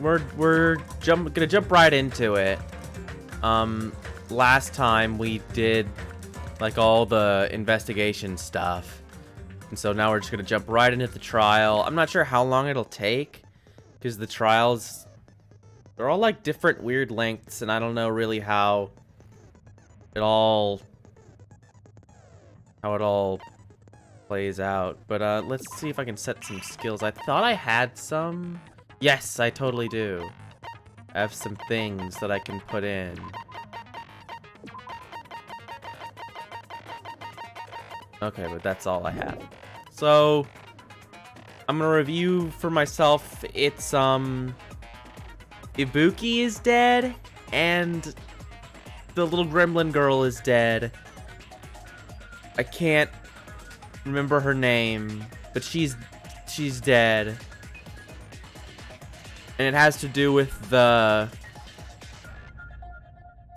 we're gonna jump right into it. Last time we did like all the investigation stuff, and so now we're just gonna jump right into the trial. I'm not sure how long it'll take, because the trials, they're all like different weird lengths, and I don't know really how it all plays out. But let's see if I can set some skills. I thought I had some. Yes, I totally do. I have some things that I can put in. Okay, but that's all I have. So I'm gonna review for myself. It's Ibuki is dead, and the little gremlin girl is dead. I can't remember her name, but she's dead. And it has to do with the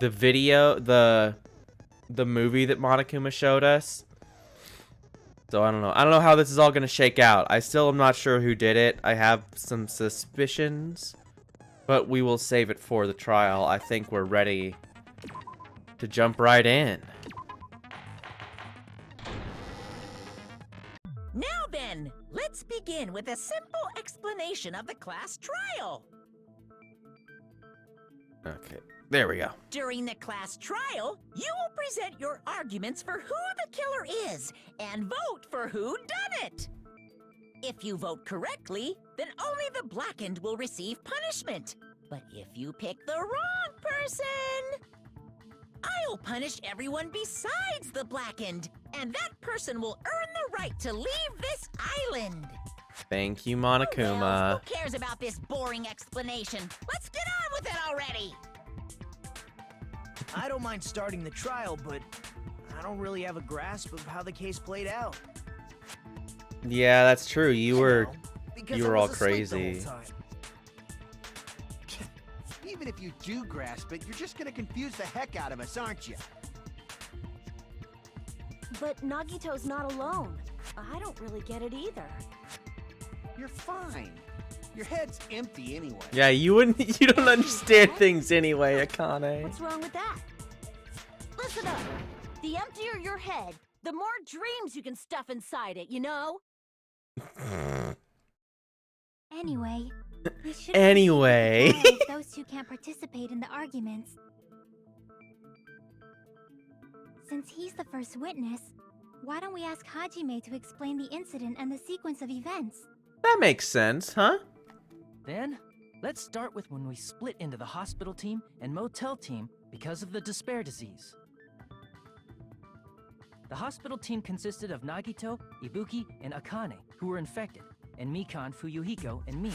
video, the movie that Monokuma showed us. So I don't know. I don't know how this is all gonna shake out. I still am not sure who did it. I have some suspicions, but we will save it for the trial. I think we're ready to jump right in. Now then, let's begin with a simple explanation of the class trial. Okay, there we go. During the class trial, you will present your arguments for who the killer is and vote for who done it. If you vote correctly, then only the blackened will receive punishment. But if you pick the wrong person, I'll punish everyone besides the blackened, and that person will earn the right to leave this island. Thank you, Oh, Monokuma. well, who cares about this boring explanation? Let's get on with it already. I don't mind starting the trial, but I don't really have a grasp of how the case played out. Yeah, that's true. You were Because you I were was all asleep the whole crazy. time. Even if you do grasp it, you're just gonna confuse the heck out of us, aren't you? But Nagito's not alone. I don't really get it either. You're fine. Your head's empty anyway. Yeah, you don't understand things anyway, Akane. What's wrong with that? Listen up. The emptier your head, the more dreams you can stuff inside it, you know? Anyway, we should Anyway. proceed with the trial if those two can't participate in the arguments. Since he's the first witness, why don't we ask Hajime to explain the incident and the sequence of events? That makes sense, huh? Then, let's start with when we split into the hospital team and motel team because of the despair disease. The hospital team consisted of Nagito, Ibuki, and Akane, who were infected, and Mikan, Fuyuhiko, and me.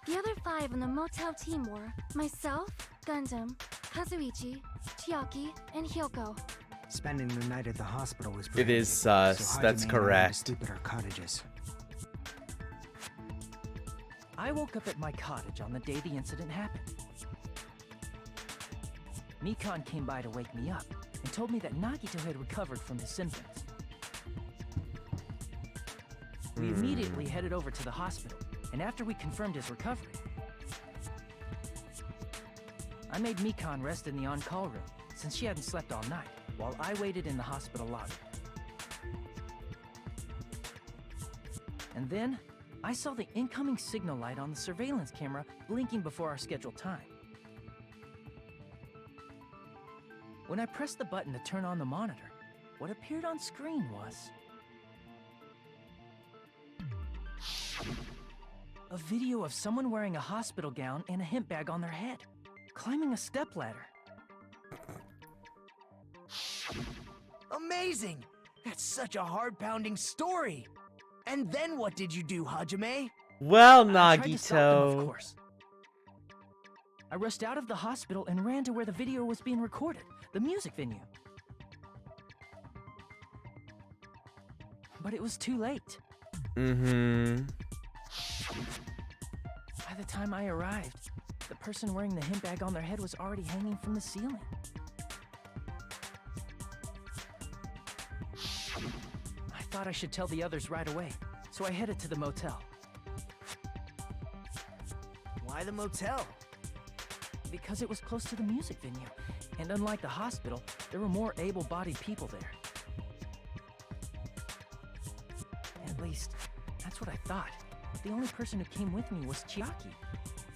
The other 5 on the motel team were myself, Gundam, Kazuichi, Chiaki, and Hyoko. Spending the night at the hospital was It is prohibited, sus. so That's Hajime and I had to correct. sleep at our cottages. I woke up at my cottage on the day the incident happened. Mikan came by to wake me up and told me that Nagito had recovered from his symptoms. We immediately headed over to the hospital, and after we confirmed his recovery, I made Mikan rest in the on-call room since she hadn't slept all night, while I waited in the hospital lobby. And then, I saw the incoming signal light on the surveillance camera blinking before our scheduled time. When I pressed the button to turn on the monitor, what appeared on screen was a video of someone wearing a hospital gown and a hemp bag on their head, climbing a stepladder. Amazing! That's such a heart-pounding story. And then what did you do, Hajime? Well, I tried to stop them, of Nagito. course. I rushed out of the hospital and ran to where the video was being recorded, the music venue. But it was too late. Mm-hmm. By the time I arrived, the person wearing the hemp bag on their head was already hanging from the ceiling. I thought I should tell the others right away, so I headed to the motel. Why the motel? Because it was close to the music venue. And unlike the hospital, there were more able-bodied people there. At least, that's what I thought. The only person who came with me was Chiaki.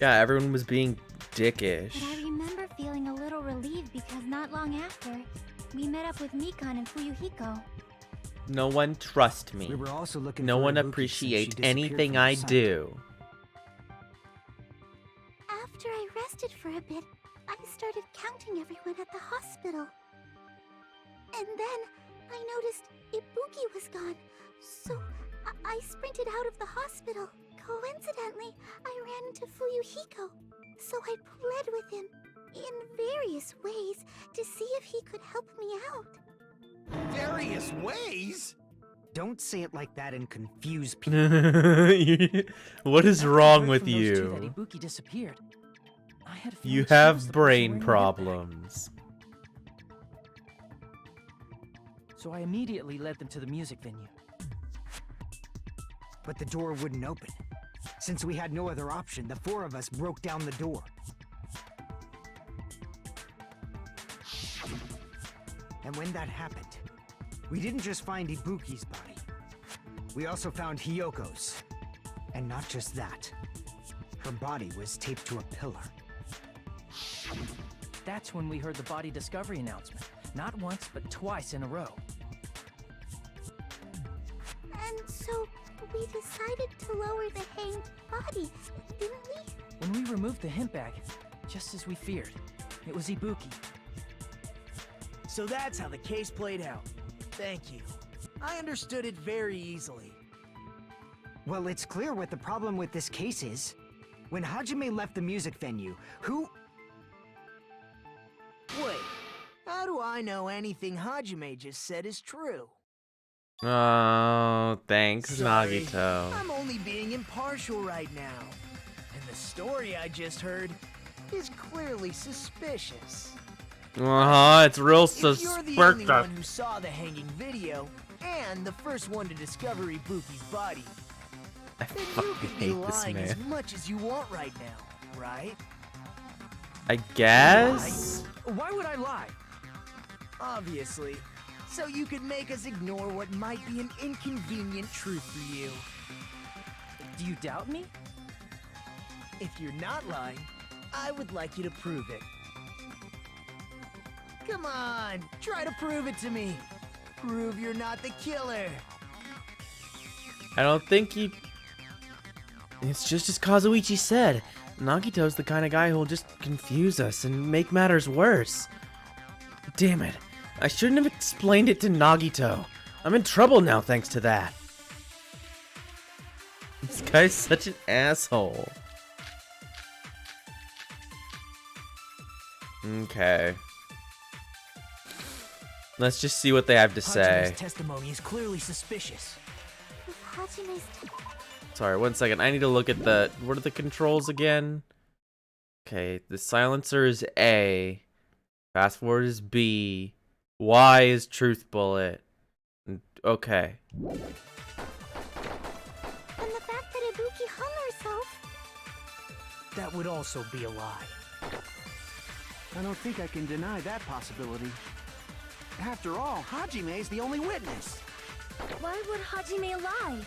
Yeah, everyone was being dickish. But I remember feeling a little relieved because not long after, we met up with Mikan and Fuyuhiko. No one trusts me. We were also looking No for one Ibuki since she appreciates disappeared anything from our I sight. do. After I rested for a bit, I started counting everyone at the hospital. And then I noticed Ibuki was gone, so I sprinted out of the hospital. Coincidentally, I ran into Fuyuhiko, so I pled with him in various ways to see if he could help me out. Various ways? Don't say it like that and confuse people. What is After I wrong heard with from those two you? that Ibuki disappeared, I had a feeling You she was have the person brain wearing the headband. problems. So I immediately led them to the music venue. But the door wouldn't open. Since we had no other option, the four of us broke down the door. And when that happened, we didn't just find Ibuki's body. We also found Hyoko's. And not just that. Her body was taped to a pillar. That's when we heard the body discovery announcement. Not once, but twice in a row. And so we decided to lower the hanged body, didn't we? When we removed the hemp bag, just as we feared, it was Ibuki. So that's how the case played out. Thank you. I understood it very easily. Well, it's clear what the problem with this case is. When Hajime left the music venue, who... Wait, how do I know anything Hajime just said is true? Oh, thanks, Sorry, Nagito. I'm only being impartial right now. And the story I just heard is clearly suspicious. It's real If you're the only one suspicious. who saw the hanging video, and the first one to discover Ibuki's body, I then you fucking could be hate this lying as man. much as you want right now, right? I guess? Why would I lie? Obviously. So you could make us ignore what might be an inconvenient truth for you. Do you doubt me? If you're not lying, I would like you to prove it. Come on, try to prove it to me. Prove you're not the killer. I don't think he... It's just as Kazuichi said. Nagito's the kind of guy who'll just confuse us and make matters worse. Damn it. I shouldn't have explained it to Nagito. I'm in trouble now thanks to that. This guy's such an asshole. Okay. Let's just see what they have to say. Hachime's testimony is clearly suspicious. With Hajime's Sorry, 1 second. I need to look at the... What are the controls again? Okay, the silencer is A. Fast forward is B. Y is truth bullet. Okay. And the fact that Ibuki hung herself. That would also be a lie. I don't think I can deny that possibility. After all, Hajime is the only witness. Why would Hajime lie?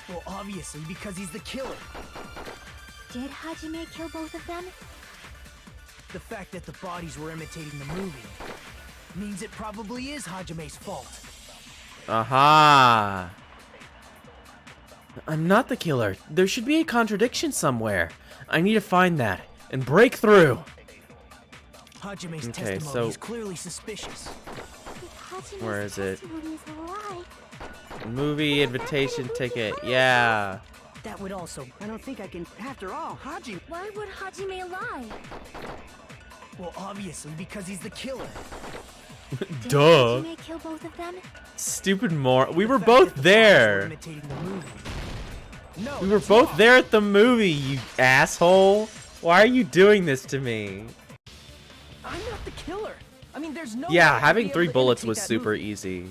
Well, obviously, because he's the killer. Did Hajime kill both of them? The fact that the bodies were imitating the movie means it probably is Hajime's fault. Aha! I'm not the killer. There should be a contradiction somewhere. I need to find that and break through. Hajime's Okay, testimony so- is clearly suspicious. If Hajime's Where is it? testimony is a lie, Movie invitation ticket. Yeah. That would also... I don't think I can. After all, Hajime. Why would Hajime lie? Well, obviously, because he's the killer. did Duh. Hajime kill both of them? Stupid more. We The were fact both that the bodies were there. imitating the movie. No, We were that's both wrong. there at the movie, you asshole. Why are you doing this to me? I'm not the killer. I mean, there's no way I Yeah, could having be able 3 to bullets imitate was that super movie. easy.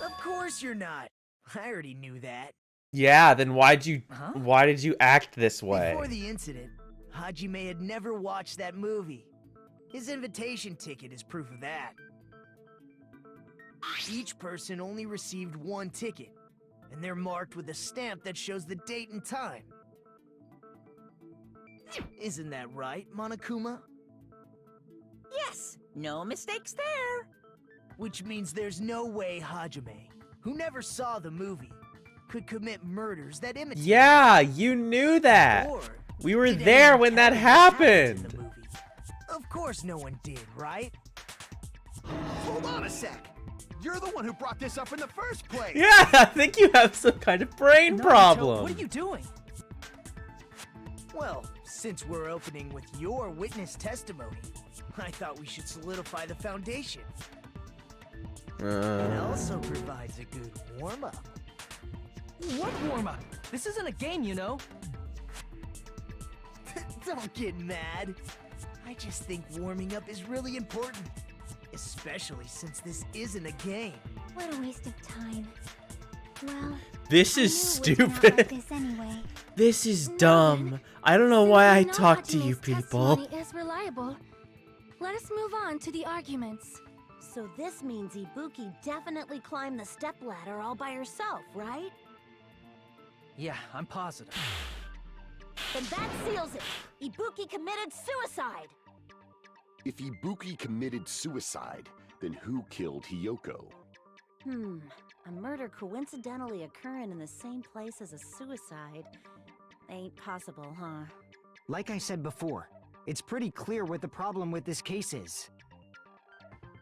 Of course you're not. I already knew that. Yeah, then why did you act this way? Before the incident, Hajime had never watched that movie. His invitation ticket is proof of that. Each person only received one ticket, and they're marked with a stamp that shows the date and time. Isn't that right, Monokuma? Yes, no mistakes there. Which means there's no way Hajime, who never saw the movie, could commit murders that imitate. Yeah, you knew that. Or We were did there anyone when that tell him what happened in happened. the movie? Of course no one did, right? Hold on a sec. You're the one who brought this up in the first place. Yeah, I think you have some kind of brain Nagito, problem. What are you doing? Well, since we're opening with your witness testimony, I thought we should solidify the foundation. It also provides a good warm-up. What warm-up? This isn't a game, you know. Don't get mad. I just think warming up is really important. Especially since this isn't a game. What a waste of time. Well, This I is knew it would turn out like stupid. this anyway. This is No, dumb. then, I don't know Since why we I know talk to you Hajime's people. testimony is reliable. Let us move on to the arguments. So this means Ibuki definitely climbed the stepladder all by herself, right? Yeah, I'm positive. Then that seals it. Ibuki committed suicide. If Ibuki committed suicide, then who killed Hiyoko? A murder coincidentally occurring in the same place as a suicide. Ain't possible, huh? Like I said before, it's pretty clear what the problem with this case is.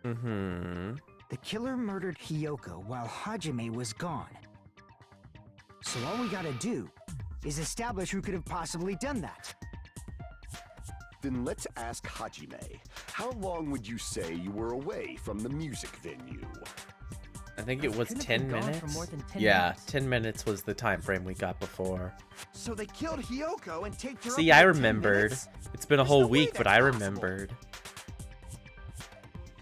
Mm-hmm. The killer murdered Hiyoko while Hajime was gone. So all we gotta do is establish who could have possibly done that. Then let's ask Hajime. How long would you say you were away from the music venue? I think it was Couldn't have 10 been gone for minutes. more than 10 Yeah, minutes. 10 minutes was the time frame we got before. So they killed Hiyoko and taped her See, up I within 10 remembered. minutes? It's been a There's whole no way week, but that's I possible. remembered.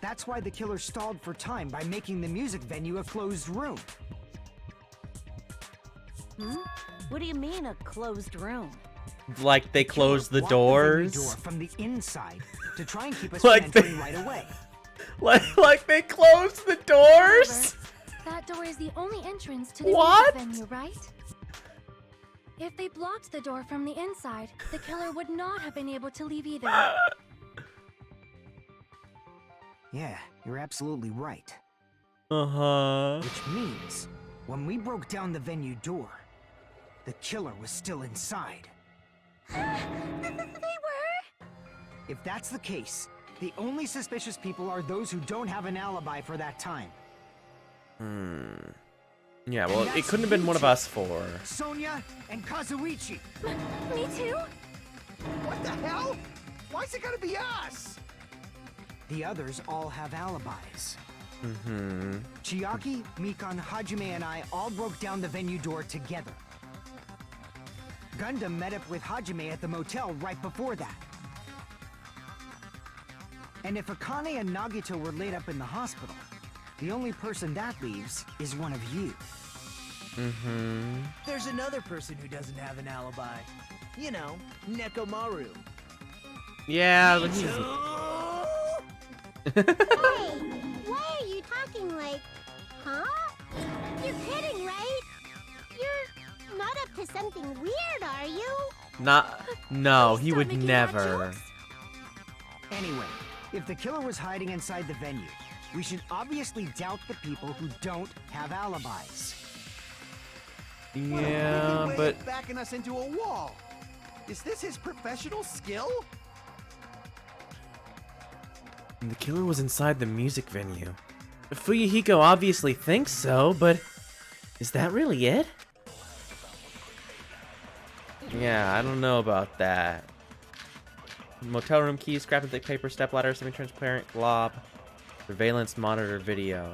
That's why the killer stalled for time by making the music venue a closed room. What do you mean, a closed room? Like they closed the Killer blocked venue doors. door from the inside to try and keep us Like from they- entering right away. Like they closed the doors? That door is the only entrance to the What? music venue, right? If they blocked the door from the inside, the killer would not have been able to leave either. Yeah, you're absolutely right. Uh-huh. Which means, when we broke down the venue door, the killer was still inside. They were? If that's the case, the only suspicious people are those who don't have an alibi for that time. Yeah, well, it that's couldn't have been you one of two. us four. Sonia and Kazuichi. Me too? What the hell? Why's it gotta be us? The others all have alibis. Mm-hmm. Chiaki, Mikan, Hajime, and I all broke down the venue door together. Gundam met up with Hajime at the motel right before that. And if Akane and Nagito were laid up in the hospital, the only person that leaves is one of you. Mm-hmm. There's another person who doesn't have an alibi. You know, Nekomaru. Yeah, but he's... Hey, why are you talking like, huh? You're kidding, right? You're not up to something weird, are you? Not... No, he Stop would making bad never. jokes. Anyway, if the killer was hiding inside the venue, we should obviously doubt the people who don't have alibis. What a Yeah, wicked way but... of backing us into a wall. Is this his professional skill? The killer was inside the music venue. Fuyuhiko obviously thinks so, but... Is that really it? Yeah, I don't know about that. Motel room keys, scrap and thick paper, stepladder, semi-transparent glob, surveillance monitor video.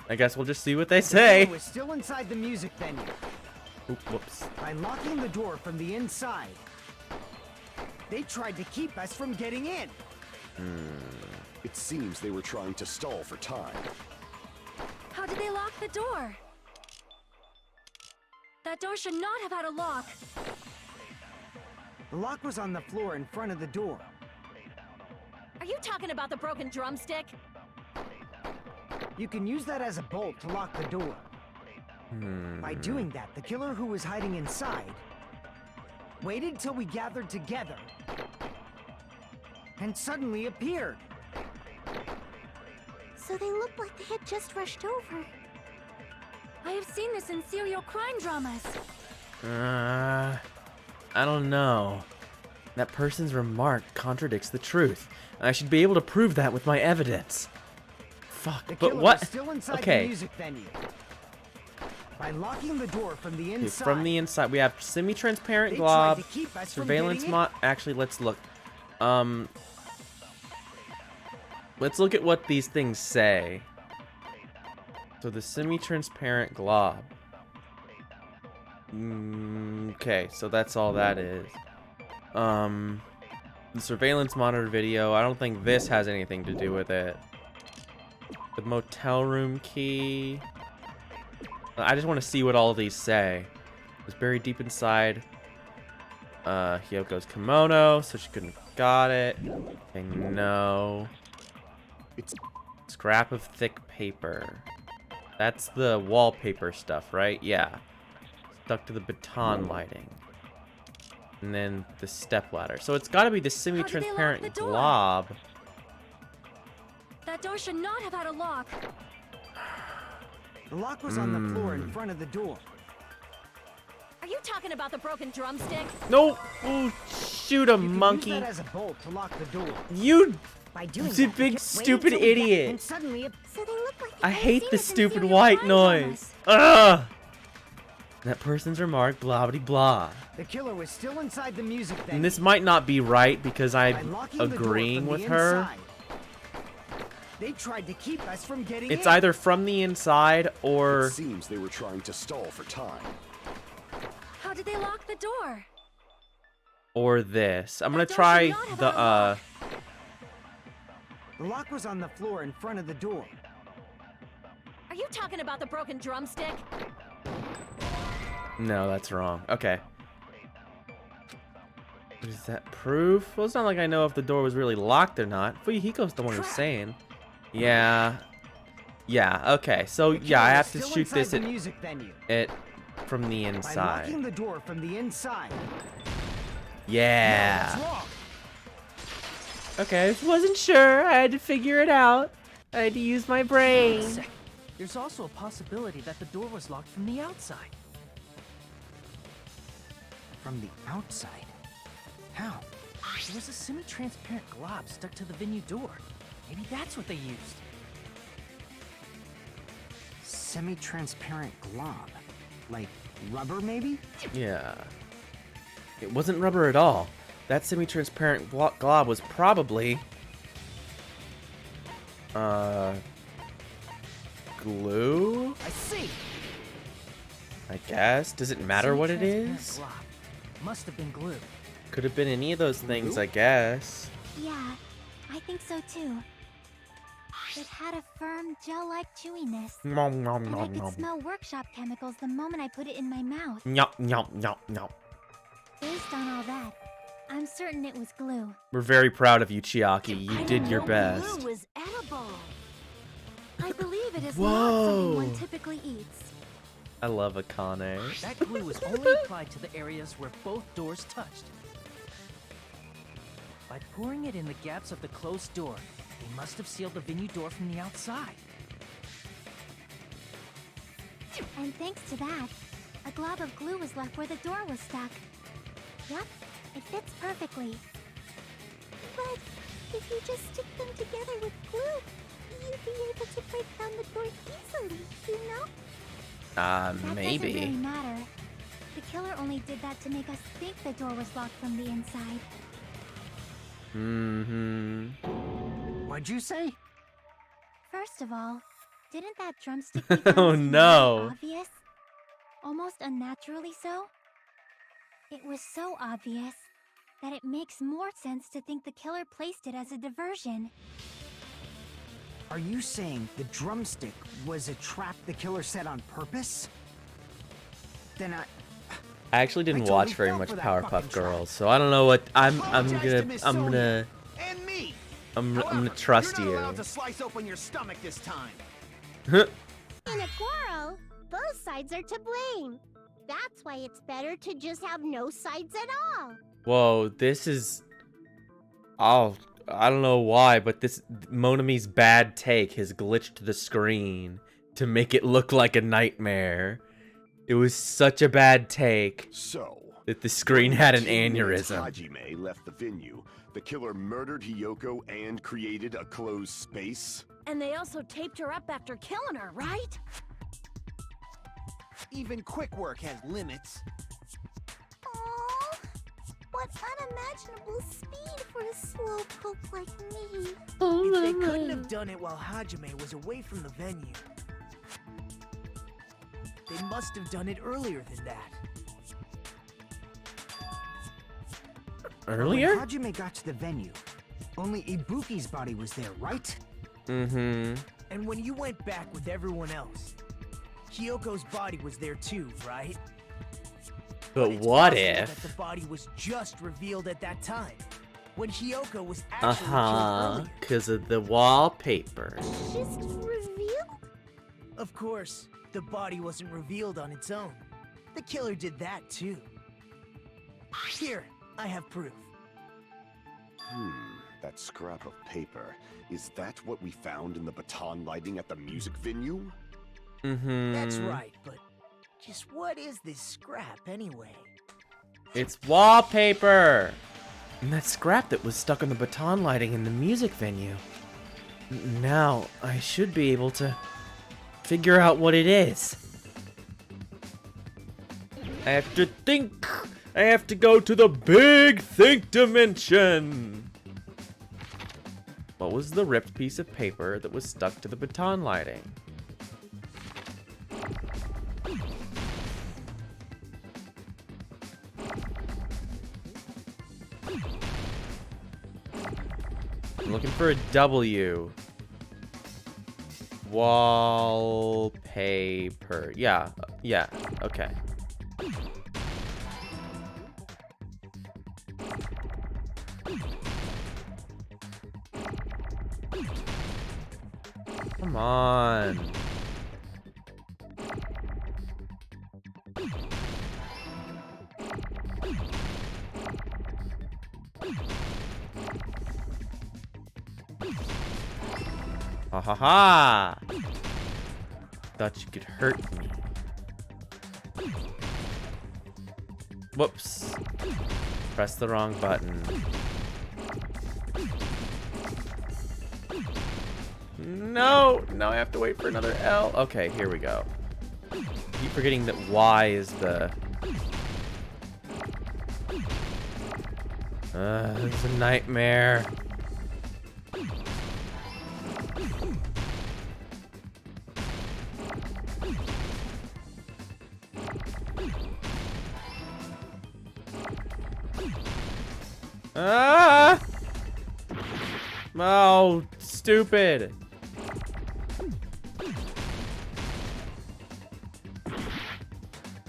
I guess we'll just see what they The say. killer was still inside the music venue. Oop, whoops. By locking the door from the inside, they tried to keep us from getting in. It seems they were trying to stall for time. How did they lock the door? That door should not have had a lock. The lock was on the floor in front of the door. Are you talking about the broken drumstick? You can use that as a bolt to lock the door. By doing that, the killer who was hiding inside waited till we gathered together and suddenly appeared. So they looked like they had just rushed over. I have seen this in serial crime dramas. I don't know. That person's remark contradicts the truth. I should be able to prove that with my evidence. Fuck, The but killer what? was still inside the Okay, music venue. By locking the door from the inside. from the inside, we have semi-transparent they glob, tried to keep us from surveillance getting mod. Actually, let's look. Let's look at what these things say. So the semi-transparent glob. Okay, so that's all that is. The surveillance monitor video. I don't think this has anything to do with it. The motel room key. I just want to see what all of these say. It was buried deep inside Hyoko's kimono, so she couldn't have got it. Okay, no. It's Scrap of thick paper. That's the wallpaper stuff, right? Yeah. Stuck to the baton lighting. And then the stepladder. So it's got to be the semi-transparent the door? glob. That door should not have had a lock. The lock was on the floor in front of the door. Are you talking about the broken drumstick? No! Oh, shoot a You can monkey. use that as a bolt to lock the door. You By doing the that, big waited stupid till we got- idiot. And suddenly, So they looked like I they hate seen the this in stupid serial white crime noise. dramas. Ugh! That person's remark, blah blah blah. the killer was still inside the music venue. And this might not be right because By I'm locking the door agreeing from with the her. inside, they tried to keep us from getting It's in. either from the inside or It seems they were trying to stall for time. How did they lock the door? this. I'm gonna That door try should not have the had a lock. The lock was on the floor in front of the door. Are you talking about the broken drumstick? No, that's wrong. Okay. Does that proof? Well, it's not like I know if the door was really locked or not. Fuyuhiko's the one who's saying. Yeah. Yeah, okay. So, The yeah, I killer have was to still shoot inside this the at music venue. it from the By inside. locking the door from the inside. Yeah. No, that's wrong. Okay, I wasn't sure. I had to figure it out. I had to use my brain. Sec. There's also a possibility that the door was locked from the outside. From the outside? How? There was a semi-transparent glob stuck to the venue door. Maybe that's what they used. Semi-transparent glob. Like rubber, maybe? Yeah. It wasn't rubber at all. That semi-transparent glob was probably... glue? I see. I guess. Does it matter what it Semi-transparent is? glob. Must have been glue. Could have been any of those things, I guess. Yeah, I think so too. It had a firm, gel-like chewiness. Nom nom And I nom could nom. smell workshop chemicals the moment I put it in my mouth. Nyop nyop nyop nyop. Based on all that, I'm certain it was glue. We're very proud of you, Chiaki. You did your best. Glue was edible. I believe it is Whoa. not something one typically eats. I love Akane. That glue was only applied to the areas where both doors touched. By pouring it in the gaps of the closed door, they must have sealed the venue door from the outside. And thanks to that, a glob of glue was left where the door was stuck. Yep, it fits perfectly. But if you just stick them together with glue, you'd be able to break down the door easily, you know? That doesn't really Maybe. matter. The killer only did that to make us think the door was locked from the inside. Mm-hmm. What'd you say? First of all, didn't that drumstick become Oh, really no. obvious? Almost unnaturally so? It was so obvious that it makes more sense to think the killer placed it as a diversion. Are you saying the drumstick was a trap the killer set on purpose? Then I actually didn't I totally watch very fell much for that Powerpuff fucking trap. Girls, so I don't know what I'm Apologize to gonna Miss I'm Sonia gonna and me. I'm However, gonna trust you're not you. allowed to slice open your stomach this time. In a quarrel, both sides are to blame. That's why it's better to just have no sides at all. Whoa, this is. Oh, I don't know why, but this Monami's bad take has glitched the screen to make it look like a nightmare. It was such a bad take So, that the screen had an 15 minutes aneurysm. Hajime left the venue. The killer murdered Hiyoko and created a closed space. And they also taped her up after killing her, right? Even quick work has limits. Aww, what unimaginable speed for a slowpoke like me. If they couldn't have done it while Hajime was away from the venue, they must have done it earlier than that. Earlier? When Hajime got to the venue, only Ibuki's body was there, right? Mm-hmm. And when you went back with everyone else, Hiyoko's body was there too, right? But it's what possible if? that the body was just revealed at that time, when Hiyoko was actually Uh-huh. killed earlier? Because of the wallpaper. Just reveal? Of course, the body wasn't revealed on its own. The killer did that too. Here, I have proof. That scrap of paper. Is that what we found in the baton lighting at the music venue? Mm-hmm. That's right, but just what is this scrap anyway? It's wallpaper! And that scrap that was stuck on the baton lighting in the music venue. Now, I should be able to figure out what it is. I have to think! I have to go to the big think dimension! What was the ripped piece of paper that was stuck to the baton lighting? I'm looking for a W. Wallpaper. Yeah, okay. Come on. Ha ha ha! Thought you could hurt me. Whoops. Press the wrong button. No! Now I have to wait for another L. Okay, here we go. Keep forgetting that Y is the... this is a nightmare. Ah! Oh, stupid.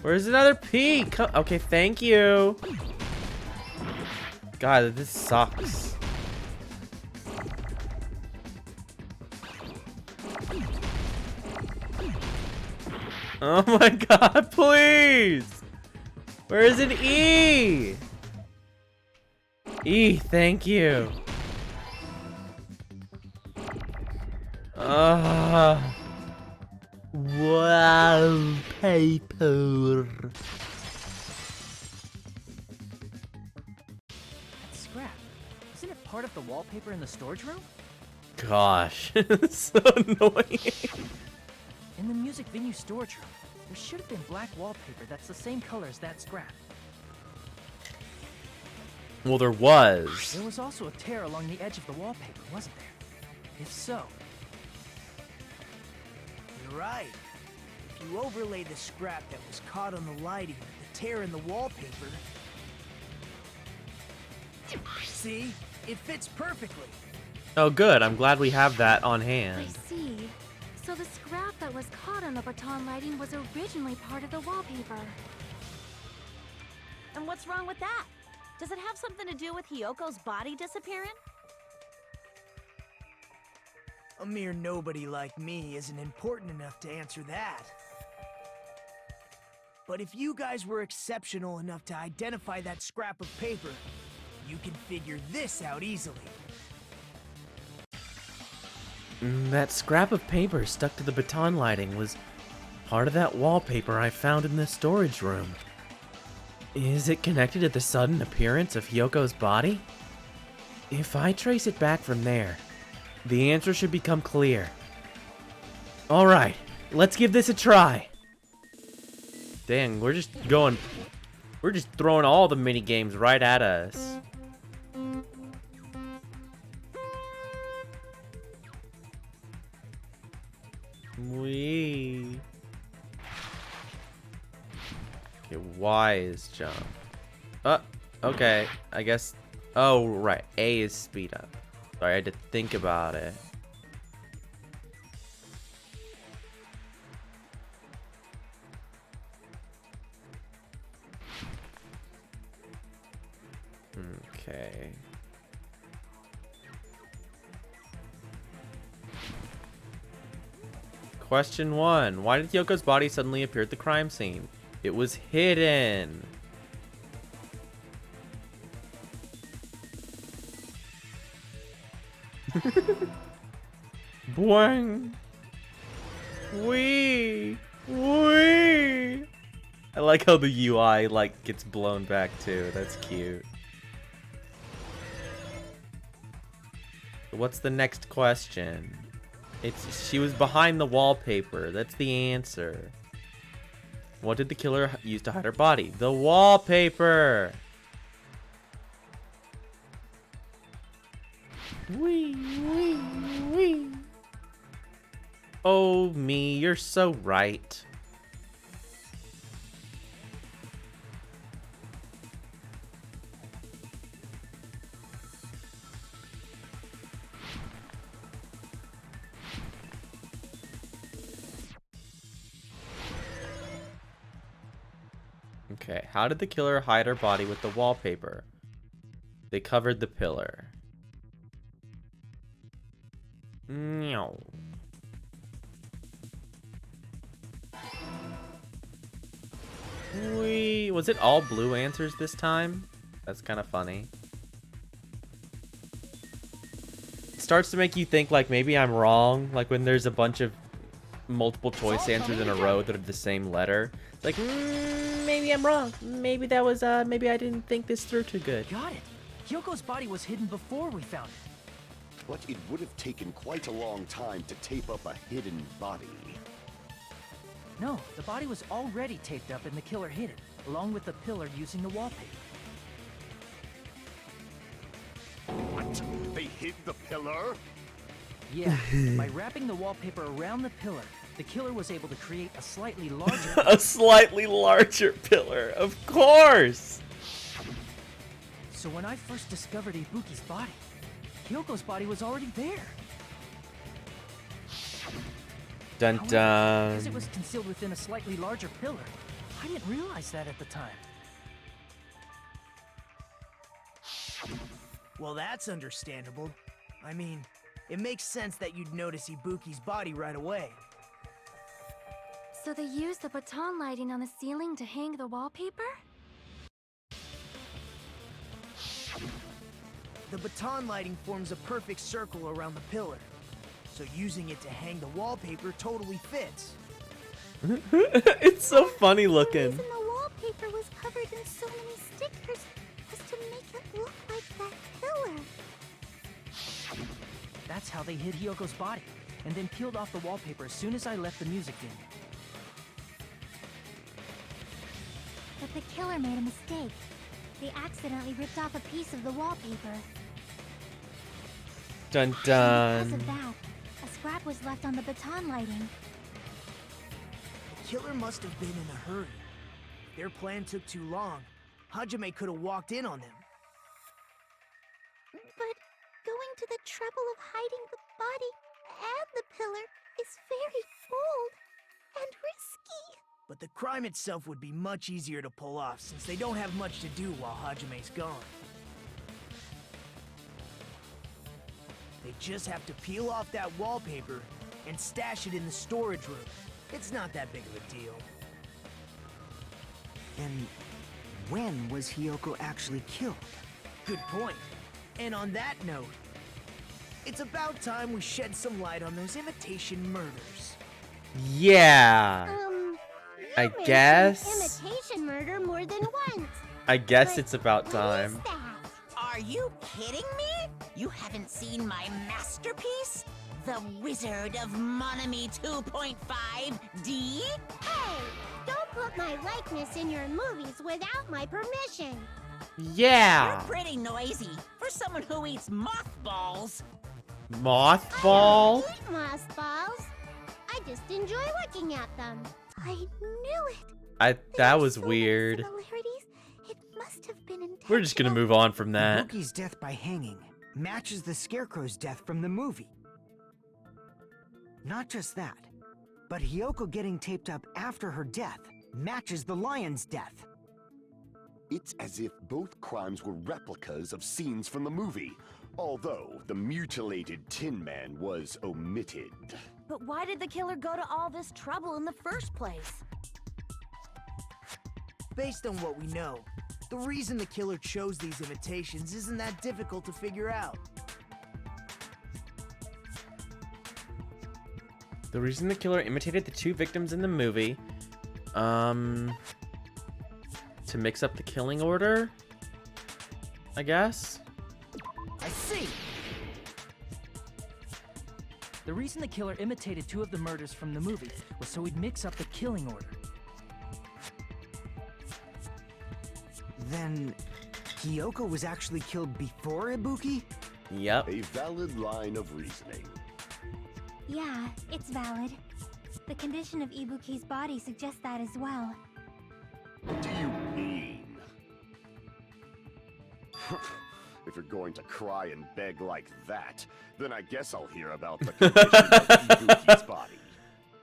Where's another P? Come, okay, thank you. God, this sucks. Oh my god, please! Where is an E? E, thank you. Wallpaper. That scrap. Isn't it part of the wallpaper in the storage room? Gosh, it's so annoying. In the music venue storage room, there should have been black wallpaper that's the same color as that scrap. Well, there was. There was also a tear along the edge of the wallpaper, wasn't there? If so, You're right. If you overlay the scrap that was caught on the lighting with the tear in the wallpaper... See? It fits perfectly. Oh, good. I'm glad we have that on I hand. see. So the scrap that was caught on the baton lighting was originally part of the wallpaper. And what's wrong with that? Does it have something to do with Hiyoko's body disappearing? A mere nobody like me isn't important enough to answer that. But if you guys were exceptional enough to identify that scrap of paper, you can figure this out easily. That scrap of paper stuck to the baton lighting was part of that wallpaper I found in the storage room. Is it connected to the sudden appearance of Hyoko's body? If I trace it back from there, the answer should become clear. Alright, let's give this a try. Dang, we're just throwing all the mini games right at us. Wee. Okay, Y is jump. Okay, I guess. Oh, right. A is speed up. Sorry, I had to think about it. Okay. Question 1. Why did Hyoko's body suddenly appear at the crime scene? It was hidden. Boing. Wee. Wee. I like how the UI like gets blown back too. That's cute. What's the next question? She was behind the wallpaper. That's the answer. What did the killer use to hide her body? The wallpaper. Wee, wee, wee. Oh, me, you're so right. Okay, how did the killer hide her body with the wallpaper? They covered the pillar. No. Wee. Was it all blue answers this time? That's kind of funny. It starts to make you think like maybe I'm wrong, like when there's a bunch of multiple choice answers in a row that are the same letter. It's like, maybe I'm wrong. Maybe that was, maybe I didn't think this through too good. Got it. Hyoko's body was hidden before we found it. But it would have taken quite a long time to tape up a hidden body. No, the body was already taped up and the killer hid it, along with the pillar using the wallpaper. What? They hid the pillar? Yeah, by wrapping the wallpaper around the pillar, the killer was able to create a slightly larger A slightly larger pillar, of course! So when I first discovered Ibuki's body, Hyoko's body was already there. Dun However, dun. because it was concealed within a slightly larger pillar, I didn't realize that at the time. Well, that's understandable. I mean, it makes sense that you'd notice Ibuki's body right away. So they used the baton lighting on the ceiling to hang the wallpaper? The baton lighting forms a perfect circle around the pillar, so using it to hang the wallpaper totally fits. It's so funny looking. The reason the wallpaper was covered in so many stickers was to make it look like that pillar. That's how they hid Hyoko's body, and then peeled off the wallpaper as soon as I left the music venue. But the killer made a mistake. They accidentally ripped off a piece of the wallpaper. Dun Because dun. of that, a scrap was left on the baton lighting. The killer must have been in a hurry. If their plan took too long, Hajime could have walked in on them. But going to the trouble of hiding the body and the pillar is very bold and risky. But the crime itself would be much easier to pull off since they don't have much to do while Hajime's gone. They just have to peel off that wallpaper and stash it in the storage room. It's not that big of a deal. And when was Hiyoko actually killed? Good point. And on that note, it's about time we shed some light on those imitation murders. Yeah. I You mentioned guess. imitation murder more than once. I guess But it's about what time. is that? Are you kidding me? You haven't seen my masterpiece? The Wizard of Monami 2.5D? Hey, don't put my likeness in your movies without my permission. You're Yeah. pretty noisy for someone who eats mothballs. Mothball? I don't eat mothballs. I just enjoy looking at them. I knew it. That was So many weird. similarities. It must have been intentional. We're just gonna move on from that. Ibuki's death by hanging matches the Scarecrow's death from the movie. Not just that, but Hiyoko getting taped up after her death matches the lion's death. It's as if both crimes were replicas of scenes from the movie, although the mutilated Tin Man was omitted. But why did the killer go to all this trouble in the first place? Based on what we know, the reason the killer chose these imitations isn't that difficult to figure out. The reason the killer imitated the two victims in the movie, to mix up the killing order, I guess. I see. The reason the killer imitated two of the murders from the movie was so he'd mix up the killing order. Then, Hiyoko was actually killed before Ibuki? Yep. A valid line of reasoning. Yeah, it's valid. The condition of Ibuki's body suggests that as well. What do you mean? If you're going to cry and beg like that, then I guess I'll hear about the condition of Ibuki's body.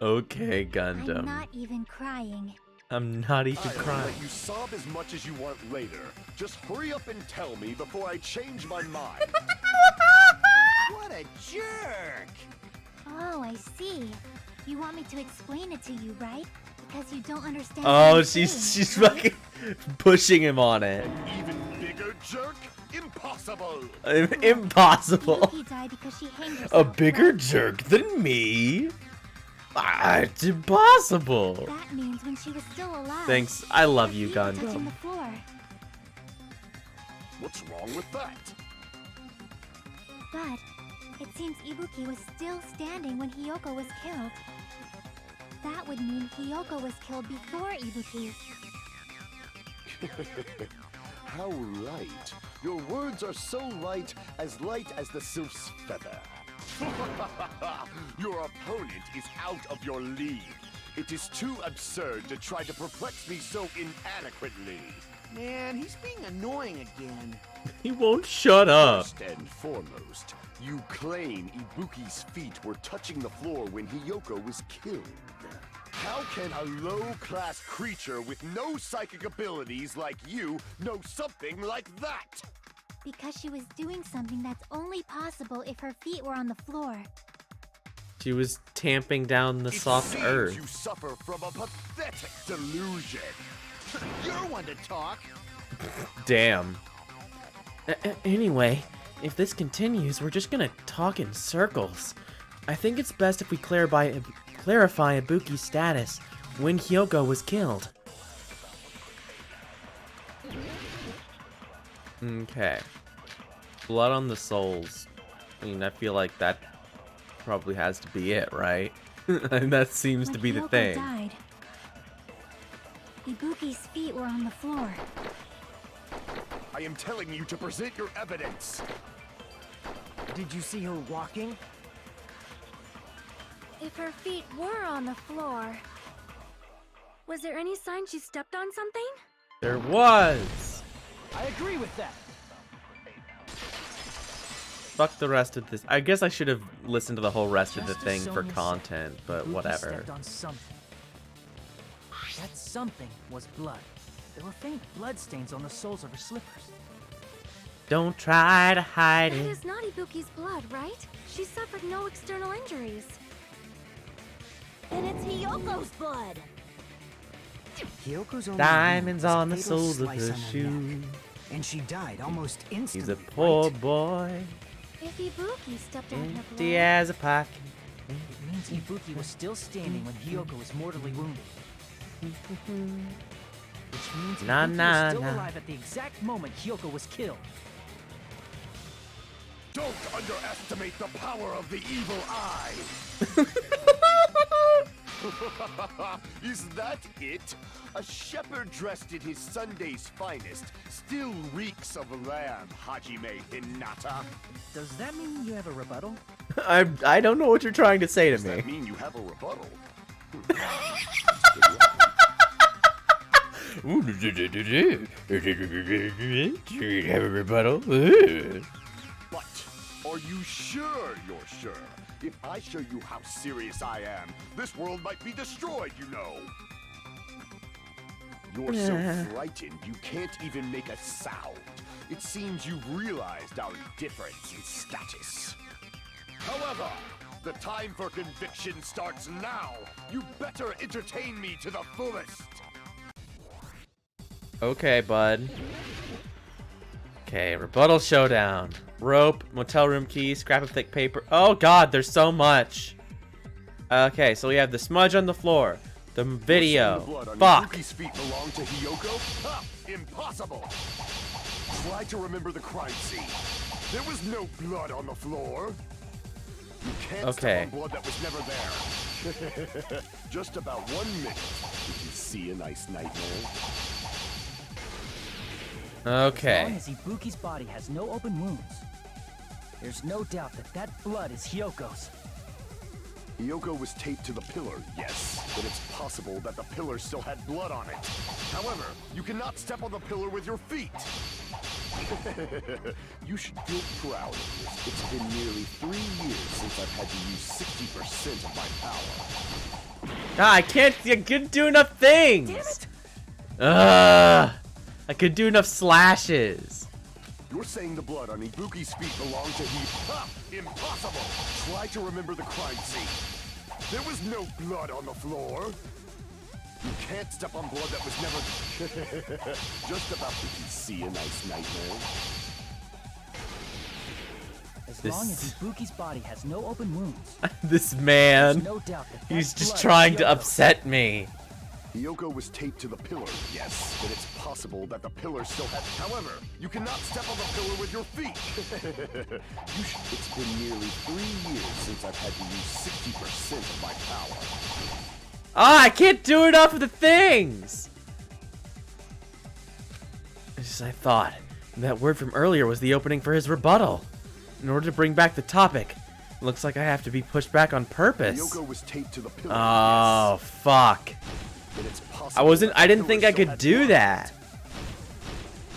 Okay, I'm Gundam. not even crying. I'm not even I'll crying. let you sob as much as you want later. Just hurry up and tell me before I change my mind. What a jerk! Oh, I see. You want me to explain it to you, right? Because you don't understand. Oh, what I'm she's saying, right? fucking pushing him on it. Even bigger jerk? Impossible! Impossible. Ibuki died because she hanged herself. A bigger right? jerk than me? It's impossible. That means when she was still alive. Thanks. I love her you, feet were touching Gundam. the floor. What's wrong with that? But it seems Ibuki was still standing when Hiyoko was killed. That would mean Hiyoko was killed before Ibuki. How right. Your words are so light as the sylph's feather. Your opponent is out of your league. It is too absurd to try to perplex me so inadequately. Man, he's being annoying again. He won't shut up. First and foremost, you claim Ibuki's feet were touching the floor when Hiyoko was killed. How can a low-class creature with no psychic abilities like you know something like that? Because she was doing something that's only possible if her feet were on the floor. She was tamping down the soft seems earth. You suffer from a pathetic delusion. You're one to talk. Damn. Anyway, if this continues, we're just gonna talk in circles. I think it's best if we clarify Ibuki's status when Hiyoko was killed. Okay. Blood on the souls. I mean, I feel like that probably has to be it, right? And that seems to When be the Hiyoko thing. died, Ibuki's feet were on the floor. I am telling you to present your evidence. Did you see her walking? If her feet were on the floor, was there any sign she stepped on something? There was. I agree with that. Fuck the rest of this. I guess I should have listened to the whole rest of the Just as thing for Sonya said, content, but Ibuki whatever. stepped on something. That something was blood. There were faint blood stains on the soles of her slippers. Don't try to hide That it. is not Ibuki's blood, right? She suffered no external injuries. Then it's Hiyoko's blood. Hyoko's only Diamonds wound was a on the fatal soles of slice her on shoe. neck, and she died almost instantly. He's a poor right? boy, If Ibuki stepped on her empty blood, as a pocket. It means Ibuki was still standing when Hiyoko was mortally wounded. Which means Nah, Ibuki nah, was still nah. alive at the exact moment Hiyoko was killed. Don't underestimate the power of the evil eye! Is that it? A shepherd dressed in his Sunday's finest still reeks of lamb, Hajime Hinata. Does that mean you have a rebuttal? I don't know what you're trying to say to Does that me. mean you have a rebuttal? Have a rebuttal? But are you sure you're sure? If I show you how serious I am, this world might be destroyed, you know. You're so frightened you can't even make a sound. It seems you've realized our difference in status. However, the time for conviction starts now. You better entertain me to the fullest. Okay, bud. Okay, rebuttal showdown. Rope, motel room key, scrap of thick paper. Oh god, there's so much. Okay, so we have the smudge on the floor, the video. The blood on Fuck. Ibuki's feet belong to Hiyoko? Ha! Impossible! Try to remember the crime scene. There was no blood on the floor. You can't Okay. step on blood that was never there. Just about 1 minute. Did you see a nice nightmare? As Okay. long as Ibuki's body has no open wounds, there's no doubt that that blood is Hiyoko's. Hiyoko was taped to the pillar, yes, but it's possible that the pillar still had blood on it. However, you cannot step on the pillar with your feet. You should feel proud of this. It's been nearly 3 years since I've had to use 60% of my power. Ah, I couldn't do enough things. Damn it! Ugh. I could do enough slashes. You're saying the blood on Ibuki's feet belonged to Ha! Impossible! Try to remember the crime scene. There was no blood on the floor. You can't step on blood that was never... Just about to see a nice nightmare. As long as Ibuki's body has no open wounds, This there's man. no doubt that He's that just blood is trying to Hiyoko's. upset me. Hiyoko was taped to the pillar, yes, but it's possible that the pillar still had... However, you cannot step on the pillar with your feet. It's been nearly 3 years since I've had to use 60% of my power. Ah, I can't do enough of the things. As I thought, that word from earlier was the opening for his rebuttal. In order to bring back the topic, it looks like I have to be pushed back on purpose. Hiyoko was taped to the pillar, Oh, fuck. yes, but it's possible I didn't the think pillar I still could had do blood. that.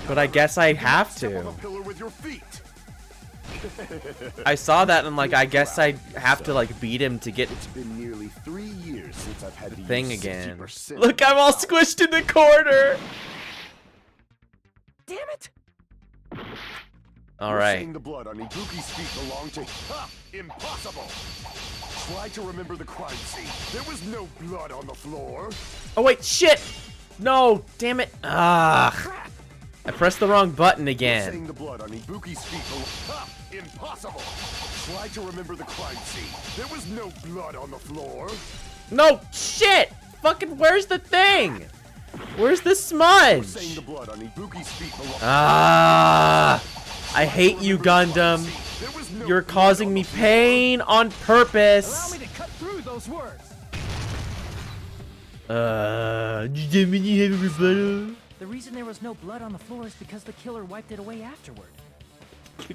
But I guess I have Step on to. the pillar with your feet. I saw that and like I guess I have to like beat him to get It's been nearly 3 years since I've had the to thing use again. 60% Look, I'm all squished in the corner. Damn it! All You're right. saying the blood on Ibuki's feet belonged to... Ha! Impossible! Try to remember the crime scene. There was no blood on the floor. Oh wait, shit! No, damn it! Ah! I pressed the wrong button You're again. saying the blood on Ibuki's feet belonged... Ha! Impossible! Try to remember the crime scene. There was no blood on the floor. No, shit! Fucking, where's the thing? Where's the You're smudge? saying the blood on Ibuki's feet belonged... Ah! I hate you, Gundam. There was no You're blood causing on me the floor. pain on Allow purpose. me to cut through those words. Did you have a rebuttal? The reason there was no blood on the floor is because the killer wiped it away afterward.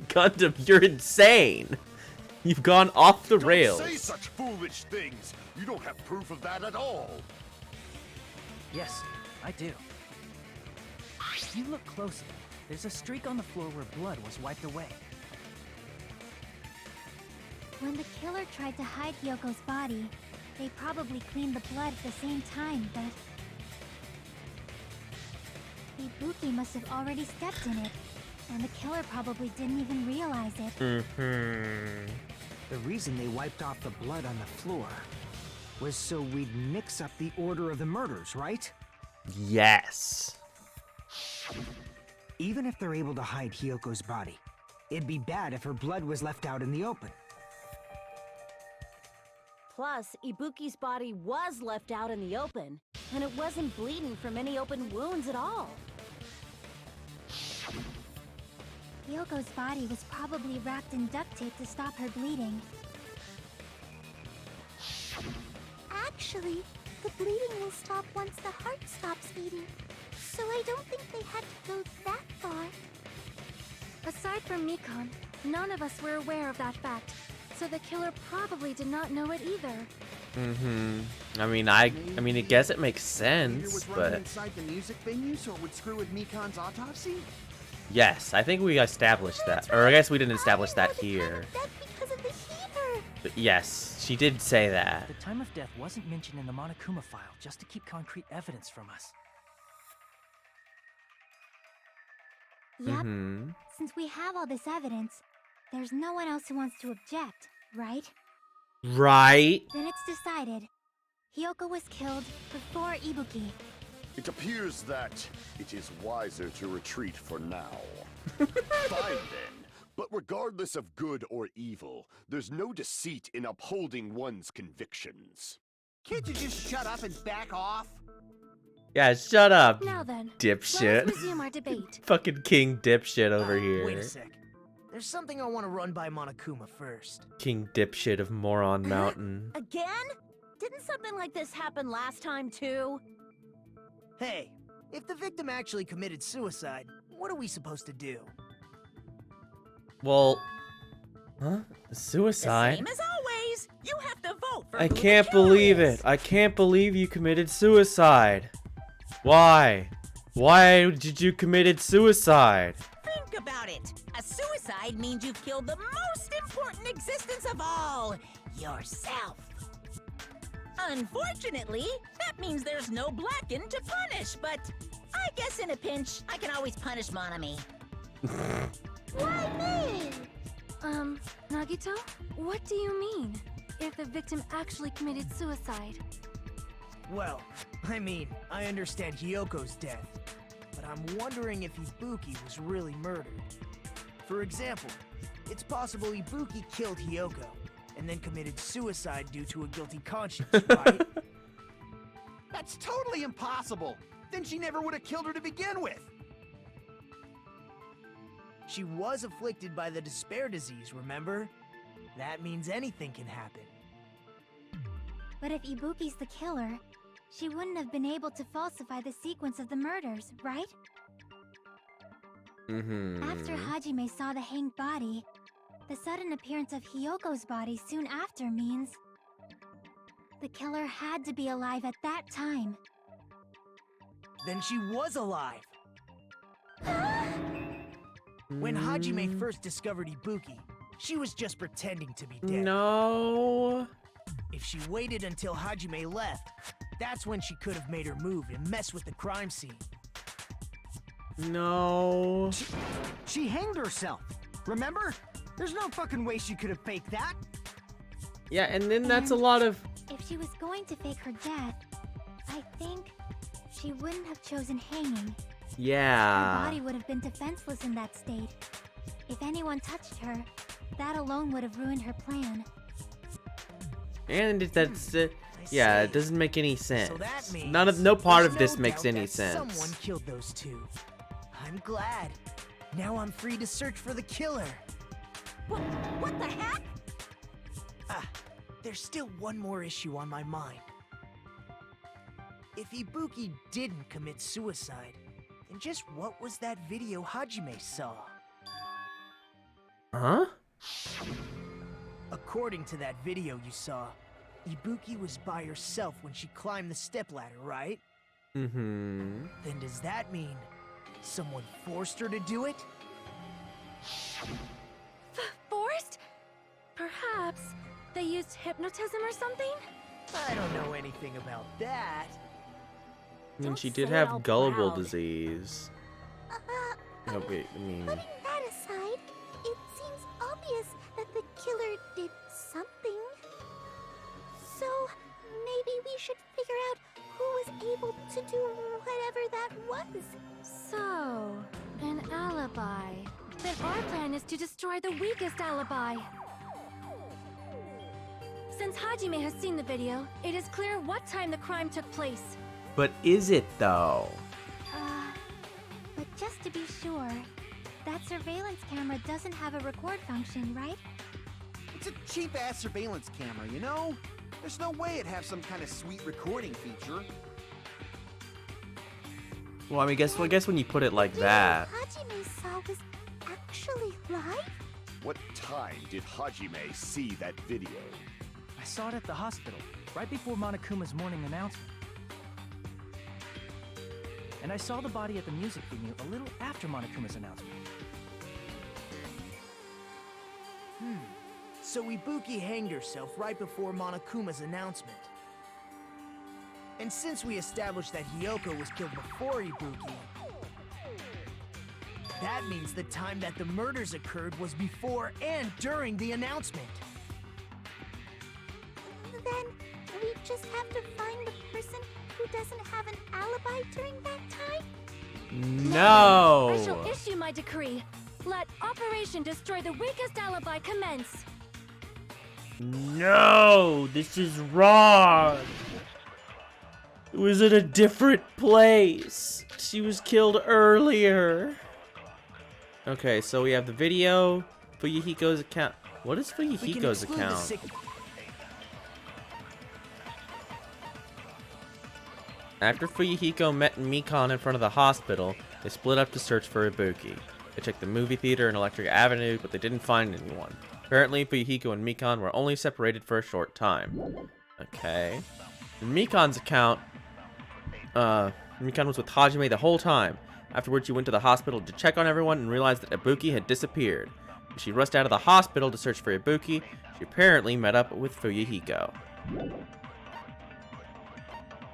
Gundam, you're insane. You've gone off the rails. Don't say such foolish things. You don't have proof of that at all. Yes, I do. If you look closely, there's a streak on the floor where blood was wiped away. When the killer tried to hide Hyoko's body, they probably cleaned the blood at the same time, but Ibuki must have already stepped in it, and the killer probably didn't even realize it. The reason they wiped off the blood on the floor was so we'd mix up the order of the murders, right? Yes. Even if they're able to hide Hiyoko's body, it'd be bad if her blood was left out in the open. Plus, Ibuki's body was left out in the open, and it wasn't bleeding from any open wounds at all. Hyoko's body was probably wrapped in duct tape to stop her bleeding. Actually, the bleeding will stop once the heart stops beating. So I don't think they had to go that far. Aside from Mikon, none of us were aware of that fact, so the killer probably did not know it either. I mean, I guess it makes Peter sense, was running but inside the music venue so it would screw with Mikon's autopsy? yes, I think we established that. Or I guess we didn't establish that here. Death because of the heater. But yes, she did say that. The time of death wasn't mentioned in the Monokuma file just to keep concrete evidence from us. Yep. Since we have all this evidence, there's no one else who wants to object, right? Right? Then it's decided. Hiyoko was killed before Ibuki. It appears that it is wiser to retreat for now. Fine then. But regardless of good or evil, there's no deceit in upholding one's convictions. Can't you just shut up and back off? Yeah, shut up, Now then, dipshit. let's resume our debate. Fucking king dipshit over here. Wait a sec. There's something I want to run by Monokuma first. King dipshit of Moron Mountain. Again? Didn't something like this happen last time, too? Hey, if the victim actually committed suicide, what are we supposed to do? Well, huh? The Suicide? same as always. You have to vote for I who the can't killer believe is. it. I can't believe you committed suicide. Why? Why did you committed suicide? Think about it. A suicide means you've killed the most important existence of all, yourself. Unfortunately, that means there's no Blackened to punish, but I guess in a pinch, I can always punish Monami. Why me? Nagito, what do you mean? If the victim actually committed suicide? Well, I mean, I understand Hiyoko's death, but I'm wondering if Ibuki was really murdered. For example, it's possible Ibuki killed Hiyoko, and then committed suicide due to a guilty conscience, right? That's totally impossible! Then she never would have killed her to begin with! She was afflicted by the despair disease, remember? That means anything can happen. But if Ibuki's the killer, she wouldn't have been able to falsify the sequence of the murders, right? After Hajime saw the hanged body, the sudden appearance of Hiyoko's body soon after means the killer had to be alive at that time. Then she was alive! When Hajime first discovered Ibuki, she was just pretending to be dead. No. If she waited until Hajime left, that's when she could have made her move and mess with the crime scene. No. She hanged herself, remember? There's no fucking way she could have faked that. Yeah, and then that's a lot of... If she was going to fake her death, I think she wouldn't have chosen hanging. Her Yeah. body would have been defenseless in that state. If anyone touched her, that alone would have ruined her plan. And that's... yeah, it doesn't make any sense. So that means No part there's of this no makes doubt any that sense. Someone killed those two. I'm glad. Now I'm free to search for the killer. What the heck? Ah, there's still one more issue on my mind. If Ibuki didn't commit suicide, then just what was that video Hajime saw? Huh? According to that video you saw, Ibuki was by herself when she climbed the stepladder, right? Mm-hmm. Then does that mean someone forced her to do it? Forced? Perhaps they used hypnotism or something? I don't know anything about that. I mean, Don't she did say it have all gullible proud. disease. No, wait, I mean, Putting that aside, it seems obvious that the killer did something. So, maybe we should figure out who was able to do whatever that was. So, an alibi. Then our plan is to destroy the weakest alibi. Since Hajime has seen the video, it is clear what time the crime took place. but is it though? But just to be sure, that surveillance camera doesn't have a record function, right? It's a cheap-ass surveillance camera, you know? There's no way it'd have some kind of sweet recording feature. Well, I mean, I guess when you put it like that. Hajime saw was actually live? What time did Hajime see that video? I saw it at the hospital, right before Monokuma's morning announcement. And I saw the body at the music venue a little after Monokuma's announcement. So Ibuki hanged herself right before Monokuma's announcement. And since we established that Hiyoko was killed before Ibuki, that means the time that the murders occurred was before and during the announcement. Then we just have to find the person who doesn't have an alibi during that time? No. I shall issue my decree. Let Operation Destroy the Weakest Alibi commence. No, this is wrong. It was in a different place. She was killed earlier. Okay, so we have the video, Fuyuhiko's account. What is Fuyuhiko's account? After Fuyuhiko met Mikan in front of the hospital, they split up to search for Ibuki. They checked the movie theater and Electric Avenue, but they didn't find anyone. Apparently, Fuyuhiko and Mikan were only separated for a short time. Okay. In Mikan's account, Mikan was with Hajime the whole time. Afterwards, she went to the hospital to check on everyone and realized that Ibuki had disappeared. When she rushed out of the hospital to search for Ibuki, she apparently met up with Fuyuhiko.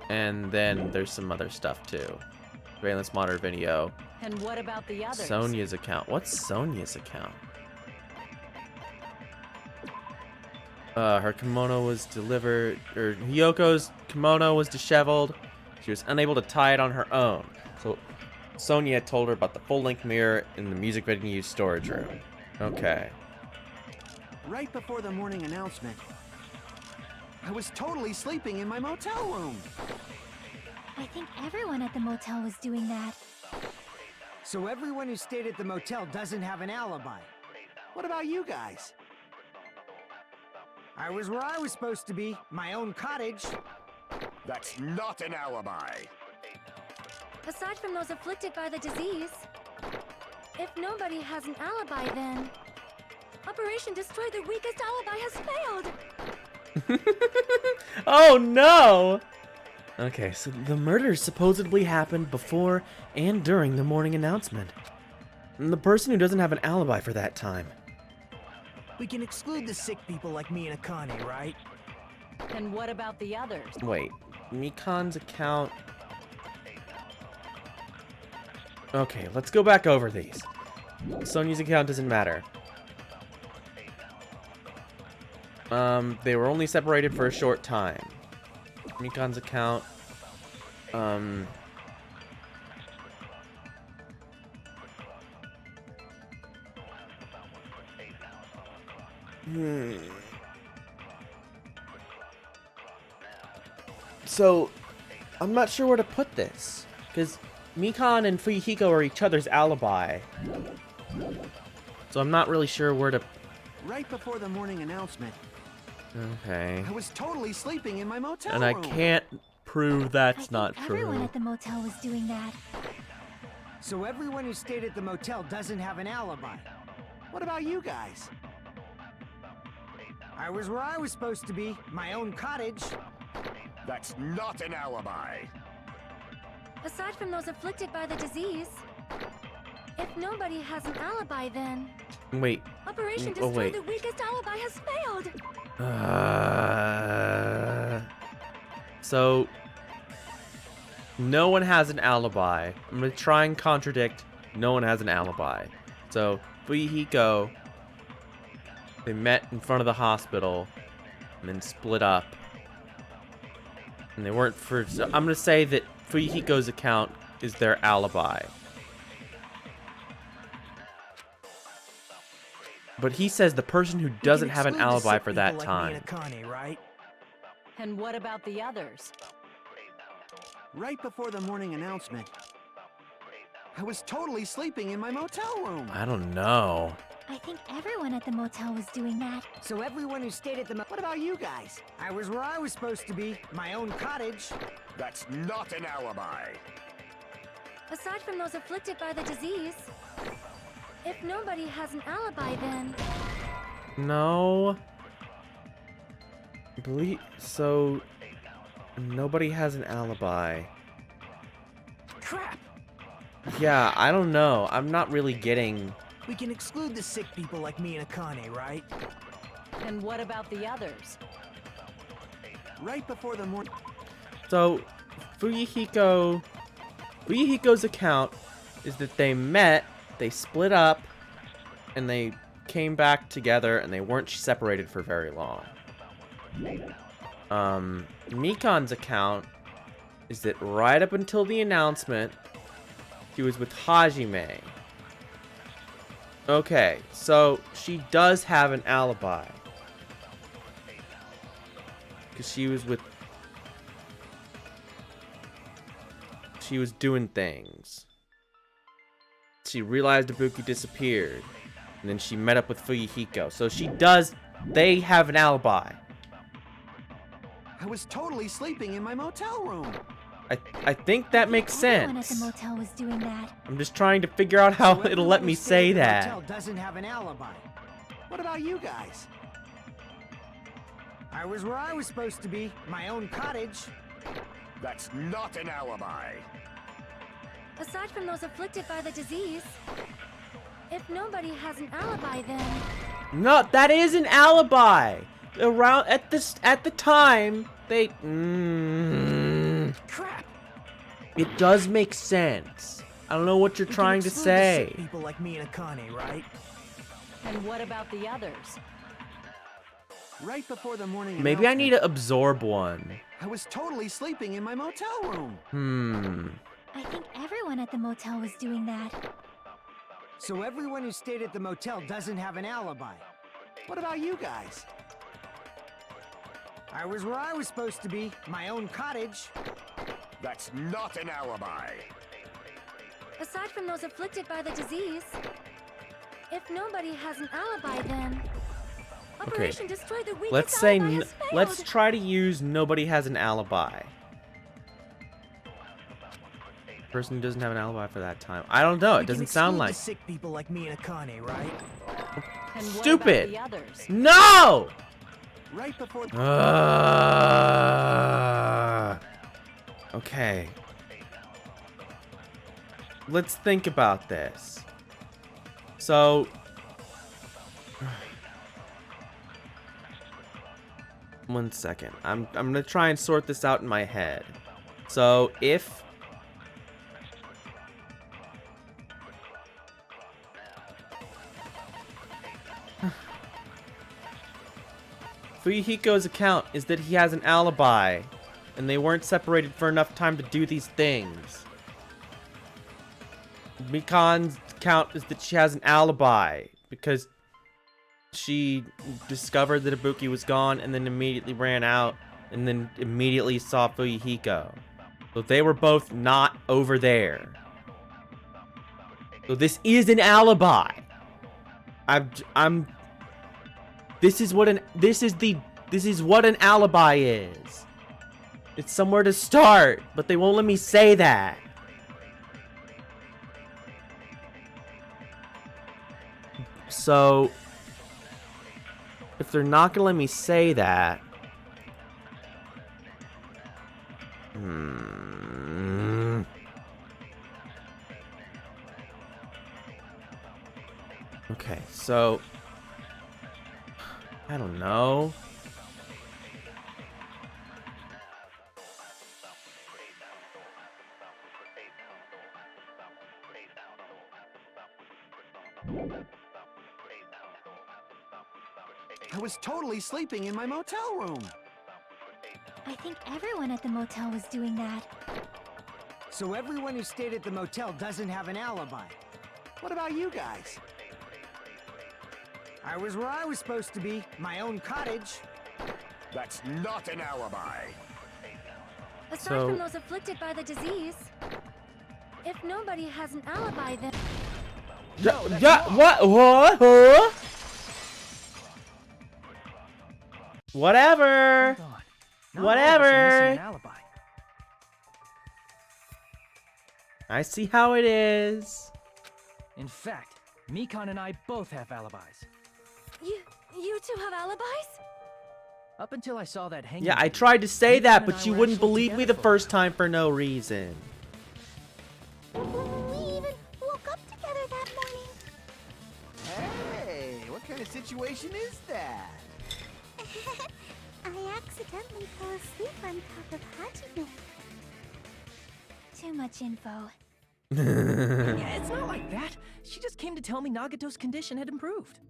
And then there's some other stuff too. Surveillance monitor video. And what about the others? Sonia's account. What's Sonia's account? Her kimono was delivered, or Hiyoko's kimono was disheveled. She was unable to tie it on her own. So Sonia told her about the full-length mirror in the music venue storage room. Okay. Right before the morning announcement, I was totally sleeping in my motel room. I think everyone at the motel was doing that. So everyone who stayed at the motel doesn't have an alibi. What about you guys? I was where I was supposed to be, my own cottage. That's not an alibi. Aside from those afflicted by the disease, if nobody has an alibi, then Operation Destroy the Weakest Alibi has failed. Oh no! Okay, so the murders supposedly happened before and during the morning announcement. And the person who doesn't have an alibi for that time. We can exclude the sick people like me and Akane, right? And what about the others? Wait, Mikan's account. Okay, let's go back over these. Sonia's account doesn't matter. They were only separated for a short time. Mikan's account. So, I'm not sure where to put this, because Mikan and Fuyuhiko are each other's alibi. So I'm not really sure where to... Right before the morning announcement, Okay. I was totally sleeping in my motel And I room. can't prove that's not Everyone true. at the motel was doing that. So everyone who stayed at the motel doesn't have an alibi. What about you guys? I was where I was supposed to be, my own cottage. That's not an alibi. Aside from those afflicted by the disease, if nobody has an alibi, then Wait. Operation Oh, Destroy wait. the Weakest Alibi has failed. So No one has an alibi. I'm gonna try and contradict. No one has an alibi. So, Fuyuhiko, they met in front of the hospital and then split up. And they weren't for... So I'm gonna say that Fuyuhiko's account is their alibi. But he says the person who doesn't have an alibi for that time. Right? And what about the others? Right before the morning announcement, I was totally sleeping in my motel room. I don't know. I think everyone at the motel was doing that. So everyone who stayed at the What about you guys? I was where I was supposed to be, my own cottage. That's not an alibi. Aside from those afflicted by the disease, if nobody has an alibi, then... No. So, nobody has an alibi. Crap! Yeah, I don't know. I'm not really getting... We can exclude the sick people like me and Akane, right? And what about the others? Right before the morning... So, Fuyuhiko's account is that they met, they split up, and they came back together, and they weren't separated for very long. Mikan's account is that right up until the announcement, she was with Hajime. Okay, so she does have an alibi. Because she was doing things. She realized Ibuki disappeared. And then she met up with Fuyuhiko. So they have an alibi. I was totally sleeping in my motel room. I think that makes Everyone at sense. the motel was doing that. I'm just trying to figure out how So it'll let everyone me who stayed say at the that. motel doesn't have an alibi. What about you guys? I was where I was supposed to be, my own cottage. That's not an alibi. Aside from those afflicted by the disease, if nobody has an alibi, then... No, that is an alibi. Around at the time they. Crap! It does make sense. I don't know what you're We can trying to exclude the say. sick people like me and Akane, right? And what about the others? Right before the morning Maybe I need announcement, to absorb one. I was totally sleeping in my motel room. I think everyone at the motel was doing that. So everyone who stayed at the motel doesn't have an alibi. What about you guys? I was where I was supposed to be, my own cottage. That's not an alibi. Aside from those afflicted by the disease, if nobody has an alibi, then... Operation Destroy the Weakest Let's say alibi has let's failed. try to use nobody has an alibi. Person who doesn't have an alibi for that time. I don't know. It We can doesn't sound exclude like the sick people like me and Akane, right? And what stupid. about the others? No. Right before Okay. Let's think about this. So, one second. I'm gonna try and sort this out in my head. So if Fuyuhiko's account is that he has an alibi, and they weren't separated for enough time to do these things. Mikan's account is that she has an alibi because she discovered that Ibuki was gone and then immediately ran out and then immediately saw Fuyuhiko. So they were both not over there. So this is an alibi. This is what an alibi is. It's somewhere to start, but they won't let me say that. So if they're not gonna let me say that, okay, so I don't know. I was totally sleeping in my motel room. I think everyone at the motel was doing that. So everyone who stayed at the motel doesn't have an alibi. What about you guys? I was where I was supposed to be, my own cottage. That's not an alibi. Aside So- from those afflicted by the disease, if nobody has an alibi, then What? Huh? Whatever. Hold on. Not all of us are Whatever. missing an alibi. I see how it is. In fact, Mikon and I both have alibis. you two have alibis? Up until I saw that hanging. Yeah, I video, tried to say Mikon that, and but I you were wouldn't actually believe me together the for a first while. time for no reason. We even woke up together that morning. Hey, what kind of situation is that? I accidentally fell asleep on top of Hajime. Too much info. Yeah, it's not like that. She just came to tell me Nagato's condition had improved.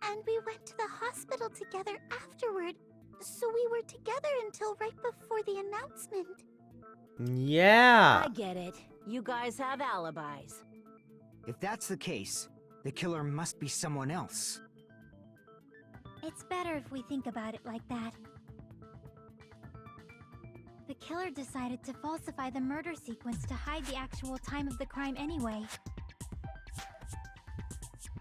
And we went to the hospital together afterward. So we were together until right before the announcement. Yeah. I get it. You guys have alibis. If that's the case, the killer must be someone else. It's better if we think about it like that. The killer decided to falsify the murder sequence to hide the actual time of the crime anyway.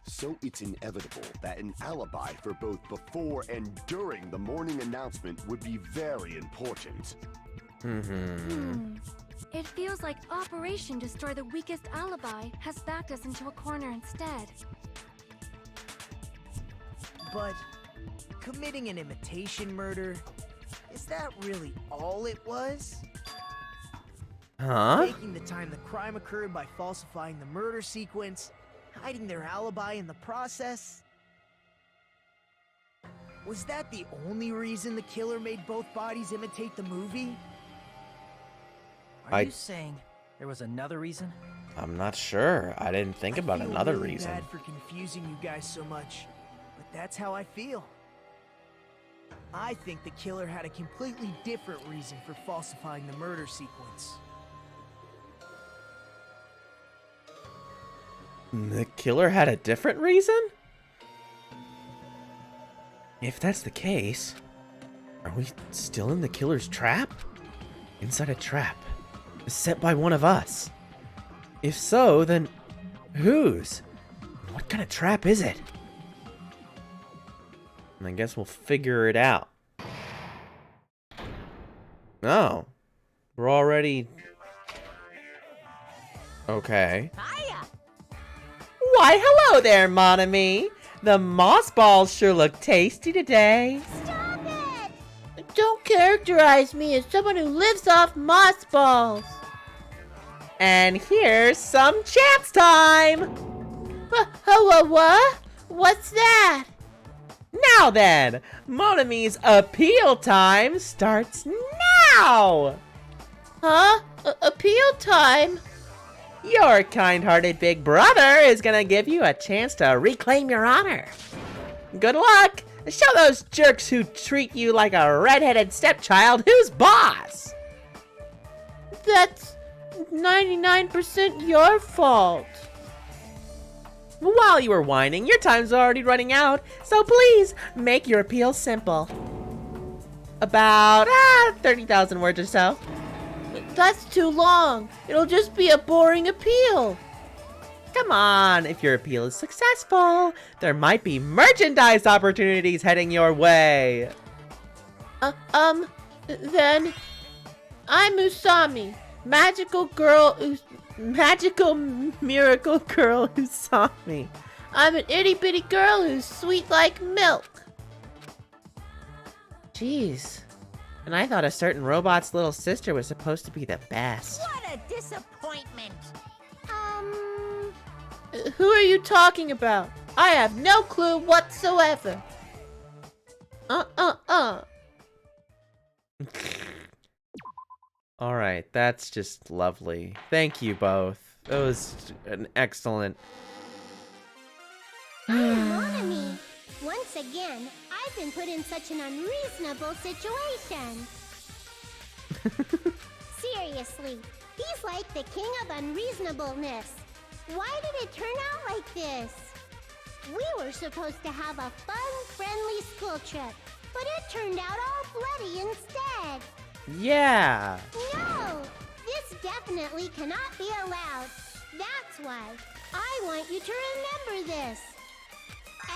So it's inevitable that an alibi for both before and during the morning announcement would be very important. It feels like Operation Destroy the Weakest Alibi has backed us into a corner instead. But committing an imitation murder, is that really all it was? Huh? Taking the time the crime occurred by falsifying the murder sequence, hiding their alibi in the process? Was that the only reason the killer made both bodies imitate the movie? Are you saying there was another reason? I'm not sure. I didn't think about I feel another really reason. bad for confusing you guys so much, but that's how I feel. I think the killer had a completely different reason for falsifying the murder sequence. The killer had a different reason? If that's the case, are we still in the killer's trap? Inside a trap set by one of us. If so, then whose? What kind of trap is it? And I guess we'll figure it out. Oh, we're already... Okay. Hiya! Why, hello there, mon ami. The moss balls sure look tasty today. Stop it! Don't characterize me as someone who lives off moss balls. And here's some chance time. What? What's that? Now then, Monami's appeal time starts now. Huh? Appeal time? Your kind-hearted big brother is gonna give you a chance to reclaim your honor. Good luck. Show those jerks who treat you like a redheaded stepchild who's boss. That's 99% your fault. While you were whining, your time's already running out, so please make your appeal simple. About 30,000 words or so. That's too long. It'll just be a boring appeal. Come on, if your appeal is successful, there might be merchandise opportunities heading your way. Then I'm Usami, magical miracle girl Usami. I'm an itty bitty girl who's sweet like milk. Jeez. And I thought a certain robot's little sister was supposed to be the best. What a disappointment! Who are you talking about? I have no clue whatsoever. Alright, that's just lovely. Thank you both. an excellent. Monami, once again, I've been put in such an unreasonable situation. Seriously, he's like the king of unreasonableness. Why did it turn out like this? We were supposed to have a fun, friendly school trip, but it turned out all bloody instead. Yeah. No, this definitely cannot be allowed. That's why I want you to remember this.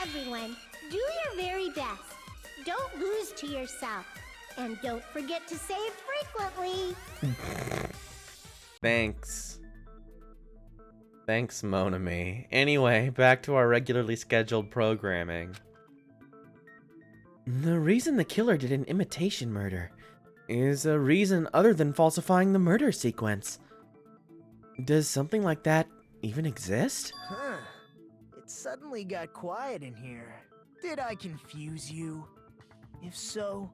Everyone, do your very best. Don't lose to yourself. And don't forget to save frequently. Thanks. Thanks, Monami. Anyway, back to our regularly scheduled programming. The reason the killer did an imitation murder is a reason other than falsifying the murder sequence. Does something like that even exist? Huh. It suddenly got quiet in here. Did I confuse you? If so,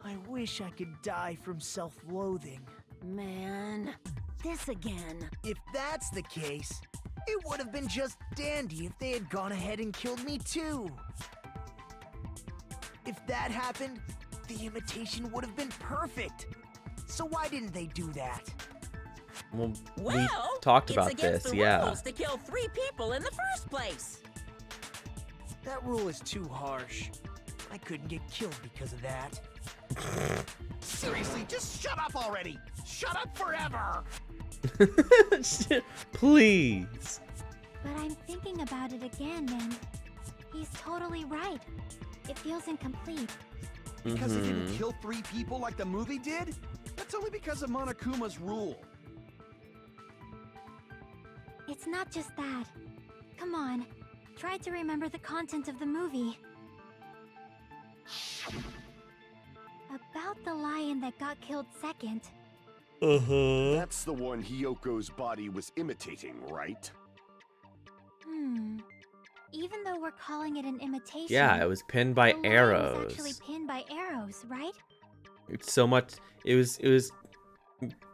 I wish I could die from self-loathing. Man, this again. If that's the case, it would have been just dandy if they had gone ahead and killed me too. If that happened, the imitation would have been perfect. So why didn't they do that? Well, we Well, talked it's about against this, the yeah. rules to kill 3 people in the first place. That rule is too harsh. I couldn't get killed because of that. Seriously, just shut up already! Shut up forever! Please. But I'm thinking about it again, and he's totally right. It feels incomplete. Because he didn't kill 3 people like the movie did? That's only because of Monokuma's rule. It's not just that. Come on, try to remember the content of the movie. About the lion that got killed second. That's the one Hyoko's body was imitating, right? Even though we're calling it an imitation. Yeah, it was pinned by the lion arrows. was actually pinned by arrows, right? It's so much. It was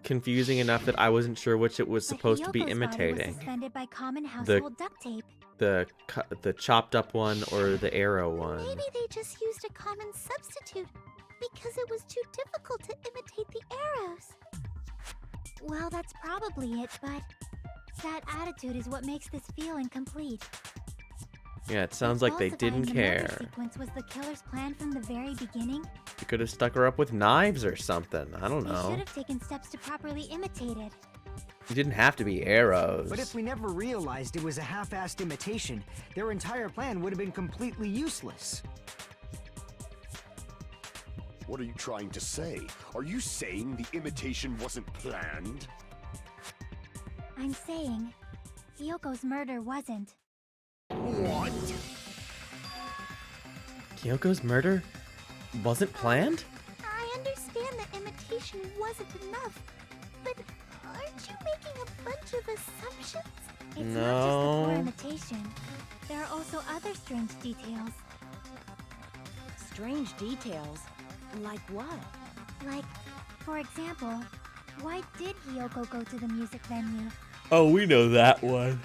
confusing enough that I wasn't sure which it was supposed to be Hyoko's body was imitating. suspended by common household duct tape. The chopped up one or the arrow one. Maybe they just used a common substitute because it was too difficult to imitate the arrows. Well, that's probably it, but that attitude is what makes this feel incomplete. Yeah, it sounds like they Falsifying didn't the murder care. sequence was the killer's plan from the very beginning. You could have stuck her up with knives or something. I don't They know. should have taken steps to properly imitate it. It didn't have to be arrows. But if we never realized it was a half-assed imitation, their entire plan would have been completely useless. What are you trying to say? Are you saying the imitation wasn't planned? I'm saying, Hyoko's murder wasn't. What? Kyoko's murder wasn't planned? I understand that imitation wasn't enough, but aren't you making a bunch of assumptions? It's No. not just the poor imitation. There are also other strange details. Strange details? Like what? Like, for example, why did Hyoko go to the music venue? Oh, we know that one.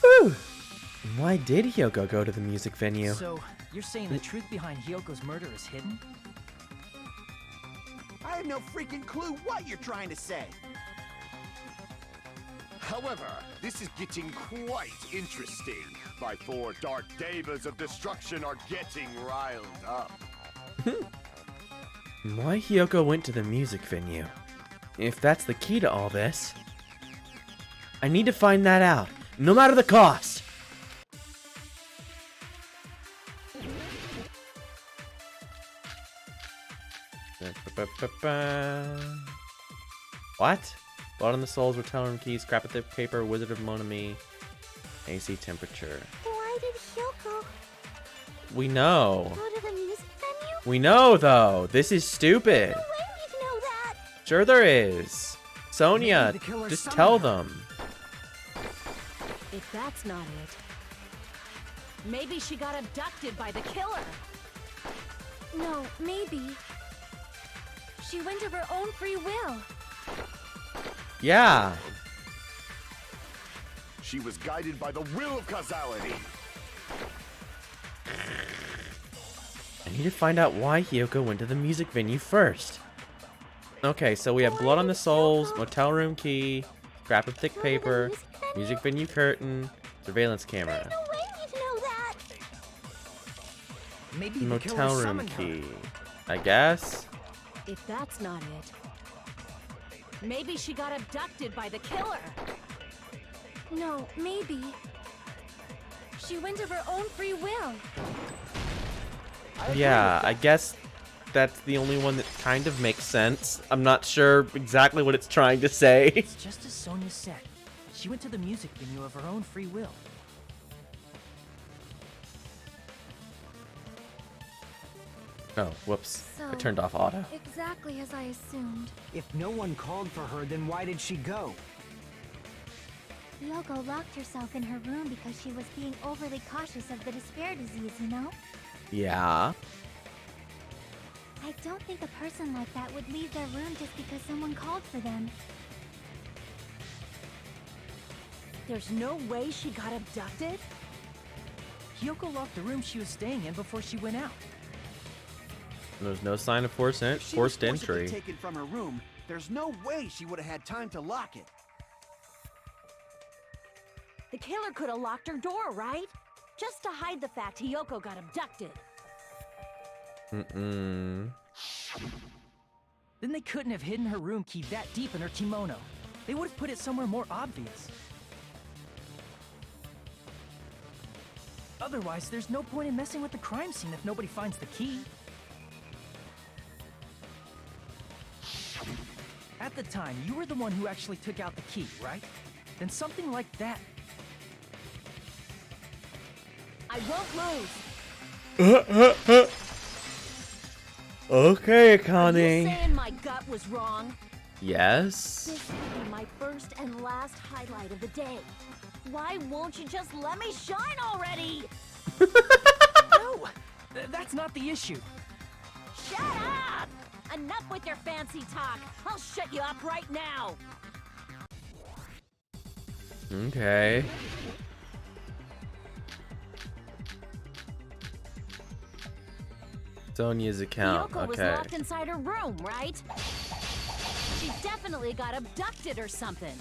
Whew. Why did Hyoko go to the music venue? So, you're saying the truth behind Hyoko's murder is hidden? I have no freaking clue what you're trying to say. However, this is getting quite interesting. My 4 dark devas of destruction are getting riled up. Why Hyoko went to the music venue? If that's the key to all this, I need to find that out, no matter the cost. What? Blood on the Souls, Return Keys, Scrap of the Paper, Wizard of Monami, AC Temperature. Why did Hyoko We know. go to the music venue? We know, though. This is stupid. No way we'd know that! Sure there is. Sonia, Maybe the killer just saw tell her. them. If that's not it, maybe she got abducted by the killer. No, maybe. She went of her own free will. Yeah, She was guided by the will of causality. I need to find out why Hiyoko went to the music venue first. Okay, so we have blood on the soles, motel room key, scrap of thick paper, music venue curtain, surveillance camera, No way you'd know that. Maybe the killer motel room summoned her. key. I guess. If that's not it, maybe she got abducted by the killer. No, maybe. She went of her own free will. Yeah, I guess that's the only one that kind of makes sense. I'm not sure exactly what it's trying to say. It's just as Sonia said. She went to the music venue of her own free will. Oh, whoops. I So, turned off auto. Exactly as I assumed. If no one called for her, then why did she go? Yoko locked herself in her room because she was being overly cautious of the despair disease, you know? Yeah. I don't think a person like that would leave their room just because someone called for them. There's no way she got abducted? Hiyoko locked the room she was staying in before she went out. There's no sign of forced If she was forced forcibly entry. taken from her room, there's no way she would have had time to lock it. The killer could have locked her door, right? Just to hide the fact Hiyoko got abducted. Mm-mm. Then they couldn't have hidden her room key that deep in her kimono. They would have put it somewhere more obvious. Otherwise, there's no point in messing with the crime scene if nobody finds the key. At the time, you were the one who actually took out the key, right? Then something like that. I won't lose. Okay, Are you Connie. saying my gut was wrong? Yes. This will be my first and last highlight of the day. Why won't you just let me shine already? No! That's not the issue. Shut up! Enough with your fancy talk. I'll shut you up right now. Okay. Sonia's account. Hiyoko was Okay. locked inside her room, right? She definitely got abducted or something.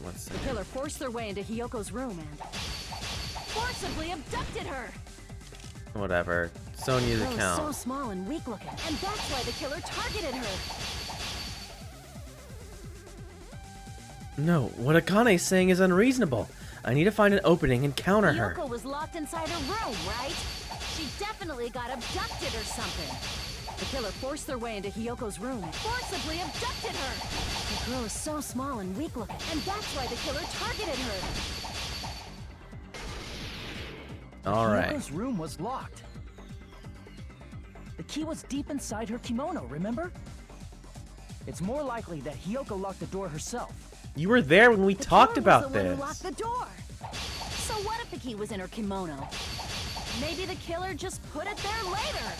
One The second. killer forced their way into Hiyoko's room and forcibly abducted her. Whatever. Sonia's Girl is so account. small and weak looking, and that's why the killer targeted her. No, what Akane's saying is unreasonable. I need to find an opening and counter her. Hiyoko was locked inside her room, right? She definitely got abducted or something. The killer forced their way into Hiyoko's room and forcibly abducted her. The girl is so small and weak looking, and that's why the killer targeted her. All right. Hiyoko's room was locked. The key was deep inside her kimono, remember? It's more likely that Hiyoko locked the door herself. You were there when we The talked killer was about the one this. who locked the door. So what if the key was in her kimono? Maybe the killer just put it there later.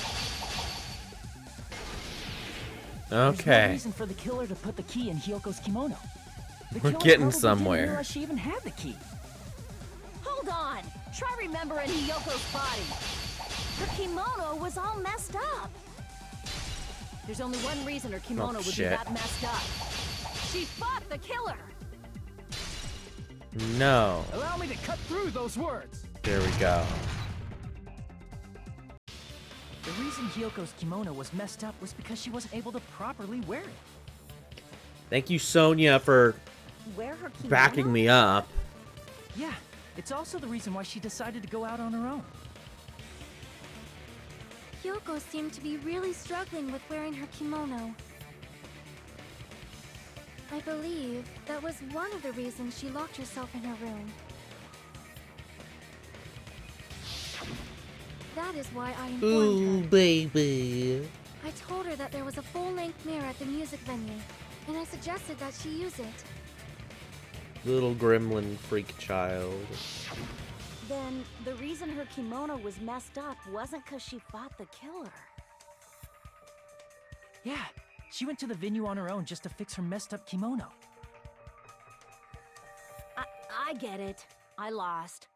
There's no Okay. reason for the killer to put the key in Hiyoko's kimono. The We're killer getting probably somewhere. Didn't realize she even had the key. Hold on. Try remembering Hiyoko's body. Her kimono was all messed up. There's only one reason her kimono would be shit. that messed up. She fought the killer. No. Allow me to cut through those words. There we go. The reason Hiyoko's kimono was messed up was because she wasn't able to properly wear it. Thank you, Sonia, for Wear her kimono? backing me up. Yeah, it's also the reason why she decided to go out on her own. Yoko seemed to be really struggling with wearing her kimono. I believe that was one of the reasons she locked herself in her room. That is why I informed her. baby. I told her that there was a full-length mirror at the music venue, and I suggested that she use it. Little gremlin freak child. Then the reason her kimono was messed up wasn't because she fought the killer. Yeah, she went to the venue on her own just to fix her messed up kimono. I get it. I lost.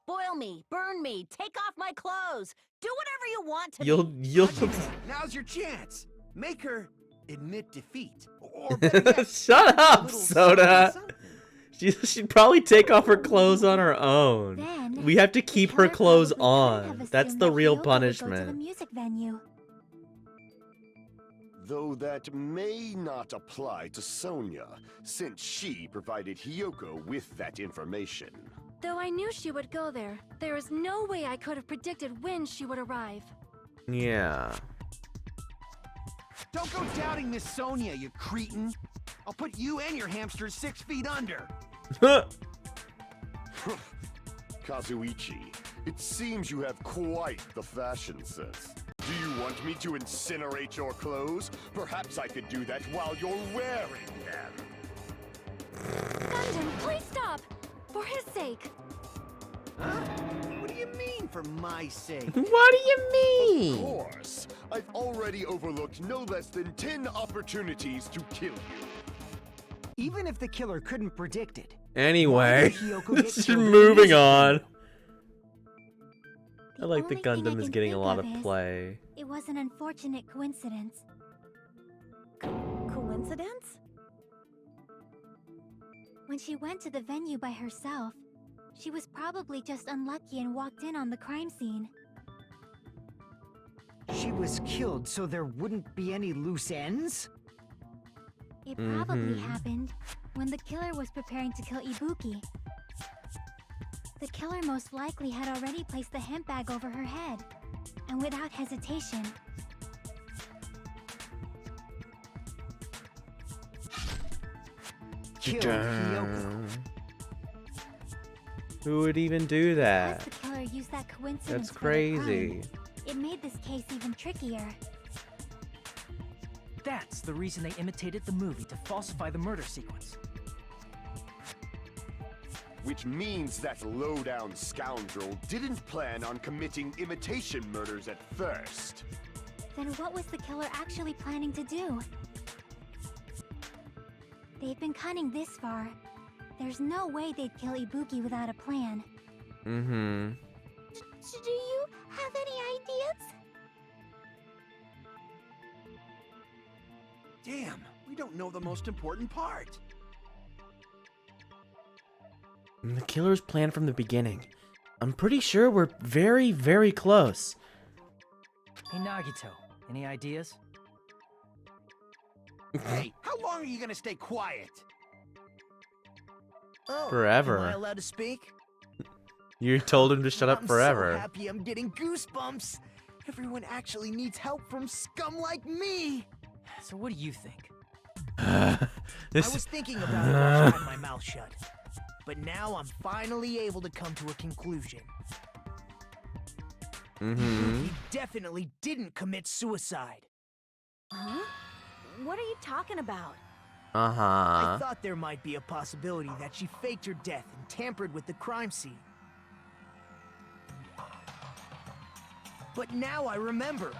Boil me, burn me, take off my clothes. Do whatever you want to me. You'll Now's your chance. Make her admit defeat. Or better yet, shut a up, little Soda. something. She'd probably take off her clothes on her own. Then, We have to keep her killer clothes probably couldn't have on. That's assumed the that real Hiyoko would go to the punishment. music venue. Though that may not apply to Sonia, since she provided Hiyoko with that information. Though I knew she would go there, there is no way I could have predicted when she would arrive. Yeah. Don't go doubting Miss Sonia, you cretin. I'll put you and your hamsters 6 feet under. Kazuichi, it seems you have quite the fashion sense. Do you want me to incinerate your clothes? Perhaps I could do that while you're wearing them. Gundam, please stop! For his sake. Huh? What do you mean, for my sake? What do you mean? Of course. I've already overlooked no less than 10 opportunities to kill you. Even if the killer couldn't predict it, Anyway, Hiyoko get just killed in the moving music on. I The like the only thing I Gundam is can getting a think lot of is, play. It was an unfortunate coincidence. Coincidence? When she went to the venue by herself, she was probably just unlucky and walked in on the crime scene. she was killed so there wouldn't be any loose ends? It probably Mhm. happened when the killer was preparing to kill Ibuki. The killer most likely had already placed the hemp bag over her head, and without hesitation, Kill Hiyoko. Who would even do that? because the killer used that coincidence That's for the crime, crazy. it made this case even trickier. That's the reason they imitated the movie to falsify the murder sequence. Which means that low-down scoundrel didn't plan on committing imitation murders at first. Then what was the killer actually planning to do? They'd been cunning this far. There's no way they'd kill Ibuki without a plan. Mm-hmm. Do you have any ideas? Damn, we don't know the most important part. The killer's plan from the beginning. I'm pretty sure we're very, very close. Hey Nagito, any ideas? Hey, how long are you gonna stay quiet? Oh, Forever. Am I allowed to speak? You told him to shut up I'm forever. so happy I'm getting goosebumps. Everyone actually needs help from scum like me. So what do you think? I This was thinking about it while I had my mouth shut. But now I'm finally able to come to a conclusion. Mm-hmm. He definitely didn't commit suicide. Huh? What are you talking about? I Uh-huh. thought there might be a possibility that she faked her death and tampered with the crime scene. But now I remember.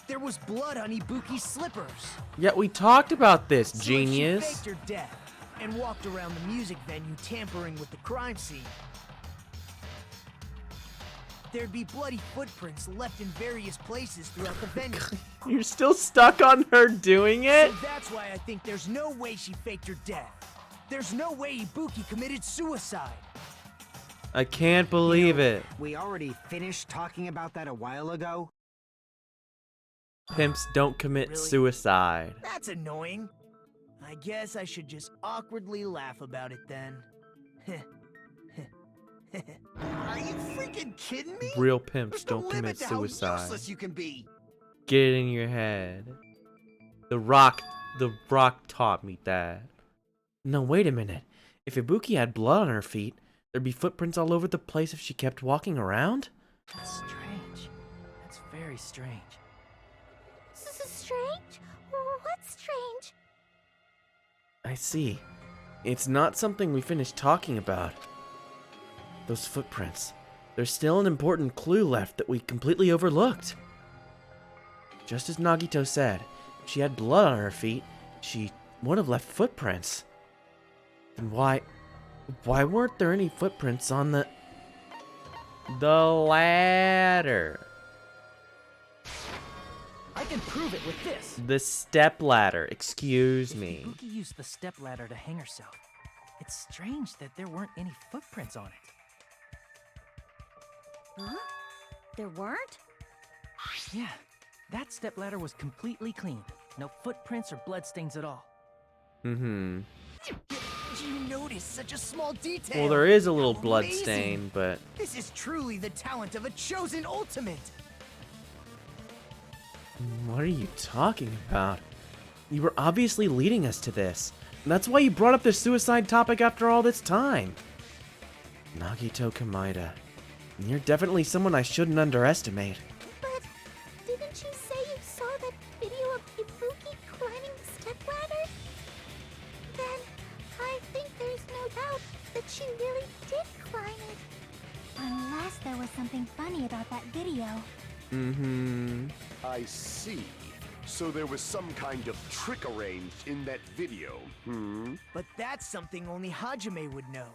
There was blood on Ibuki's slippers. Yeah, we talked about this, So if genius. she faked her death and walked around the music venue tampering with the crime scene, there'd be bloody footprints left in various places throughout the venue. You're still stuck on her doing it? So that's why I think there's no way she faked her death. There's no way Ibuki committed suicide. I can't believe it. We already finished talking about that a while ago. Pimps don't commit Really? suicide. That's annoying. I guess I should just awkwardly laugh about it then. Are you freaking kidding me? Real pimps There's no don't limit commit to how suicide. useless you can be. Get it in your head. The rock taught me that. No, wait a minute. If Ibuki had blood on her feet, there'd be footprints all over the place if she kept walking around? That's strange. That's very strange. Strange? What's strange? I see. It's not something we finished talking about. Those footprints. There's still an important clue left that we completely overlooked. Just as Nagito said, if she had blood on her feet, she would have left footprints. Then why... Why weren't there any footprints on the ladder? I can prove it with this. The step ladder, excuse me. Ibuki used the step ladder to hang herself. It's strange that there weren't any footprints on it. Huh? There weren't? Yeah, that step ladder was completely clean. No footprints or bloodstains at all. Mm-hmm. Did you notice such a small detail? Well, there is a little How blood amazing. stain, but... This is truly the talent of a chosen ultimate. What are you talking about? You were obviously leading us to this. That's why you brought up the suicide topic after all this time. Nagito Kamida. You're definitely someone I shouldn't underestimate. But didn't you say you saw that video of Ibuki climbing the stepladder? Then I think there's no doubt that she really did climb it. Unless there was something funny about that video. Mm-hmm. I see. So there was some kind of trick arranged in that video, But that's something only Hajime would know,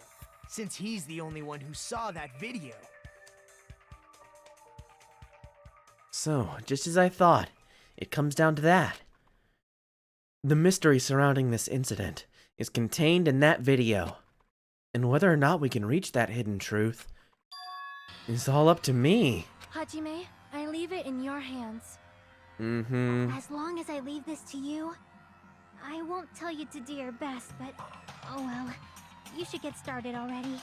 since he's the only one who saw that video. So, just as I thought, it comes down to that. The mystery surrounding this incident is contained in that video. And whether or not we can reach that hidden truth is all up to me. Hajime, I leave it in your hands. Mm-hmm. As long as I leave this to you, I won't tell you to do your best, but oh well. You should get started already.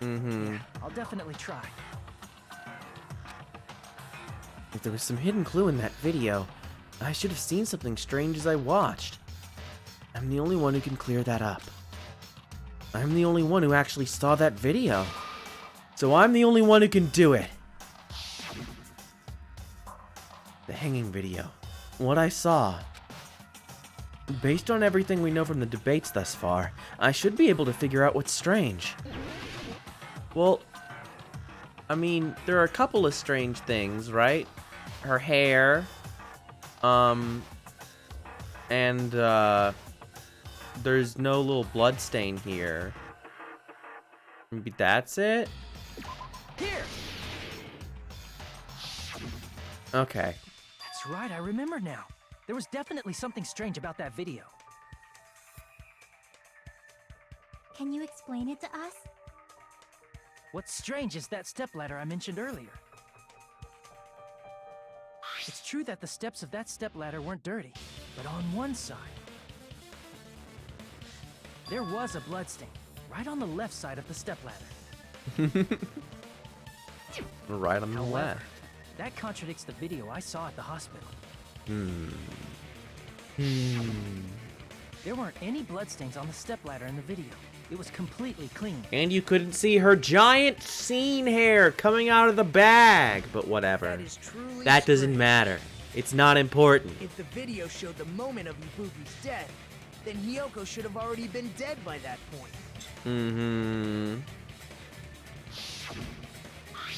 Mm-hmm. I'll definitely try. If there was some hidden clue in that video, I should have seen something strange as I watched. I'm the only one who can clear that up. I'm the only one who actually saw that video. So I'm the only one who can do it. The hanging video. What I saw. Based on everything we know from the debates thus far, I should be able to figure out what's strange. Well, I mean, there are a couple of strange things, right? Her hair, and, there's no little blood stain here. Maybe that's it? Here! Okay. That's right, I remember now. There was definitely something strange about that video. Can you explain it to us? What's strange is that stepladder I mentioned earlier. It's true that the steps of that stepladder weren't dirty, but on one side, there was a bloodstain, right on the left side of the stepladder. Right on the However, left. that contradicts the video I saw at the hospital. There weren't any bloodstains on the stepladder in the video. It was completely clean. And you couldn't see her giant scene hair coming out of the bag. But whatever. That is truly That doesn't strange. matter. It's not important. If the video showed the moment of Ibuki's death, then Hiyoko should have already been dead by that point. Mm-hmm.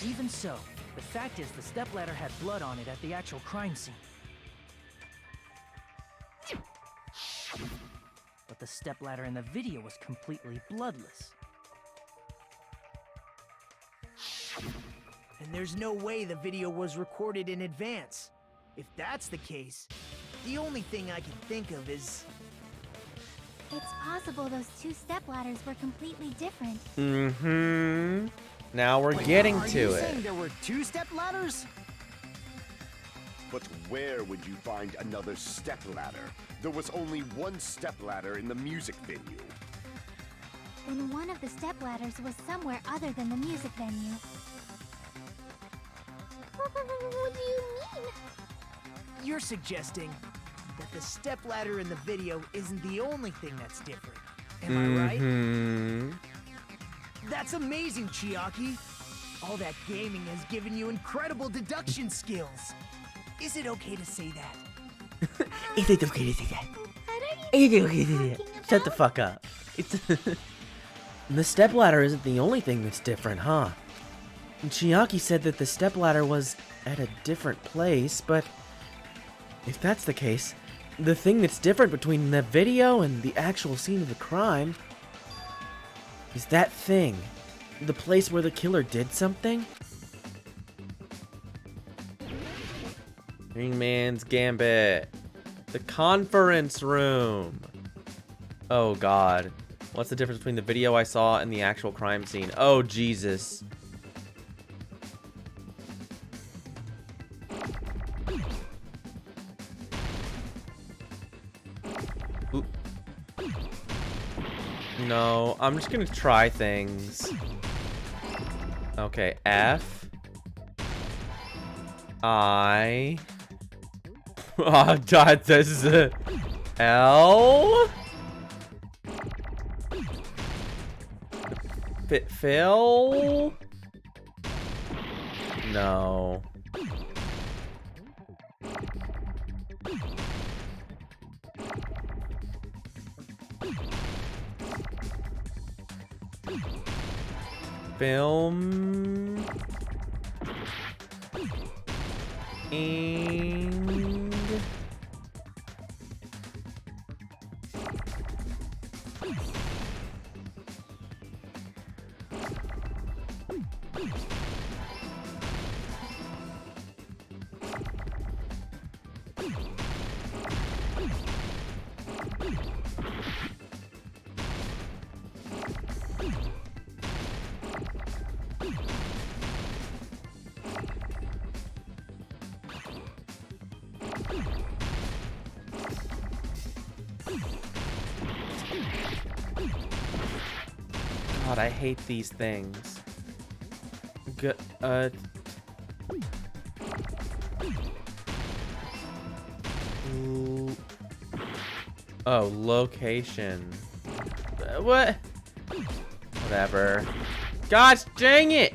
Even so, the fact is the stepladder had blood on it at the actual crime scene. But the stepladder in the video was completely bloodless. And there's no way the video was recorded in advance. If that's the case, the only thing I can think of is... It's possible those two stepladders were completely different. Mm-hmm. Now we're getting Are to you it. saying there were two stepladders? But where would you find another stepladder? There was only one stepladder in the music venue. Then one of the stepladders was somewhere other than the music venue. What do you mean? You're suggesting that the stepladder in the video isn't the only thing that's different. Am I right? Mm-hmm. That's amazing, Chiaki. All that gaming has given you incredible deduction skills. Is it okay to say that? Is it okay to say that? What are you Is it okay to say that? talking Shut the about? fuck up. It's the stepladder isn't the only thing that's different, huh? And Chiaki said that the stepladder was at a different place, but if that's the case, the thing that's different between the video and the actual scene of the crime Is that thing the place where the killer did something? Green Man's Gambit. The conference room. Oh god. What's the difference between the video I saw and the actual crime scene? Oh Jesus. Oop. No, I'm just gonna try things. Okay, F. I. Oh god, this is a L. Phil? No. Film. Ing. God, I hate these things. Oh, location. What? Whatever. Gosh dang it!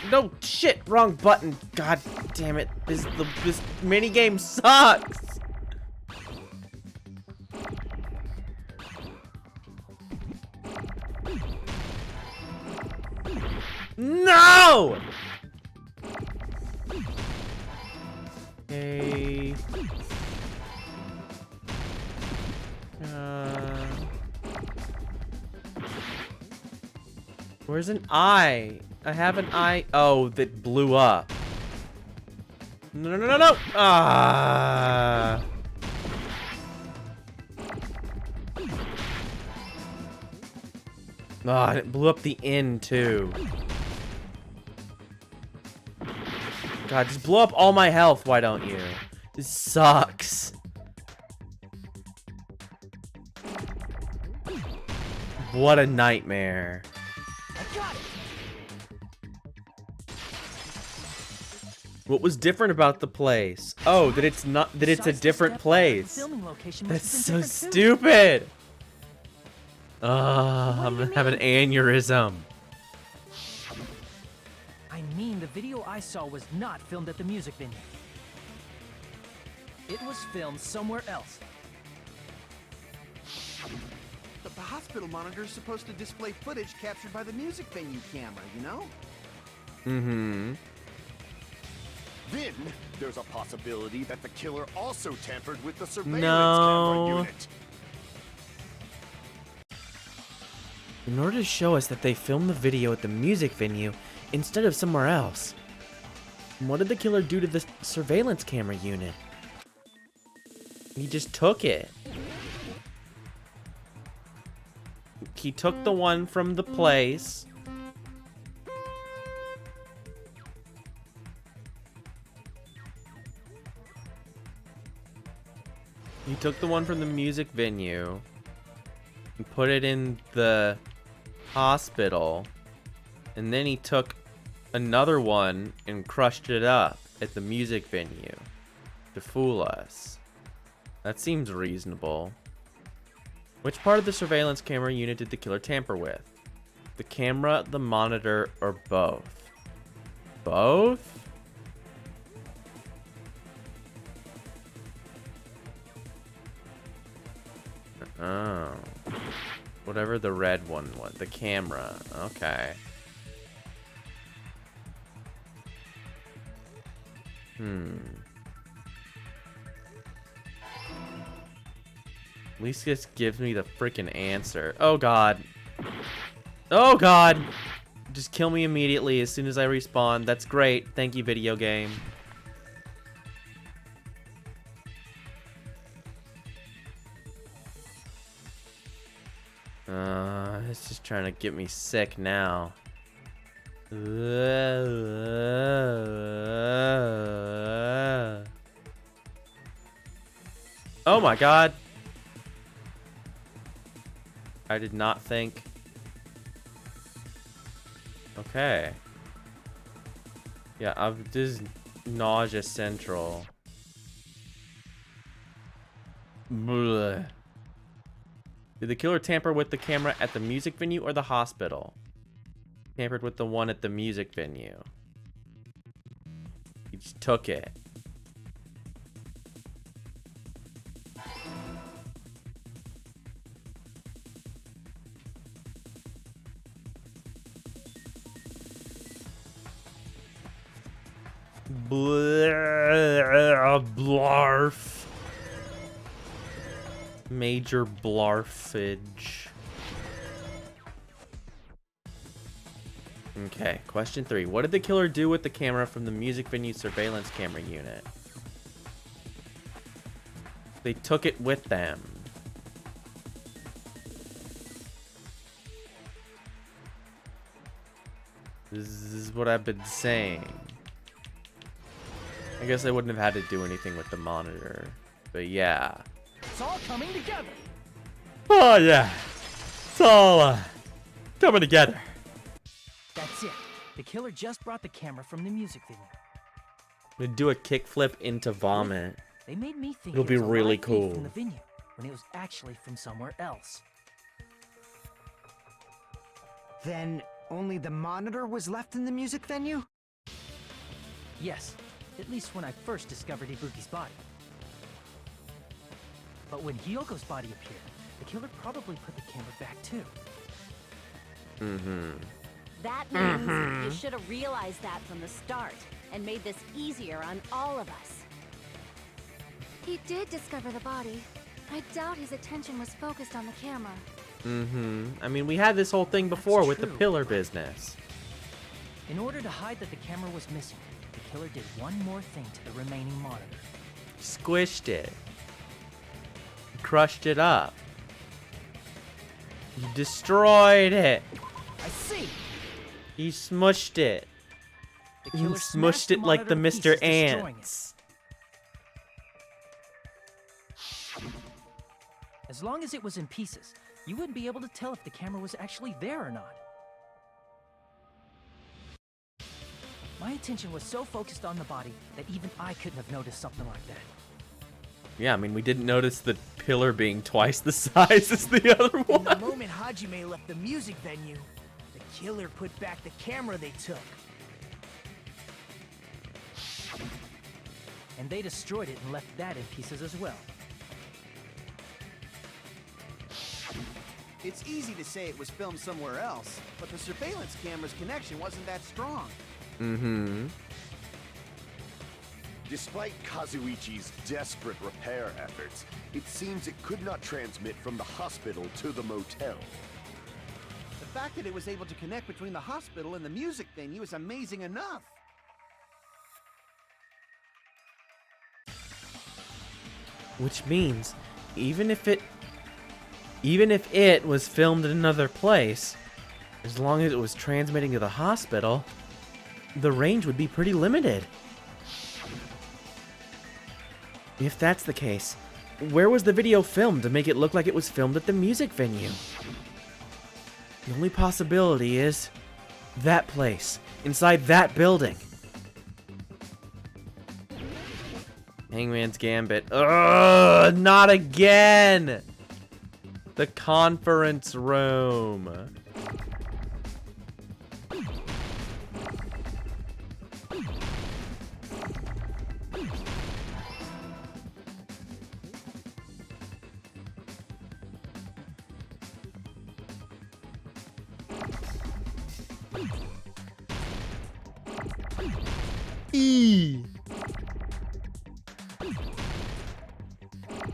No shit, wrong button. God damn it! This mini game sucks. No! Okay. Where's an eye? I have an eye. Oh, that blew up. No, no, no, no, no. Ah. Ah, and it blew up the end too. God, just blow up all my health, why don't you? This sucks. What a nightmare. I got it. What was different about the place? Oh, that it's not, that it's a different place. That's so stupid. I'm gonna have an aneurysm. I mean, the video I saw was not filmed at the music venue. It was filmed somewhere else. The hospital monitor is supposed to display footage captured by the music venue camera, you know? Mm-hmm. Then there's a possibility that the killer also tampered with the surveillance No. camera unit. In order to show us that they filmed the video at the music venue instead of somewhere else. What did the killer do to the surveillance camera unit? He just took it. He took the one from the place. He took the one from the music venue and put it in the hospital. And then he took another one and crushed it up at the music venue to fool us. That seems reasonable. Which part of the surveillance camera unit did the killer tamper with? The camera, the monitor, or both? Both? Oh. Whatever the red one was. The camera. Okay. least just give me the freaking answer. Oh god. Oh god. Just kill me immediately as soon as I respawn. That's great. Thank you, video game. It's just trying to get me sick now. Oh my god. I did not think. Okay. Yeah, this is nausea central. Blech. Did the killer tamper with the camera at the music venue or the hospital? Tampered with the one at the music venue. He just took it. Blarf. Major blarfage. Okay, question 3. What did the killer do with the camera from the music venue surveillance camera unit? They took it with them. This is what I've been saying. I guess I wouldn't have had to do anything with the monitor. But yeah. It's all coming together. Oh yeah. It's all coming together. That's it. The killer just brought the camera from the music venue. I'm gonna do a kickflip into vomit. They made me think It'll it be was a really live feed cool. from the venue when it was actually from somewhere else. Then only the monitor was left in the music venue? Yes, at least when I first discovered Ibuki's body. But when Hyoko's body appeared, the killer probably put the camera back too. That means you should have realized that from the start and made this easier on all of us. He did discover the body. I doubt his attention was focused on the camera. I mean, we had this whole thing before That's with the true. pillar business. In order to hide that the camera was missing, the killer did one more thing to the remaining monitor. Squished it. Crushed it up. You destroyed it. I see! You smushed it. The You killer smushed smashed it like the monitor to Mr. pieces, destroying it. Ants. As long as it was in pieces, you wouldn't be able to tell if the camera was actually there or not. My attention was so focused on the body that even I couldn't have noticed something like that. Yeah, I mean, we didn't notice the pillar being twice the size as the other The one. moment Hajime left the music venue, the killer put back the camera they took. And they destroyed it and left that in pieces as well. It's easy to say it was filmed somewhere else, but the surveillance camera's connection wasn't that strong. Despite Kazuichi's desperate repair efforts, it seems it could not transmit from the hospital to the motel. The fact that it was able to connect between the hospital and the music venue is amazing enough. Which means, even if it was filmed in another place, as long as it was transmitting to the hospital, the range would be pretty limited. If that's the case, where was the video filmed to make it look like it was filmed at the music venue? The only possibility is that place, inside that building. Hangman's Gambit. Ugh, not again! The conference room.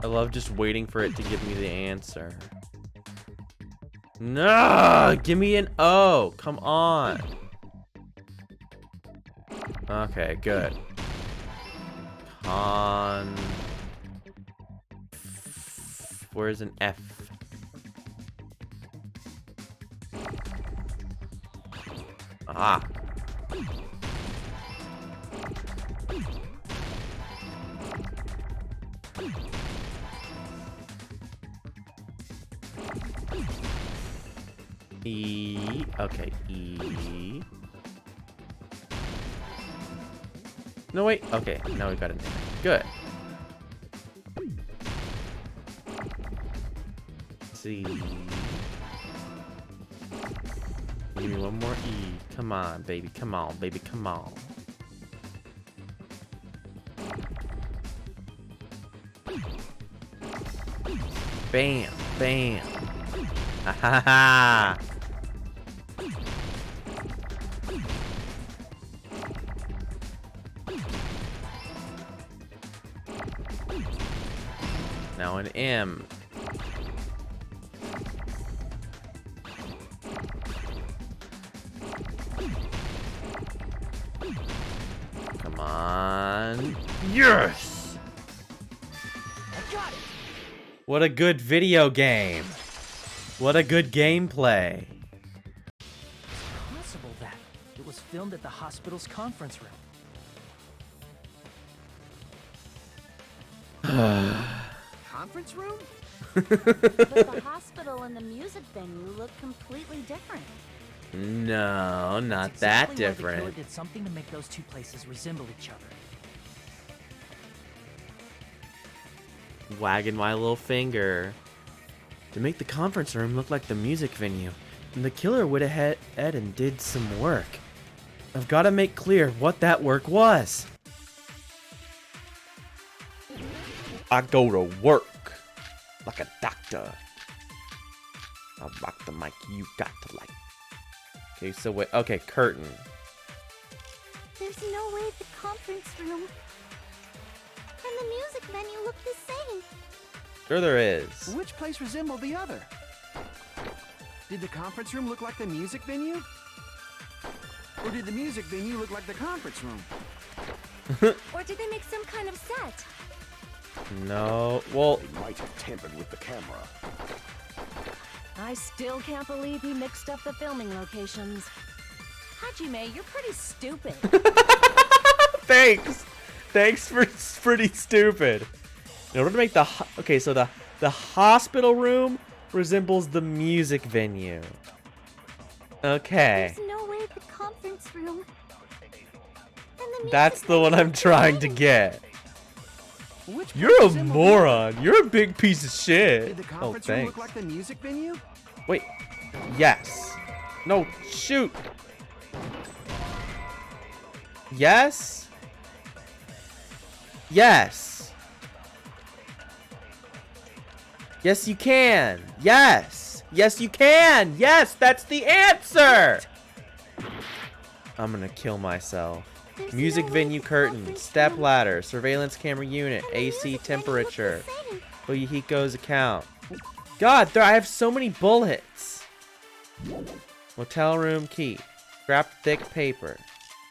love just waiting for it to give me the answer. No, give me an O. Come on. Okay, good. Where's an F? Ah. E. Okay, E. No, wait. Okay, now we got an A. Good. C. Give me one more E. Come on, baby. Come on, baby. Come on. Bam. Bam. Ha ha ha. Now an M. Come on. Yes! I got it! What a good video game. What a good gameplay. It's possible that it was filmed at the hospital's conference room. Conference room? But the hospital and the music venue look completely different. No, not That's that exactly why the killer different. did something to make those two places resemble each other. Wagging my little finger. To make the conference room look like the music venue. And the killer went ahead and did some work. I've got to make clear what that work was. I go to work like a doctor. I rock the mic, you got to like. Okay, so wait. Okay, curtain. There's no way the conference room and the music venue look the same. Sure there is. Which place resembled the other? Did the conference room look like the music venue? Or did the music venue look like the conference room? Or did they make some kind of set? No. Well, They might have tampered with the camera. I still can't believe he mixed up the filming locations. Hajime, you're pretty stupid. thanks. Thanks for pretty stupid. In order to make the okay, so the hospital room resembles the music venue. Okay. There's no way the conference room and the music That's the one venue I'm look the trying to same. get. Which You're a place resembled the other? moron. You're a big piece of shit. Did the Oh, conference room thanks. look like the music venue? Wait. Yes. No, shoot. Yes. Yes. Yes, you can. Yes. Yes, you can. Yes, that's the answer. I'm gonna kill myself. There's Music no way venue the curtain, conference step room ladder, surveillance camera unit, and the AC music venue look the temperature, same. Boyahiko's account. God, I have so many bullets. Motel room key. Scrap thick paper.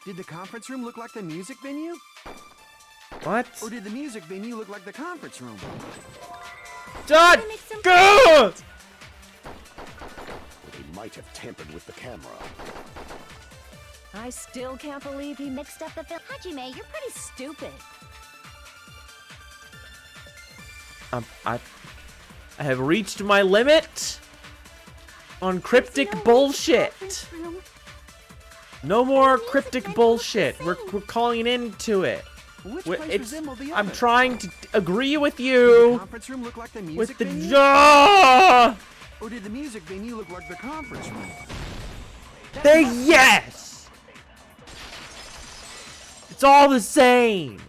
Did the conference room look like the music venue? What? Or did the music venue look like the conference room? Dad! They make some Go! They might have tampered with the camera. I still can't believe he mixed up the film. Hajime, you're pretty stupid. I have reached my limit on cryptic There's no way the bullshit. conference room No more music cryptic venue bullshit. look the We're calling into it. Which Wh- place it's- resembled the I'm other? trying to agree with Did the you conference room look like the with music the venue? jaw. Or did the music venue look like the conference room? Yes. It's all the same.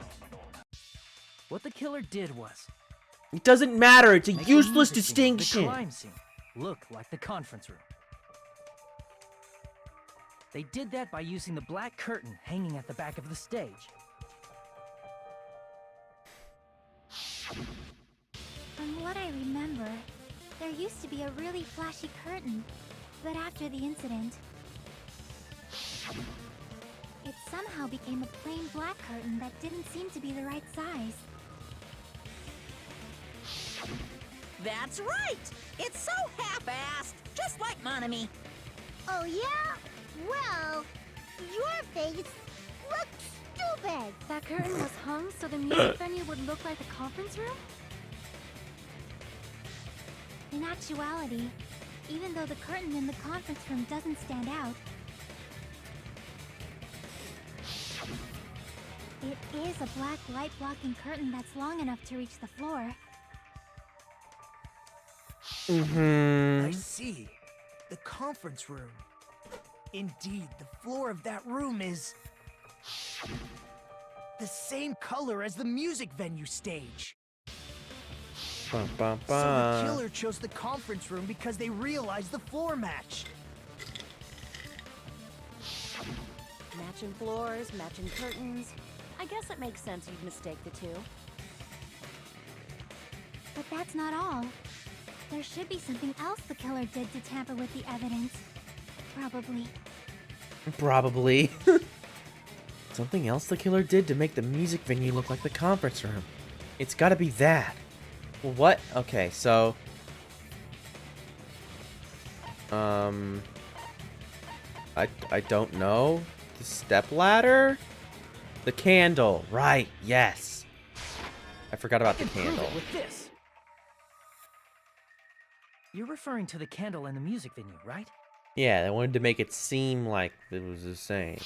What the killer did was It doesn't matter. It's a make the useless music scene, distinction. The crime scene look like the conference room. They did that by using the black curtain hanging at the back of the stage. From what I remember, there used to be a really flashy curtain, but after the incident, it somehow became a plain black curtain that didn't seem to be the right size. That's right! It's so half-assed, just like Monami. Oh yeah? Well, your face looks stupid! That curtain was hung so the music venue would look like the conference room? In actuality, even though the curtain in the conference room doesn't stand out, it is a black light-blocking curtain that's long enough to reach the floor. I see. The conference room. Indeed, the floor of that room is the same color as the music venue stage. Bum, bum, So the bum. killer chose the conference room because they realized the floor matched. Matching floors, matching curtains. I guess it makes sense you'd mistake the two. But that's not all. There should be something else the killer did to tamper with the evidence. Probably. Probably. Something else the killer did to make the music venue look like the conference room. It's gotta be that. Well, what? Okay, so... I don't know. The stepladder? The candle. Right, yes. I forgot about the Improve candle. it with this. You're referring to the candle in the music venue, right? Yeah, they wanted to make it seem like it was the same.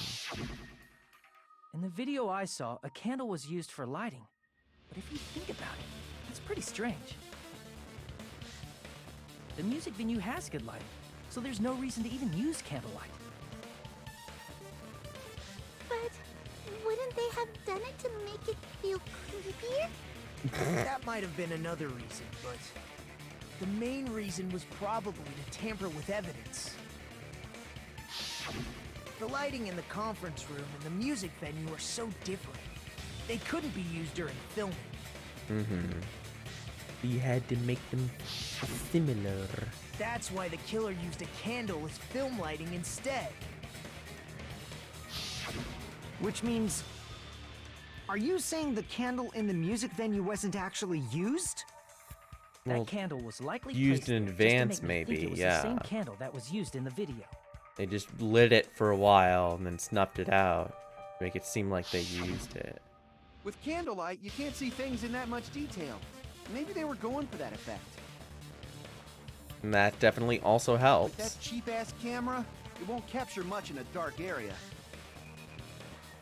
In the video I saw, a candle was used for lighting. But if you think about it, that's pretty strange. The music venue has good lighting, so there's no reason to even use candlelight. But wouldn't they have done it to make it feel creepier? That might have been another reason, but the main reason was probably to tamper with evidence. The lighting in the conference room and the music venue are so different. They couldn't be used during filming. Mm-hmm. You had to make them similar. That's why the killer used a candle as film lighting instead. Which means... Are you saying the candle in the music venue wasn't actually used? That Well, candle was likely used placed in there just to advance, make me think maybe, it was yeah. the same candle that was used in the video. They just lit it for a while and then snuffed it out. Make it seem like they used it. With candlelight, you can't see things in that much detail. Maybe they were going for that effect. And that definitely also With helps. that cheap-ass camera, it won't capture much in a dark area.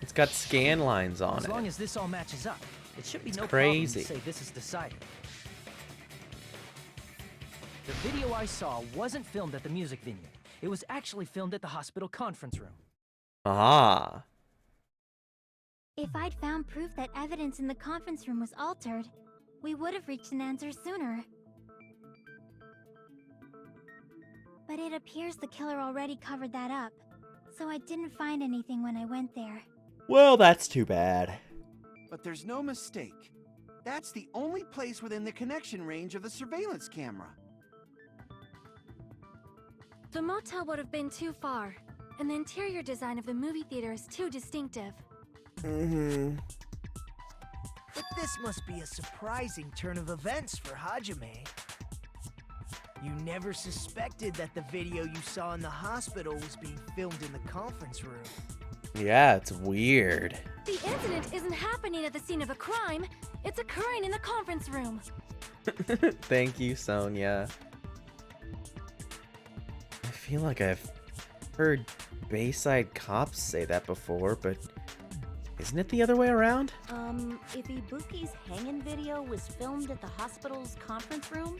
It's got scan lines on As long it. as this all matches up, it should be It's no crazy. problem to say this is decided. The video I saw wasn't filmed at the music venue. It was actually filmed at the hospital conference room. Aha. If I'd found proof that evidence in the conference room was altered, we would have reached an answer sooner. But it appears the killer already covered that up, so I didn't find anything when I went there. Well, that's too bad. But there's no mistake. That's the only place within the connection range of the surveillance camera. The motel would have been too far, and the interior design of the movie theater is too distinctive. Mm-hmm. But this must be a surprising turn of events for Hajime. You never suspected that the video you saw in the hospital was being filmed in the conference room. Yeah, it's weird. The incident isn't happening at the scene of a crime, it's occurring in the conference room. Thank you, Sonia. I feel like I've heard Bayside cops say that before, but isn't it the other way around? If Ibuki's hanging video was filmed at the hospital's conference room,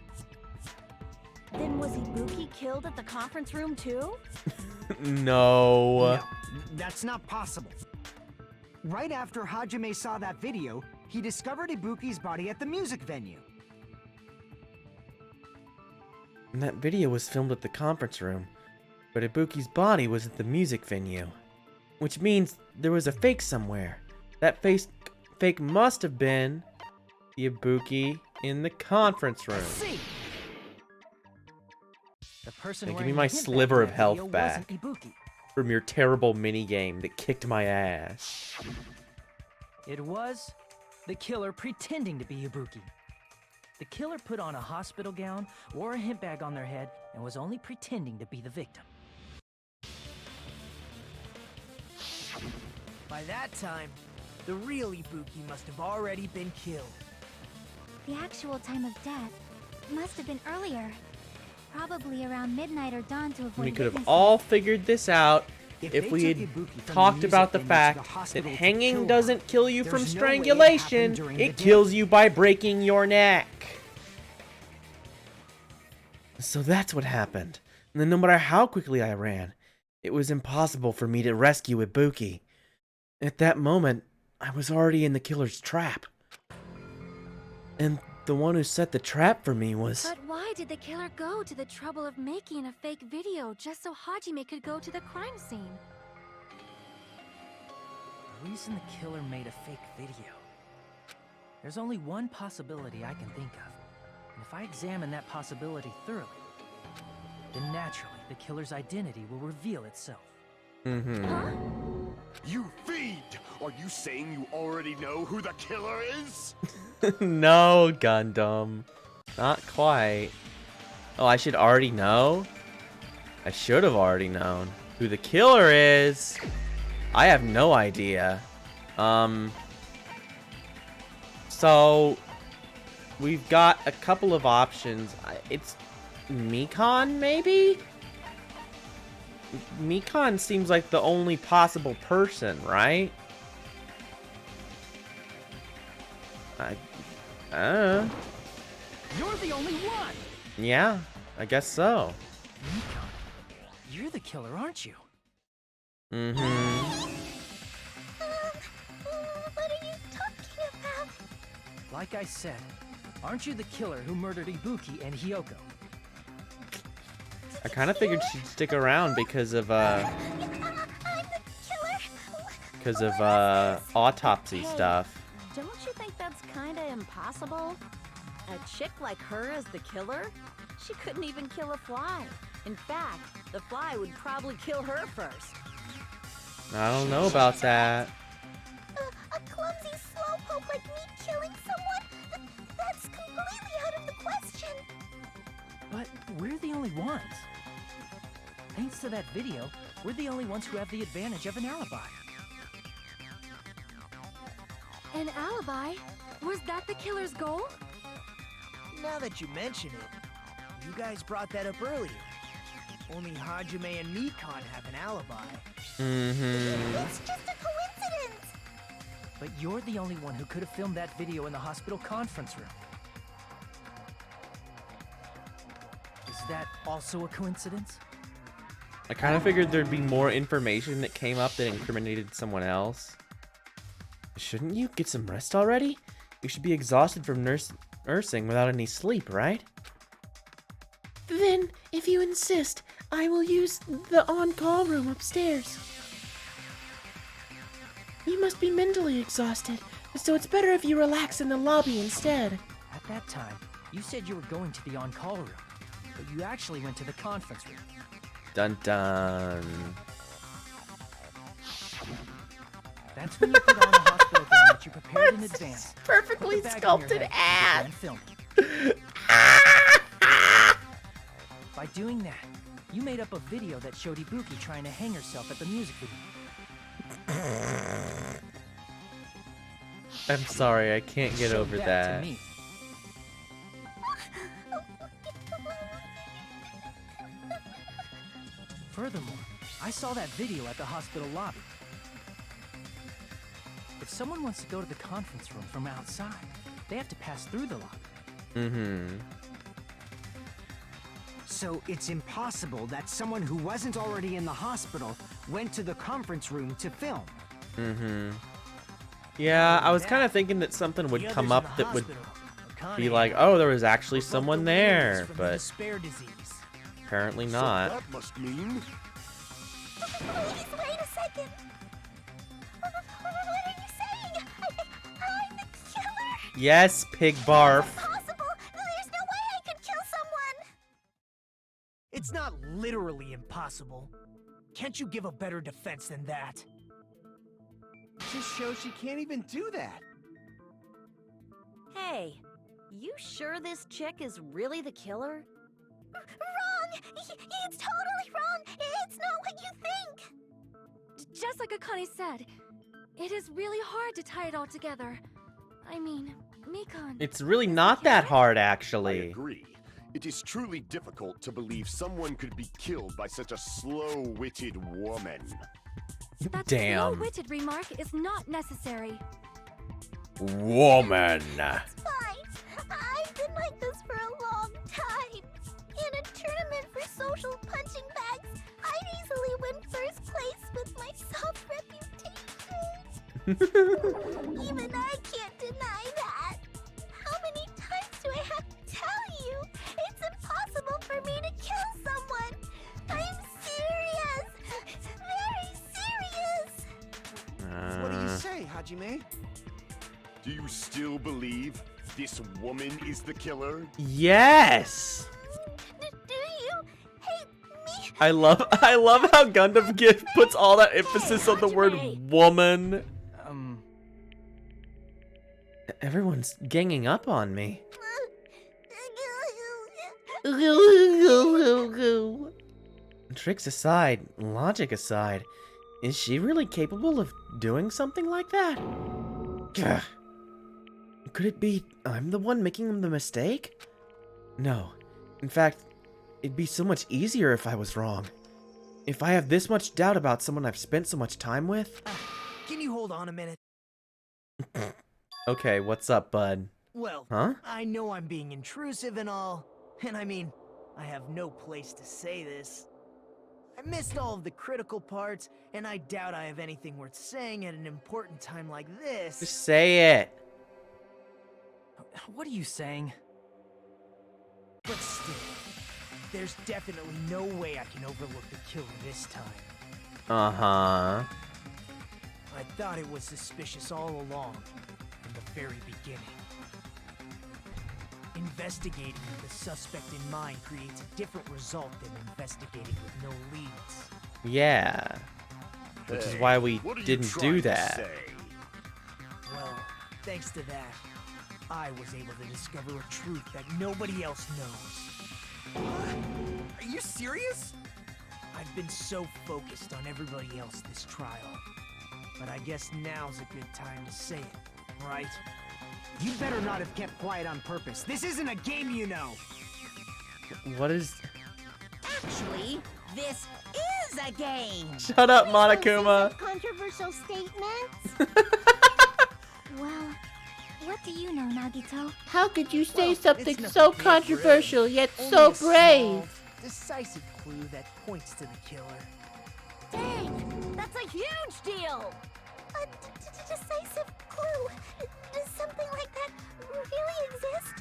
then was Ibuki killed at the conference room too? No. No, that's not possible. Right after Hajime saw that video, he discovered Ibuki's body at the music venue. And that video was filmed at the conference room, but Ibuki's body was at the music venue. Which means there was a fake somewhere. That fake must have been the Ibuki in the conference room. See. The person Hey, give wearing me my the hint sliver bag of in that health video back. wasn't Ibuki. From your terrible minigame that kicked my ass. It was the killer pretending to be Ibuki. The killer put on a hospital gown, wore a hint bag on their head, and was only pretending to be the victim. By that time, the real Ibuki must have already been killed. The actual time of death must have been earlier. Probably around midnight or dawn to avoid We could have witnesses. all figured this out If if they we took had Ibuki from talked the about the music venue to the fact that hospital to hanging kill doesn't kill you her, from there's no way it strangulation. happened during the It day. kills you by breaking your neck. So that's what happened. And then no matter how quickly I ran, it was impossible for me to rescue Ibuki. At that moment, I was already in the killer's trap. And the one who set the trap for me was... But why did the killer go to the trouble of making a fake video just so Hajime could go to the crime scene? The reason the killer made a fake video. There's only one possibility I can think of. And if I examine that possibility thoroughly, then naturally the killer's identity will reveal itself. You fiend! Are you saying you already know who the killer is? No, Gundam. Not quite. Oh, I should already know? I should have already known who the killer is. I have no idea. So we've got a couple of options. It's Mikan, maybe? Mikan seems like the only possible person, right? I don't know. You're the only one! Yeah, I guess so. Mikan, you're the killer, aren't you? What are you talking about? Like I said, aren't you the killer who murdered Ibuki and Hyoko? I kind of figured she'd stick around because of I'm the killer. autopsy Hey. stuff. Don't you think that's kinda impossible? A chick like her as the killer? She couldn't even kill a fly. In fact, the fly would probably kill her first. I don't know about that. A clumsy slowpoke like me killing someone? That's completely out of the question. But we're the only ones. Thanks to that video, we're the only ones who have the advantage of an alibi. An alibi? Was that the killer's goal? Now that you mention it, you guys brought that up earlier. Only Hajime and Mikan have an alibi. It's just a coincidence. But you're the only one who could have filmed that video in the hospital conference room. Is that also a coincidence? I kind of figured there'd be more information that came up that incriminated someone else. Shouldn't you get some rest already? You should be exhausted from nursing without any sleep, right? Then, if you insist, I will use the on-call room upstairs. You must be mentally exhausted, so it's better if you relax in the lobby instead. At that time, you said you were going to the on-call room, but you actually went to the conference room. Dun dun. That's when you put on the hospital gown that you prepared in advance. Perfectly Put the bag on your sculpted head ass. and filmed it. By doing that, you made up a video that showed Ibuki trying to hang herself at the music video. I'm sorry, I can't get Show over that that. to me. Furthermore, I saw that video at the hospital lobby. If someone wants to go to the conference room from outside, they have to pass through the lobby. So it's impossible that someone who wasn't already in the hospital went to the conference room to film. Yeah, I was kind of thinking that something would The come others in up the that would hospital, be Akane like, and oh, there was actually were both someone delirious there, from the but despair disease. apparently So not. that must mean... Please, wait a second. What are you saying? I'm the killer? Yes, pig barf. Possible. not literally impossible. Can't you give a better defense than that? Just shows she can't even do that. Hey, you sure this chick is really the killer? Wrong! It's totally wrong! It's not what you think! Just like Akane said, it is really hard to tie it all together. I mean, Mikan. It's really not that hard, I actually. agree. It is truly difficult to believe someone could be killed by such a slow-witted woman. That Damn. slow-witted remark is not necessary. Woman. It's fine. I've been like this for a long time. In a tournament for social punching bags, I'd easily win first place with my soft reputation. Even I can't deny that. How many times do I have to tell you? It's impossible for me to kill someone. I'm serious. Very serious. What do you say, Hajime? Do you still believe this woman is the killer? Yes. Do you hate me? I love how Gundam Gift puts all that emphasis on the word woman. Everyone's ganging up on me. Tricks aside, logic aside, is she really capable of doing something like that? Gah. Could it be I'm the one making the mistake? No. In fact, it'd be so much easier if I was wrong. If I have this much doubt about someone I've spent so much time with... Can you hold on a minute? Okay, what's up, bud? Well, Huh? I know I'm being intrusive and all, and I mean, I have no place to say this. I missed all of the critical parts, and I doubt I have anything worth saying at an important time like this. Just say it. What are you saying? But still, there's definitely no way I can overlook the killer this time. Uh-huh. I thought it was suspicious all along, from the very beginning. Investigating with the suspect in mind creates a different result than investigating with no leads. Yeah. Which is why we What are you didn't trying do to that. say? Well, thanks to that, I was able to discover a truth that nobody else knows. Are you serious? I've been so focused on everybody else this trial. But I guess now's a good time to say it, right? You better not have kept quiet on purpose. This isn't a game, you know. What is... Actually, this is a game. Shut up, Monokuma! Controversial statements? Well, what do you know, Nagito? How could you say Well, something it's so nothing big, controversial really. yet Only so a small, brave? decisive clue that points to the killer. Dang, that's a huge deal! A decisive clue? Does something like that really exist?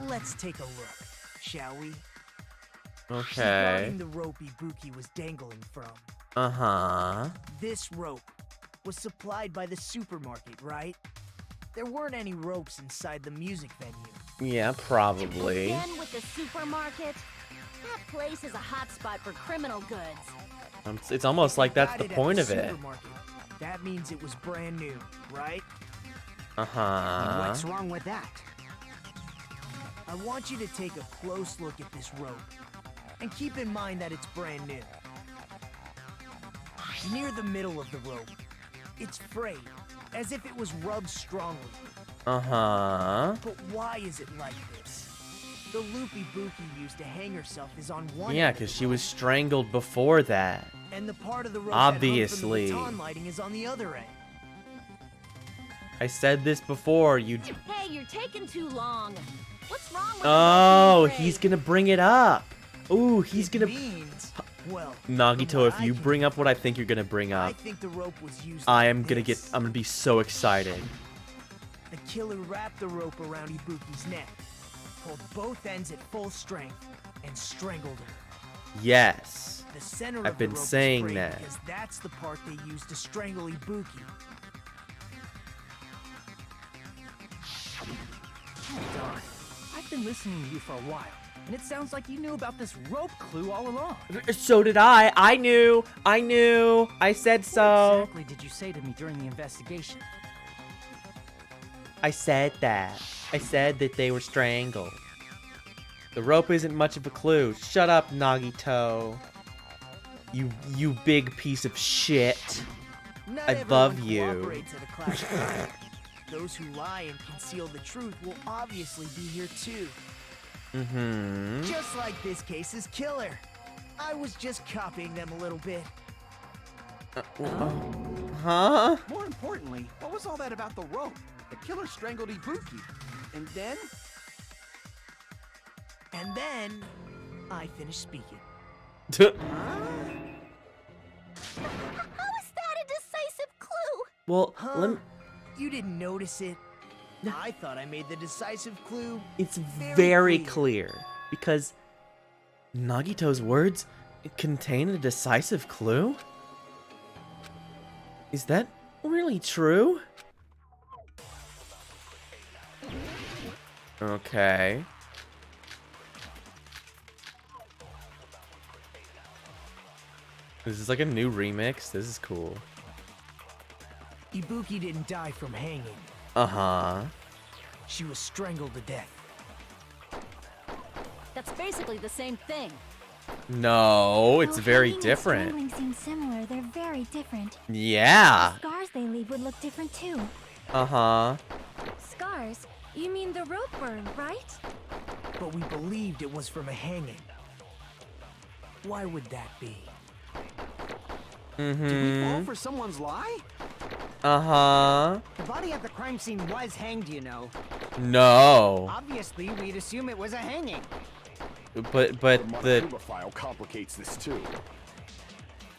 Let's take a look, shall we? Okay. Regarding the rope Ibuki was dangling from. Uh-huh. This rope was supplied by the supermarket, right? There weren't any ropes inside the music venue. Yeah, probably. Again with the supermarket? That place is a hotspot for criminal goods. It's almost like that's Got the it at point the of it. supermarket. That means it was brand new, right? Uh-huh. What's wrong with that? I want you to take a close look at this rope. And keep in mind that it's brand new. Near the middle of the rope, it's frayed, as if it was rubbed strongly. Uh-huh. But why is it like this? The loop Ibuki used to hang herself is on one Yeah, end of because the she rope, was strangled before that. and the part of the rope Obviously. that hung from the baton lighting is on the other end. I said this before, you... Hey, you're taking too long. What's wrong with Oh, the rope being he's frayed? gonna bring it up. Ooh, he's It gonna... means, well, Nagito, from what if I you can bring up what I think you're gonna bring I up, think the rope was used I like am gonna get... this. I'm gonna be so excited. The killer wrapped the rope around Ibuki's neck, pulled both ends at full strength, and strangled her. Yes. The center I've of the been rope is saying frayed that. because that's the part they used to strangle Ibuki. Don, I've been listening to you for a while. And it sounds like you knew about this rope clue all along. So did I. I knew. I said so. What exactly did you say to me during the investigation? I said that. I said that they were strangled. The rope isn't much of a clue. Shut up, Nagito. You big piece of shit. Not I everyone love you. cooperates at a class trial. Those who lie and conceal the truth will obviously be here too. Mm-hmm. Just like this case's killer. I was just copying them a little bit. Huh? More importantly, what was all that about the rope? The killer strangled Ibuki. And then? And then, I finished speaking. How is that a decisive clue? Well, Huh? You didn't notice it? I thought I made the decisive clue. it's Very very clear. clear because Nagito's words contain a decisive clue? Is that really true? Okay. This is like a new remix. This is cool. Ibuki didn't die from hanging. Uh-huh. She was strangled to death. That's basically the same thing. No, it's Though very hanging and different. strangling seem similar, they're very different. Yeah. Scars they leave would look different too. Uh-huh. Scars? You mean the rope burn, right? But we believed it was from a hanging. Why would that be? Did we Mm-hmm. fall for someone's lie? Uh-huh. The body at the crime scene was hanged, you know. No. Obviously, we'd assume it was a hanging. But The the Monokuma file complicates this too.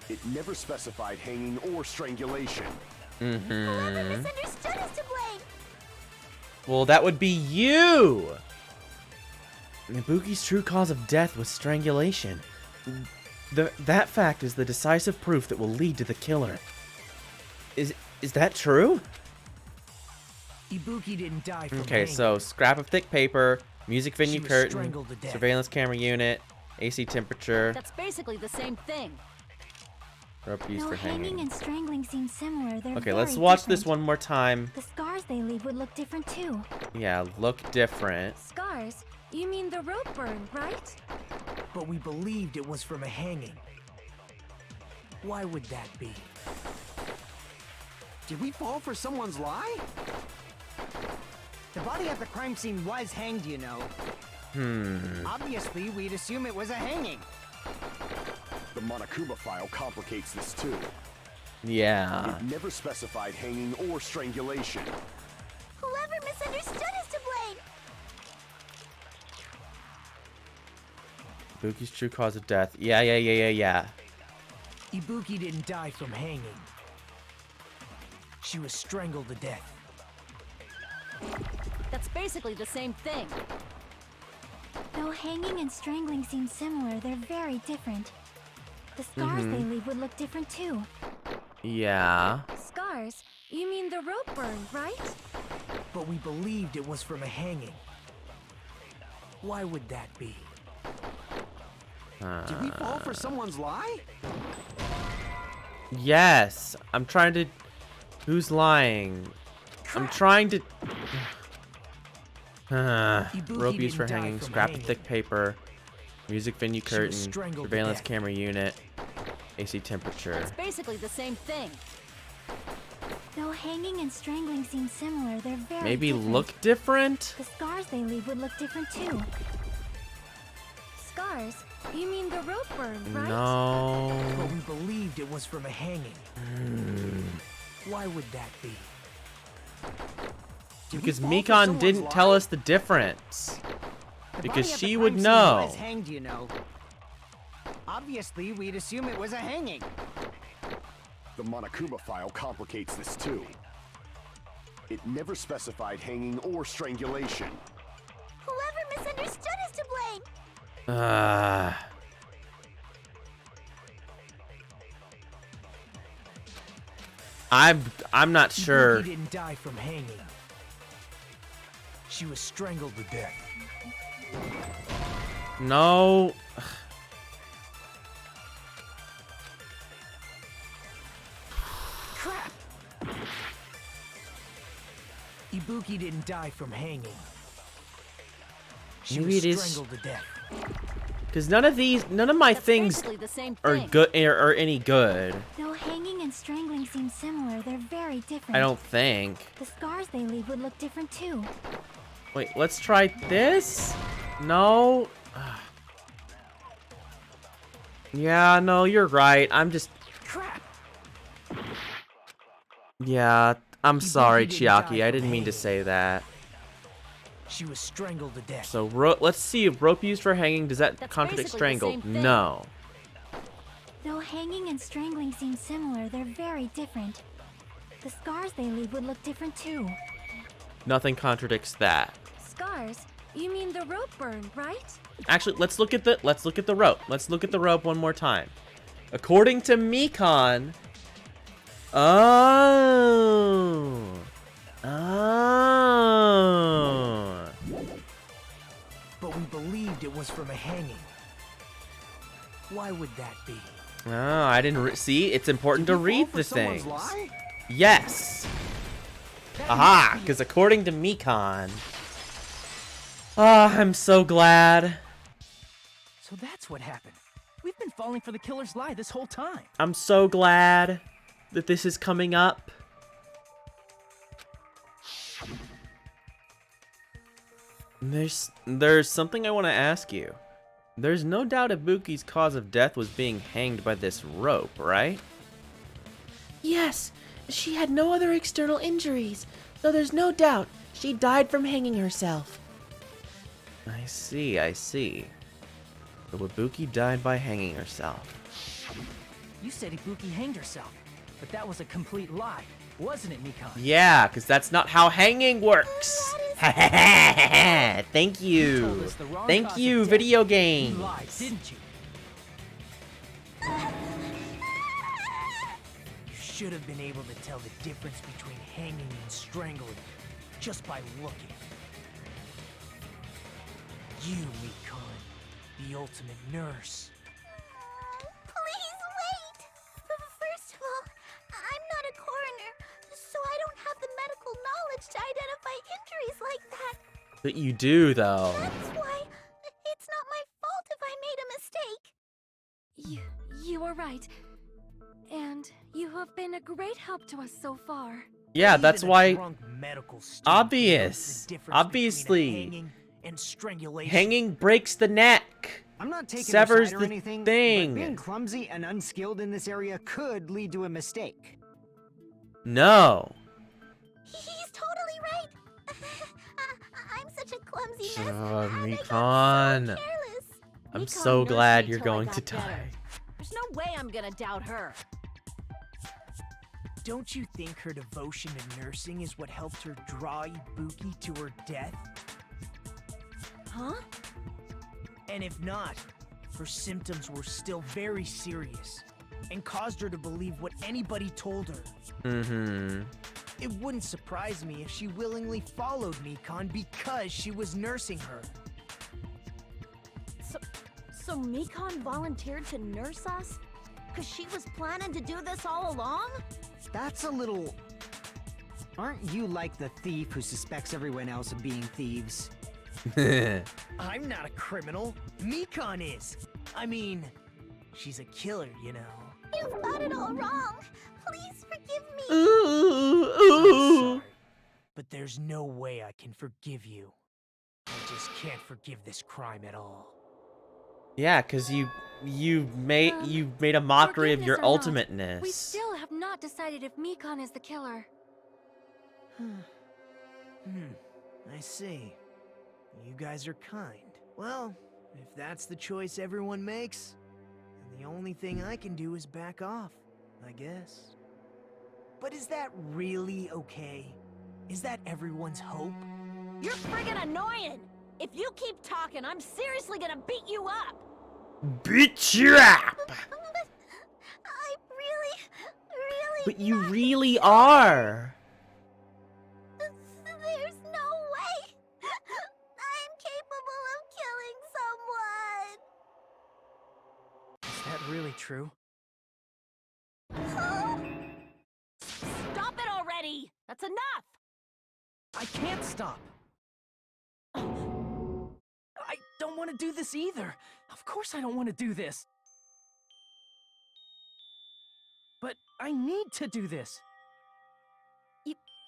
It never specified hanging or strangulation. Whoever misunderstood is to blame. well, that would be you. Ibuki's true cause of death was strangulation. That fact is the decisive proof that will lead to the killer. Is that true? Ibuki didn't die from Okay, hanging. so scrap of thick paper, music venue She was curtain, strangled to death. surveillance camera unit, AC temperature, That's basically the same thing. rope used Though for hanging hanging. and strangling seem similar, they're Okay, very let's watch different. this one more time. The scars they leave would look different too. Yeah, look different. Scars? You mean the rope burn, right? But we believed it was from a hanging. Why would that be? Did we fall for someone's lie? The body at the crime scene was hanged, you know. Obviously, we'd assume it was a hanging. The Monokuma file complicates this too. Yeah. It never specified hanging or strangulation. Whoever misunderstood is to blame. Ibuki's true cause of death. Yeah. Ibuki didn't die from hanging. She was strangled to death. That's basically the same thing. Though hanging and strangling seem similar, they're very different. The scars they leave would look different too. Yeah. Scars? You mean the rope burn, right? But we believed it was from a hanging. Why would that be? Did we fall for someone's lie? Yes. I'm trying to... Who's lying? I'm trying to... rope used for didn't die hanging, from scrap of hanging. thick paper, music venue She was curtain, strangled to surveillance death. camera unit, AC temperature. That's basically the same thing. Though hanging and strangling seem similar, they're very Maybe different. look different? The scars they leave would look different too. Scars? You mean the rope burn, right? No. But we believed it was from a hanging. Why would that be? Did we Because fall for Mikon someone's didn't tell lie? us the difference. The Because body at the she crime would scene know. was hanged, you know. Obviously, we'd assume it was a hanging. The Monokuma file complicates this too. It never specified hanging or strangulation. Whoever misunderstood is to blame. I'm not sure. Ibuki didn't die from hanging. She was strangled to death. No. Crap! Ibuki didn't die from hanging. She Maybe was it is- strangled to death. Because none of my That's things basically the same are thing. good or any good. Though hanging and strangling seem similar, they're very different. I don't think. The scars they leave would look different too. Wait, let's try this. No. Yeah, no, you're right. I'm just. Crap! Yeah, I'm sorry, didn't die Chiaki. I from didn't mean to hanging. say that. She was strangled to death. So let's see if rope used for hanging, does that That's contradict basically the strangle? same thing. No. Though hanging and strangling seem similar, they're very different. The scars they leave would look different too. Nothing contradicts that. Scars? You mean the rope burn, right? Actually, let's look at the rope. Let's look at the rope one more time. According to Mekon. Oh. But we believed it was from a hanging. Why would that be? Oh, I didn't see. It's important to Did you fall read for the someone's things. lie? Yes. Aha, because according to Mekon. Ah, I'm so glad. So that's what happened. We've been falling for the killer's lie this whole time. I'm so glad that this is coming up. There's something I want to ask you. There's no doubt Ibuki's cause of death was being hanged by this rope, right? Yes, she had no other external injuries, so there's no doubt she died from hanging herself. I see, I see. So Ibuki died by hanging herself. You said Ibuki hanged herself, but that was a complete lie, wasn't it, Mekon? Yeah, because that's not how hanging works. Thank You told you. us the wrong Thank cause you, of death. video You games. lied, didn't you? You should have been able to tell the difference between hanging and strangling just by looking. You, Mekon, the ultimate nurse. Please wait! First of all, I'm not a coroner, so I don't have the medical knowledge to identify injuries like that. But you do, though. That's why it's not my fault if I made a mistake. You are right. And you have been a great help to us so far. Yeah, Even that's a why. drunk medical student Obvious. knows the difference Obviously. between hanging and strangulation. Hanging breaks the neck. I'm not taking Severs a side or the anything, thing. but being clumsy and unskilled in this area could lead to a mistake. No. He's totally right. I'm such a clumsy mess. Oh, and I got Mekon. so careless. I'm Mekon so nursed glad me you're till I going got to better. die. There's no way I'm gonna doubt her. Don't you think her devotion to nursing is what helped her draw Ibuki to her death? Huh? And if not, her symptoms were still very serious and caused her to believe what anybody told her. Mm-hmm. It wouldn't surprise me if she willingly followed Mekon because she was nursing her. So Mekon volunteered to nurse us? Cause she was planning to do this all along? That's a little... Aren't you like the thief who suspects everyone else of being thieves? I'm not a criminal. Mekon is. I mean, she's a killer, you know. You've got it all wrong. Please forgive me. Ooh, I'm ooh. sorry, but there's no way I can forgive you. I just can't forgive this crime at all. Yeah, because you made a mockery of your Forgiveness or not, ultimateness. We still have not decided if Mekon is the killer. I see. You guys are kind. Well, if that's the choice everyone makes, then the only thing I can do is back off, I guess. But is that really okay? Is that everyone's hope? You're friggin' annoying! If you keep talking, I'm seriously gonna beat you up! Beat you up! I really But you really are. There's no way. I'm capable of killing someone. true. Stop it already! That's enough! I can't stop. I don't want to do this either. Of course I don't want to do this. But I need to do this.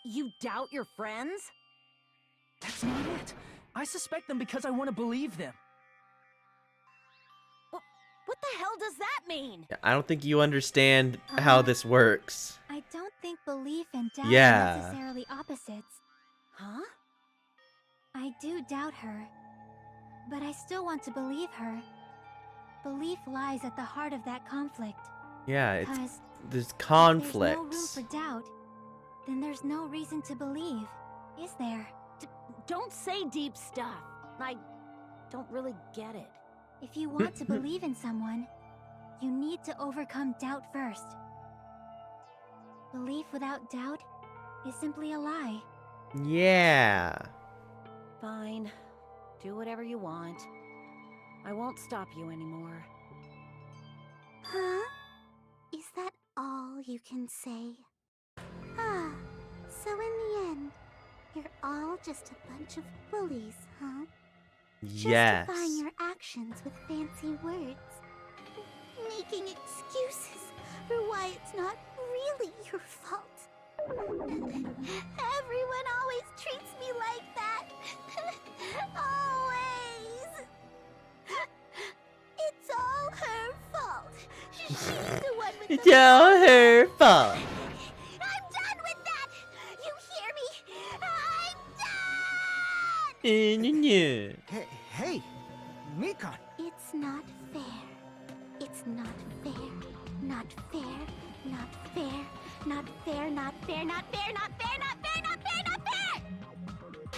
You doubt your friends? That's not it. I suspect them because I want to believe them. What the hell does that mean? I don't think you understand how this works. I don't think belief and doubt Yeah. are necessarily opposites. Huh? I do doubt her, but I still want to believe her. Belief lies at the heart of that conflict. Yeah, it's Because there's if there's no room conflicts. for doubt, then there's no reason to believe, is there? Don't say deep stuff. I don't really get it. If you want to believe in someone, you need to overcome doubt first. Belief without doubt is simply a lie. Yeah. Fine. Do whatever you want. I won't stop you anymore. Huh? Is that all you can say? Ah, so in the end, you're all just a bunch of bullies, huh? Yes. Justifying your actions with fancy words. Making excuses for why it's not really your fault. Everyone always treats me like that. Always. It's all her fault. She's the one with It's the all her fault. I'm done with that! You hear me? I'm done! Hey, Mikan. It's not fair. It's not fair. Not fair. Not fair. Not fair. Not fair. Not fair. Not fair. Not fair. Not fair. Not fair!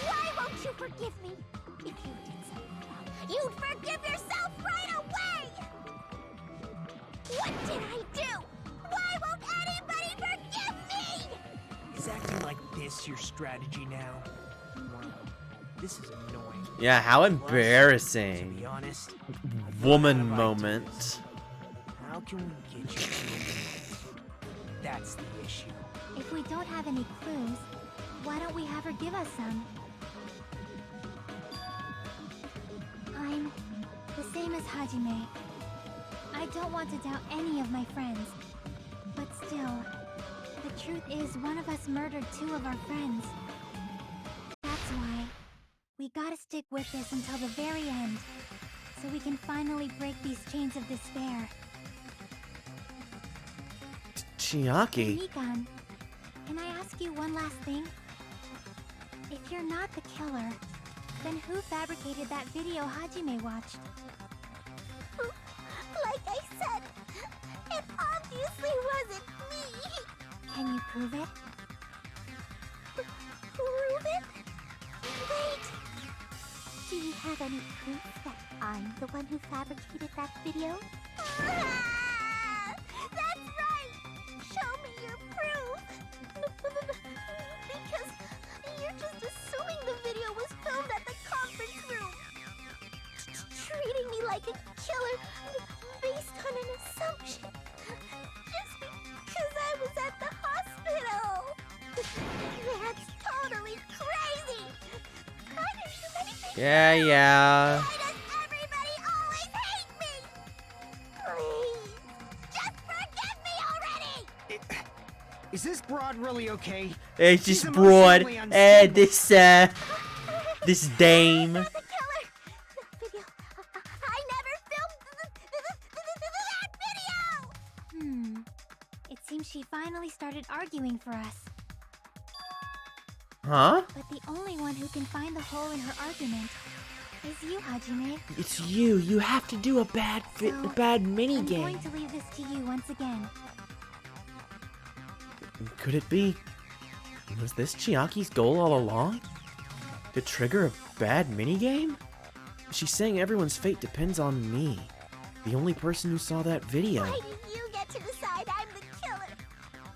Why won't you forgive me? If you did something wrong, you'd forgive yourself right away! What did I do? Why won't anybody forgive me? Is acting like this your strategy now? Wow, this is annoying. Yeah, how Plus, embarrassing. To be honest, Woman what have I moment. how can we get you to admit? That's the issue. If we don't have any clues, why don't we have her give us some? I'm the same as Hajime. I don't want to doubt any of my friends. But still, the truth is one of us murdered two of our friends. That's why we gotta stick with this until the very end, so we can finally break these chains of despair. Chiaki. Mikan, can I ask you one last thing? If you're not the killer, then who fabricated that video Hajime watched? Like I said, it obviously wasn't me! Can you prove it? Prove it? Wait! Do you have any proof that I'm the one who fabricated that video? That's right! Show me your proof! Because you're just assuming the video was filmed at the conference room! Treating me like a killer based on an assumption! Just because I was at the hospital! That's totally crazy! How do you make me Yeah. Why does everybody always hate me? Please, just forgive me already! Is this broad really okay? It's She's just broad. emotionally unstable. This dame. The killer! That video! I never filmed that video! It seems she finally started arguing for us. Huh? But the only one who can find the hole in her argument is you, Hajime. It's you. You have to do a bad mini I'm game. going to leave this to you once again. Could it be? Was this Chiaki's goal all along? To trigger a bad minigame? She's saying everyone's fate depends on me. The only person who saw that video. Why do you get to decide I'm the killer?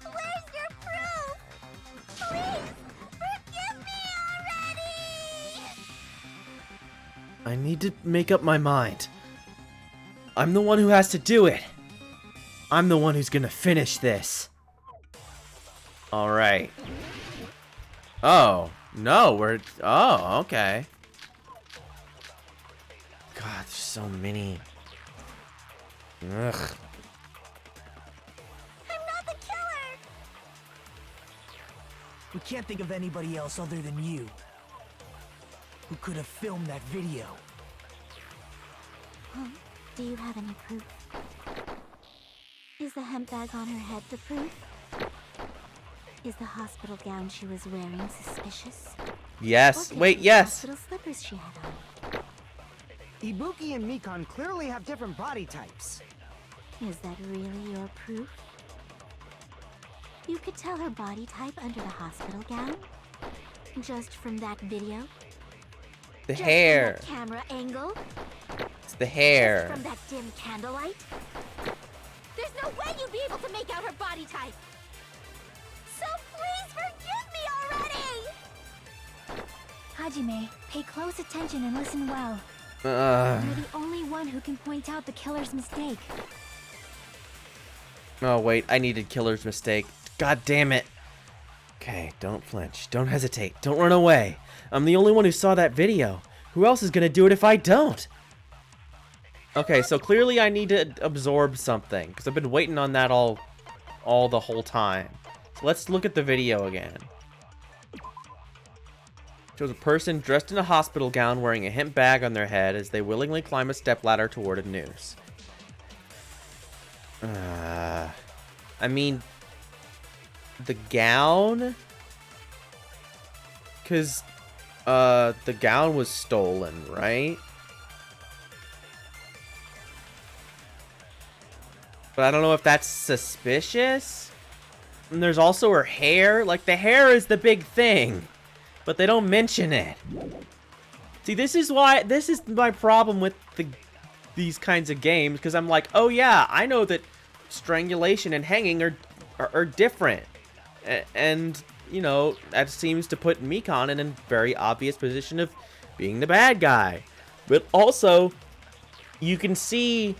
Where's your proof? Please, forgive me already! I need to make up my mind. I'm the one who has to do it. I'm the one who's gonna finish this. Alright. Oh, no, oh, okay. God, there's so many. Ugh. I'm not the killer! We can't think of anybody else other than you who could have filmed that video. Huh? Do you have any proof? Is the hemp bag on her head the proof? Is the hospital gown she was wearing suspicious? Yes. Or could Wait, it be the yes. hospital slippers she had on? Ibuki and Mikan clearly have different body types. Is that really your proof? You could tell her body type under the hospital gown? Just from that video? The Just hair. from that camera angle? It's the hair. Just from that dim candlelight? There's no way you'd be able to make out her body type! So please forgive me already! Hajime, pay close attention and listen well. You're the only one who can point out the killer's mistake. Oh, wait. I needed killer's mistake. God damn it. Okay, don't flinch. Don't hesitate. Don't run away. I'm the only one who saw that video. Who else is gonna do it if I don't? Okay, so clearly I need to absorb something, because I've been waiting on that all the whole time. So let's look at the video again. Shows a person dressed in a hospital gown wearing a hemp bag on their head as they willingly climb a stepladder toward a noose. I mean, the gown? Because, the gown was stolen, right? But I don't know if that's suspicious. And there's also her hair. Like, the hair is the big thing. But they don't mention it. See, this is my problem with these kinds of games. Because I'm like, oh yeah, I know that strangulation and hanging are different. And, you know, that seems to put Mikan in a very obvious position of being the bad guy. But also, you can see,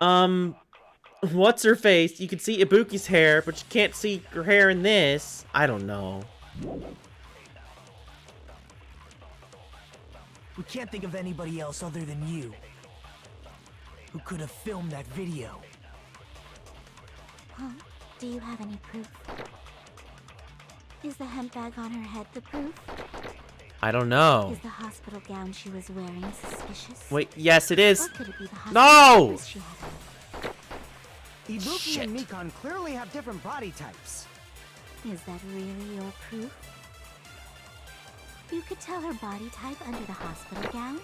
what's her face? You can see Ibuki's hair, but you can't see her hair in this. I don't know. We can't think of anybody else other than you who could have filmed that video. Huh? Do you have any proof? Is the hemp bag on her head the proof? I don't know. Is the hospital gown she was wearing suspicious? Wait, yes it is. Or could it be the hospital No! slippers she had on? Ibuki and Mikan clearly have different body types. Is that really your proof? You could tell her body type under the hospital gown?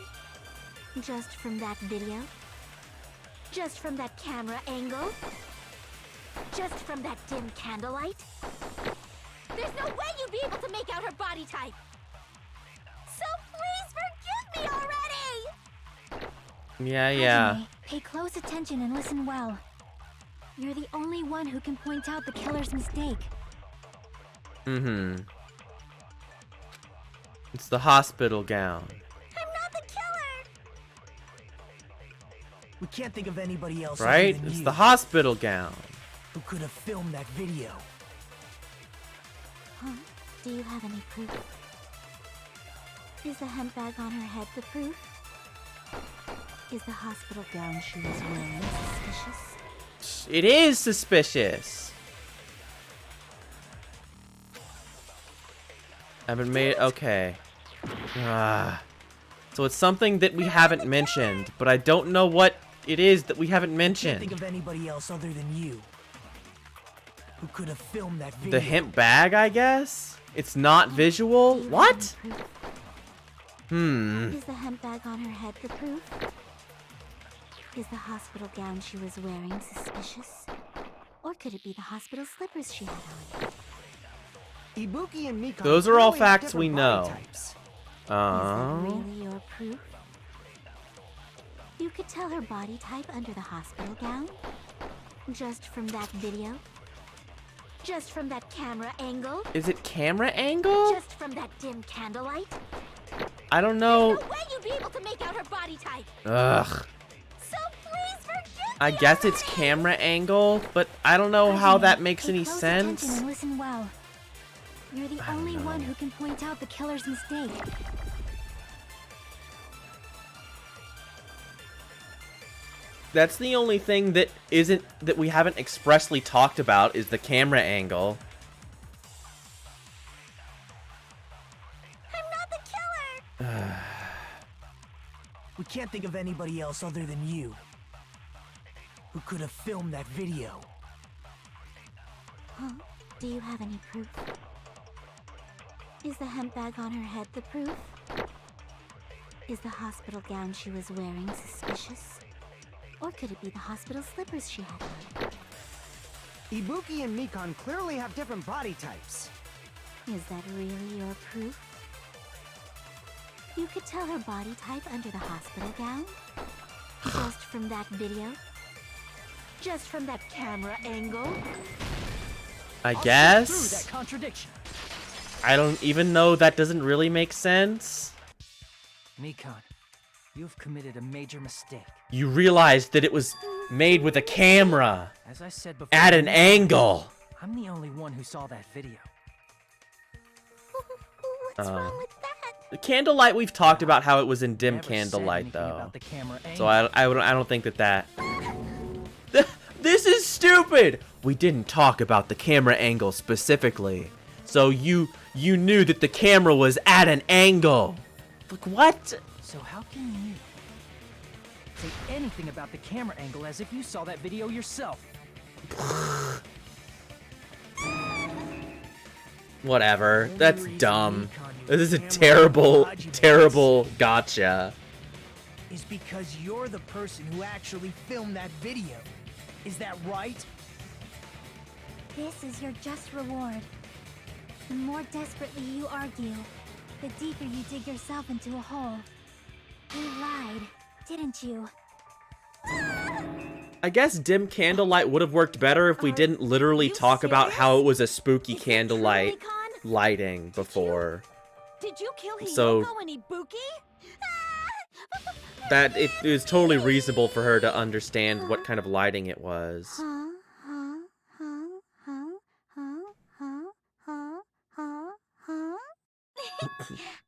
Just from that video? Just from that camera angle? Just from that dim candlelight? There's no way you'd be able to make out her body type! So please forgive me already! Yeah. Hajime, pay close attention and listen well. You're the only one who can point out the killer's mistake. It's the hospital gown. I'm not the killer! We can't think of anybody else Right? other than It's you the hospital gown. who could have filmed that video. Huh? Do you have any proof? Is the hemp bag on her head the proof? Is the hospital gown she was wearing suspicious? It is suspicious. Haven't made okay. So it's something that we haven't mentioned, but I don't know what it is that we haven't Can't mentioned. think of anybody else other than you who could have filmed that video. The hemp bag, I guess? It's not visual? Do you have What? any proof? Is the hemp bag on her head the proof? Is the hospital gown she was wearing suspicious? Or could it be the hospital slippers she had on? Ibuki and Mikan Those are all clearly have facts we different body know. types. Is that Oh. really your proof? You could tell her body type under the hospital gown? Just from that video? Just from that camera angle? Is it camera angle? Just from that dim candlelight? I don't know. No way you'd be able to make out her body type! Ugh. So please forgive I guess it's camera angle, but I don't know how that makes any Pay close attention sense. and listen well. You're the only one who can point out the killer's mistake. That's the only thing that we haven't expressly talked about is the camera angle. I'm not the killer! We can't think of anybody else other than you who could have filmed that video. Huh? Do you have any proof? Is the hemp bag on her head the proof? Is the hospital gown she was wearing suspicious? Or could it be the hospital slippers she had on? Ibuki and Mikon clearly have different body types. Is that really your proof? You could tell her body type under the hospital gown? Just from that video? Just from that camera angle? I Through guess. that contradiction. I don't even know, that doesn't really make sense. Mikon, you've committed a major mistake. You realized that it was made with a camera As I said before, at an angle. I'm the only one who saw that video. What's wrong with that? The candlelight, we've talked about how it was in dim Never said candlelight anything though. about the camera So angle. I don't think that. This is stupid. We didn't talk about the camera angle specifically. So you knew that the camera was at an angle. Like what? So how can you say anything about the camera angle as if you saw that video yourself? Whatever. Only That's reason dumb. Mikon knew This is a camera terrible, dodgy bets terrible gotcha. is because you're the person who actually filmed that video. Is that right? This is your just reward. The more desperately you argue, the deeper you dig yourself into a hole. You lied, didn't you? I guess dim candlelight would have worked better if we didn't literally you talk about serious? how it was a spooky Is that true, candlelight Mikon? lighting before. Did you kill Hiyoko So- and Ibuki? That it was totally reasonable for her to understand what kind of lighting it was. Huh? Huh? Huh? Huh? Huh? Huh? Huh? Huh? Huh?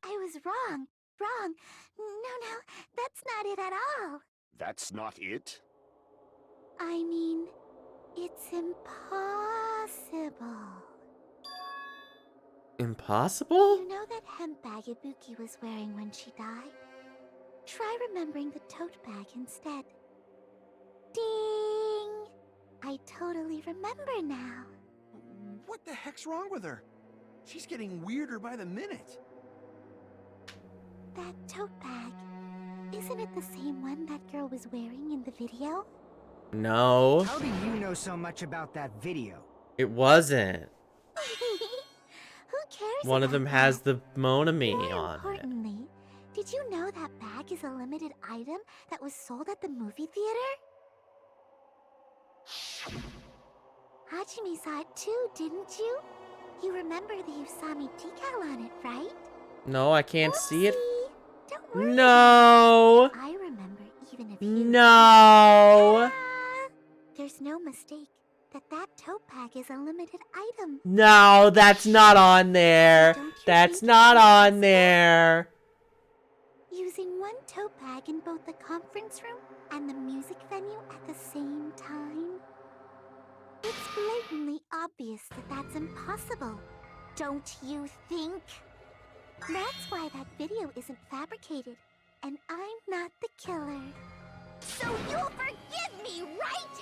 I was wrong. Wrong. No, that's not it at all. That's not it? I mean, it's impossible. Impossible? You know that hemp bag Ibuki was wearing when she died? Try remembering the tote bag instead. Ding! I totally remember now. What the heck's wrong with her? She's getting weirder by the minute. That tote bag. Isn't it the same one that girl was wearing in the video? No, How do you know so much about that video? it wasn't. Who cares? One of about them has that? the Monami More on it. importantly, did you know that bag is a limited item that was sold at the movie theater? Hajime saw it too, didn't you? You remember the Usami decal on it, right? No, I can't see it. Oopsie. Don't worry. No. I remember even if you No. Ah, there's no mistake that tote bag is a limited item. No, that's not on there. Don't you That's think not it's on fair? there. Using one tote bag in both the conference room and the music venue at the same time? It's blatantly obvious that that's impossible. Don't you think? That's why that video isn't fabricated, and I'm not the killer. So you'll forgive me, right?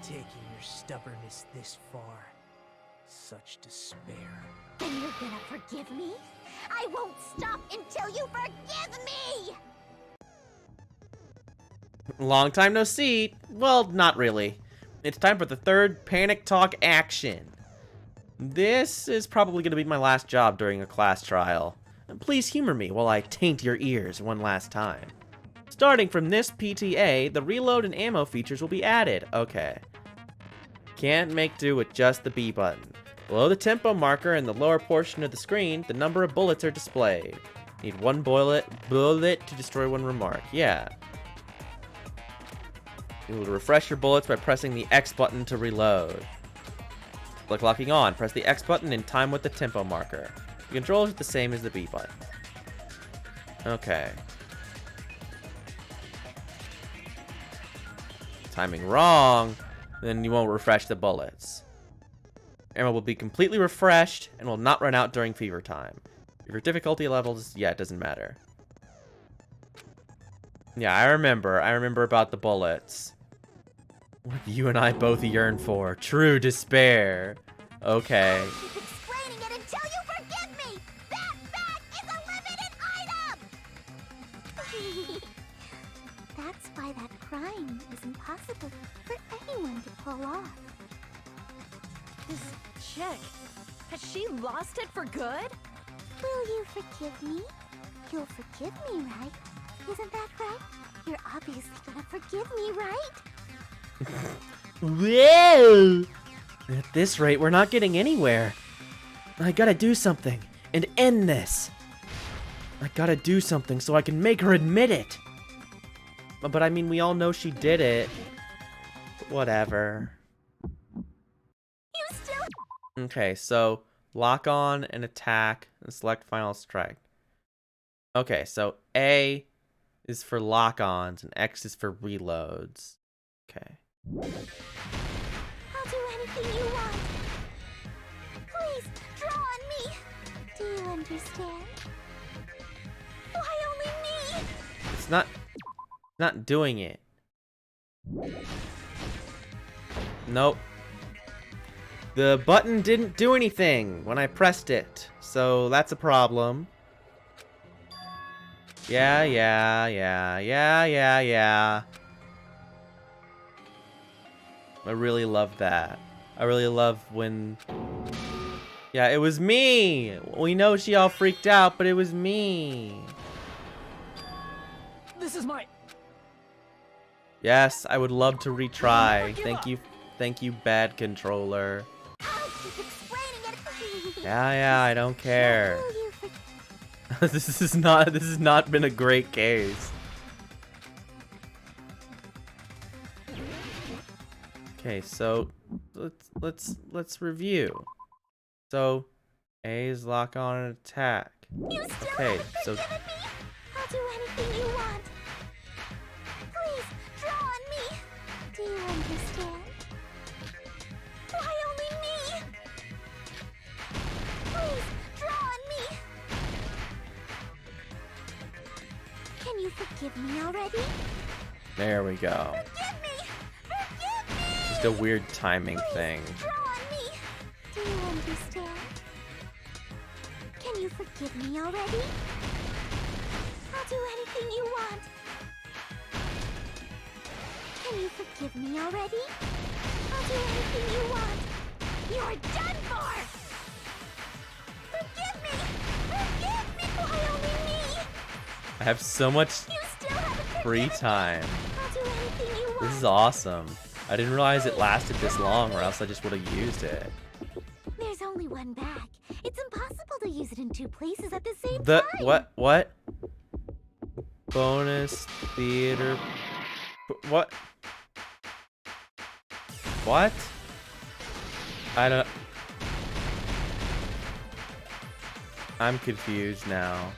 Taking your stubbornness this far. Such despair. Then you're gonna forgive me? I won't stop until you forgive me! Long time no see. Well, not really. It's time for the third Panic Talk action. This is probably going to be my last job during a class trial. And please humor me while I taint your ears one last time. Starting from this PTA, the reload and ammo features will be added. Okay. Can't make do with just the B button. Below the tempo marker in the lower portion of the screen, the number of bullets are displayed. Need one bullet to destroy one remark. Yeah. You will refresh your bullets by pressing the X button to reload. Click locking on. Press the X button in time with the tempo marker. The controls are the same as the B button. Okay. Timing wrong, then you won't refresh the bullets. Ammo will be completely refreshed and will not run out during fever time. If your difficulty levels, yeah, it doesn't matter. Yeah, I remember about the bullets. What you and I both yearn for. True despair. Okay. I'll keep explaining it until you forgive me! That bag is a limited item! That's why that crime is impossible for anyone to pull off. This chick, has she lost it for good? Will you forgive me? You'll forgive me, right? Isn't that right? You're obviously gonna forgive me, right? Whoa! At this rate, we're not getting anywhere. I gotta do something and end this. I gotta do something so I can make her admit it. But I mean, we all know she did it. Whatever. You still... Okay, so lock on and attack and select final strike. Okay, so A is for lock-ons and X is for reloads. Okay. I'll do anything you want. Please, draw on me. Do you understand? Why only me? It's not doing it. Nope. The button didn't do anything when I pressed it, so that's a problem. Yeah. I really love that. I really love when... Yeah, it was me! We know she all freaked out, but it was me. This is my... Yes, I would love to retry. Thank you, bad controller. I'll keep explaining it. Yeah, I don't care. Will you forgive This has not been a great case. Okay, so let's review. So A is lock on and attack. You still Okay, haven't so forgiven me? I'll do anything you want. Please, draw on me. Do you understand? Why only me? Please, draw on me. Can you forgive me already? there we go. Forgive me! Forgive me! Just a weird timing thing. Draw on me. Do you understand? Can you forgive me already? I'll do anything you want. Can you forgive me already? I'll do anything you want. You're done for! Forgive me! Forgive me! Why only me? I have so much You still haven't free forgiven me. time. I'll do anything you want. This is awesome. I didn't realize it lasted this long, or else I just would have used it. There's only one bag. It's impossible to use it in two places at the same The time. what? Bonus theater. What? What? I don't. I'm confused now.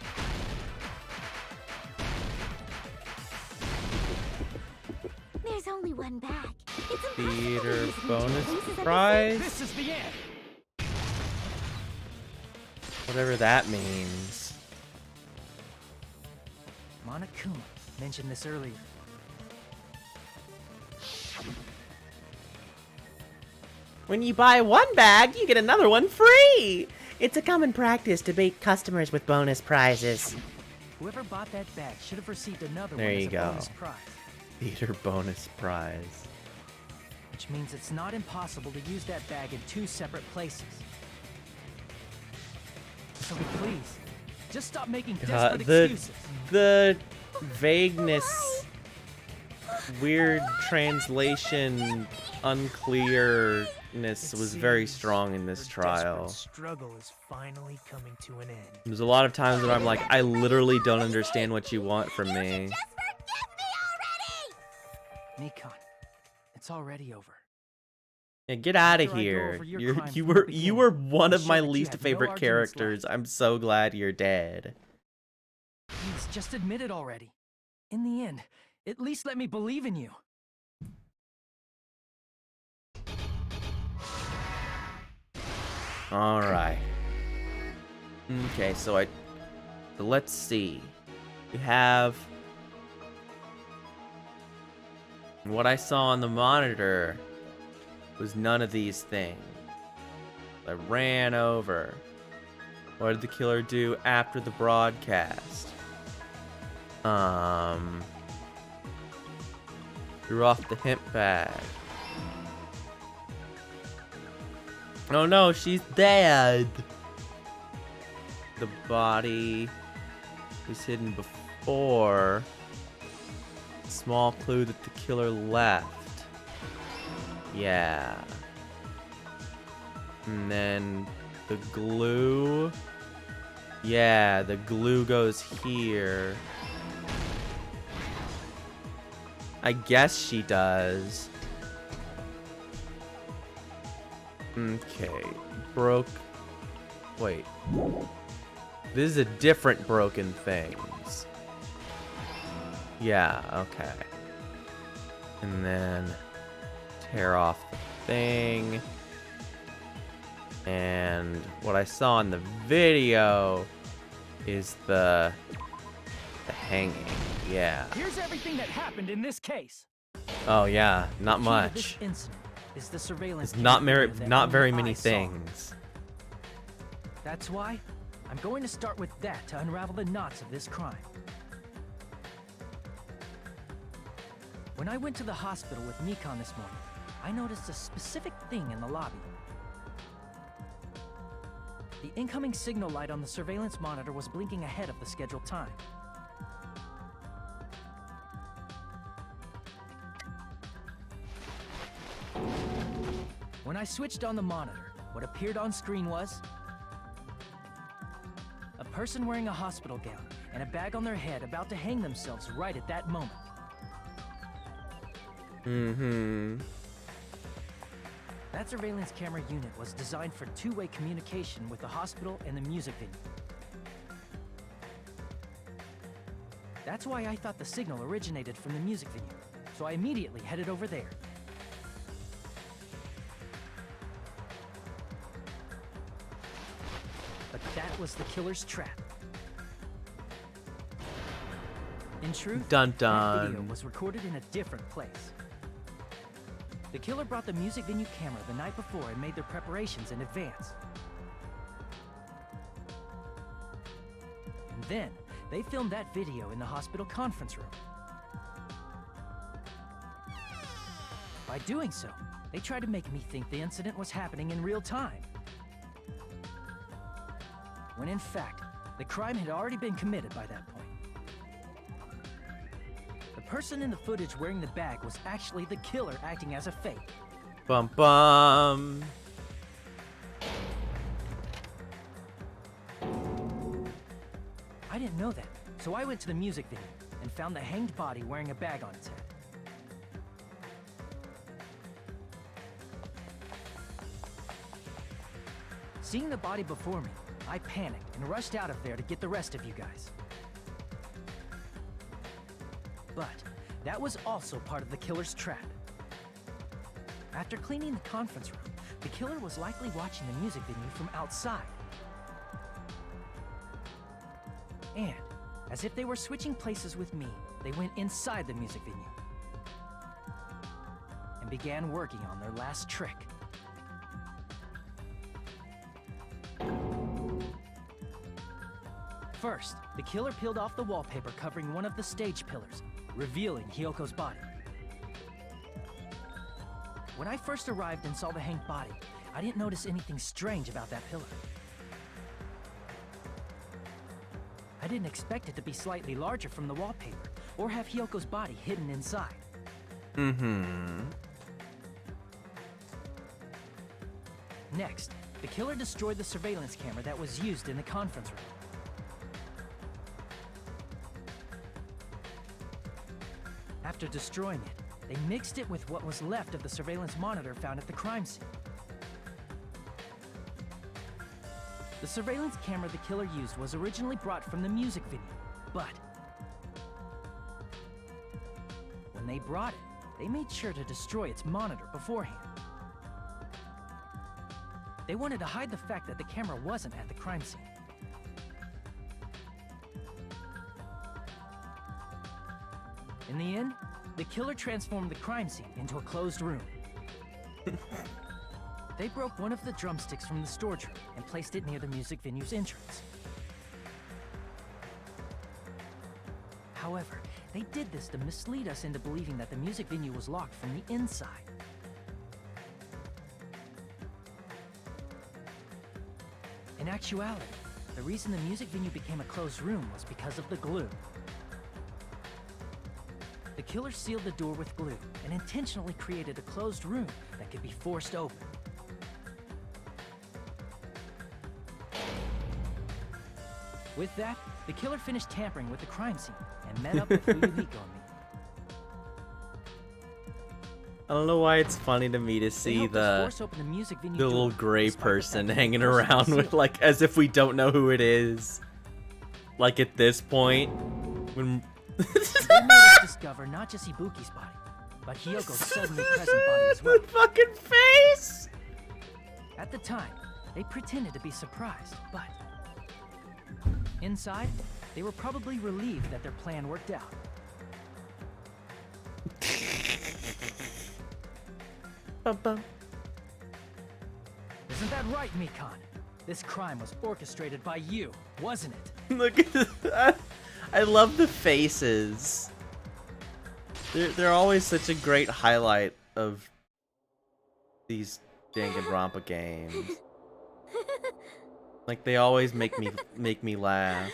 There's only one bag. It's impossible to Theater use it in two bonus places at the prize? This is the end! Whatever that means. Monokuma mentioned this earlier. When you buy one bag, you get another one free. It's a common practice to bait customers with bonus prizes. Whoever bought that bag should have received another There one you as a go. bonus prize. Theater bonus prize. Which means it's not impossible to use that bag in two separate places. So please, just stop making desperate excuses. The vagueness, weird translation, unclearness was very strong in this Her desperate trial. struggle is finally coming to an end. There's a lot of times when I'm like, I literally don't understand what you want from me. Just forgive me already! Nikon, It's already over. Yeah, get out of After I go here. over your You're, crimes you from the were beginning, you were one I'll of show my that you least had no favorite arguments characters. left. I'm so glad you're dead. Please, just admit it already. In the end, at least let me believe in you. All right. Okay, so let's see. We have what I saw on the monitor was none of these things. I ran over. What did the killer do after the broadcast? Threw off the hemp bag. Oh no, she's dead. The body was hidden before. Small clue that the killer left. Yeah. And then the glue. Yeah, the glue goes here. I guess she does. Okay. Wait. This is a different broken things. Yeah, okay. And then tear off the thing. And what I saw in the video is the hanging. Yeah. Here's everything that happened in this case. Oh yeah, not The key to much. this incident is the surveillance It's not camera that not only very I many saw. things. That's why I'm going to start with that to unravel the knots of this crime. When I went to the hospital with Nikon this morning, I noticed a specific thing in the lobby. The incoming signal light on the surveillance monitor was blinking ahead of the scheduled time. When I switched on the monitor, what appeared on screen was a person wearing a hospital gown and a bag on their head about to hang themselves right at that moment. That surveillance camera unit was designed for two-way communication with the hospital and the music venue. That's why I thought the signal originated from the music venue, so I immediately headed over there. But that was the killer's trap. In truth, Dun that video dun. was recorded in a different place. The killer brought the music venue camera the night before and made their preparations in advance. And then, they filmed that video in the hospital conference room. By doing so, they tried to make me think the incident was happening in real time. When in fact, the crime had already been committed by that point. The person in the footage wearing the bag was actually the killer acting as a fake. Bum bum. I didn't know that, so I went to the music venue and found the hanged body wearing a bag on its head. Seeing the body before me, I panicked and rushed out of there to get the rest of you guys. But that was also part of the killer's trap. After cleaning the conference room, the killer was likely watching the music venue from outside. And, as if they were switching places with me, they went inside the music venue and began working on their last trick. First, the killer peeled off the wallpaper covering one of the stage pillars, revealing Hyoko's body. When I first arrived and saw the hanged body, I didn't notice anything strange about that pillar. I didn't expect it to be slightly larger from the wallpaper, or have Hyoko's body hidden inside. Next, the killer destroyed the surveillance camera that was used in the conference room. After destroying it, They mixed it with what was left of the surveillance monitor found at the crime scene. The surveillance camera the killer used was originally brought from the music venue, but when they brought it, they made sure to destroy its monitor beforehand. They wanted to hide the fact that the camera wasn't at the crime scene. In the end, the killer transformed the crime scene into a closed room. They broke one of the drumsticks from the storage room and placed it near the music venue's entrance. However, they did this to mislead us into believing that the music venue was locked from the inside. In actuality, the reason the music venue became a closed room was because of the glue. The killer sealed the door with glue and intentionally created a closed room that could be forced open. With that, the killer finished tampering with the crime scene and met up with Fuyuhiko and me. I don't know why it's funny to me to see the little gray person hanging around with, like, as if we don't know who it is. Like, at this point, when... They made us discover not just Ibuki's body, but Hyoko's suddenly present body as well. That fucking face! At the time, they pretended to be surprised, but... inside, they were probably relieved that their plan worked out. Isn't that right, Mikan? This crime was orchestrated by you, wasn't it? Look at that. I love the faces. They're always such a great highlight of these Danganronpa games. Like, they always make me laugh.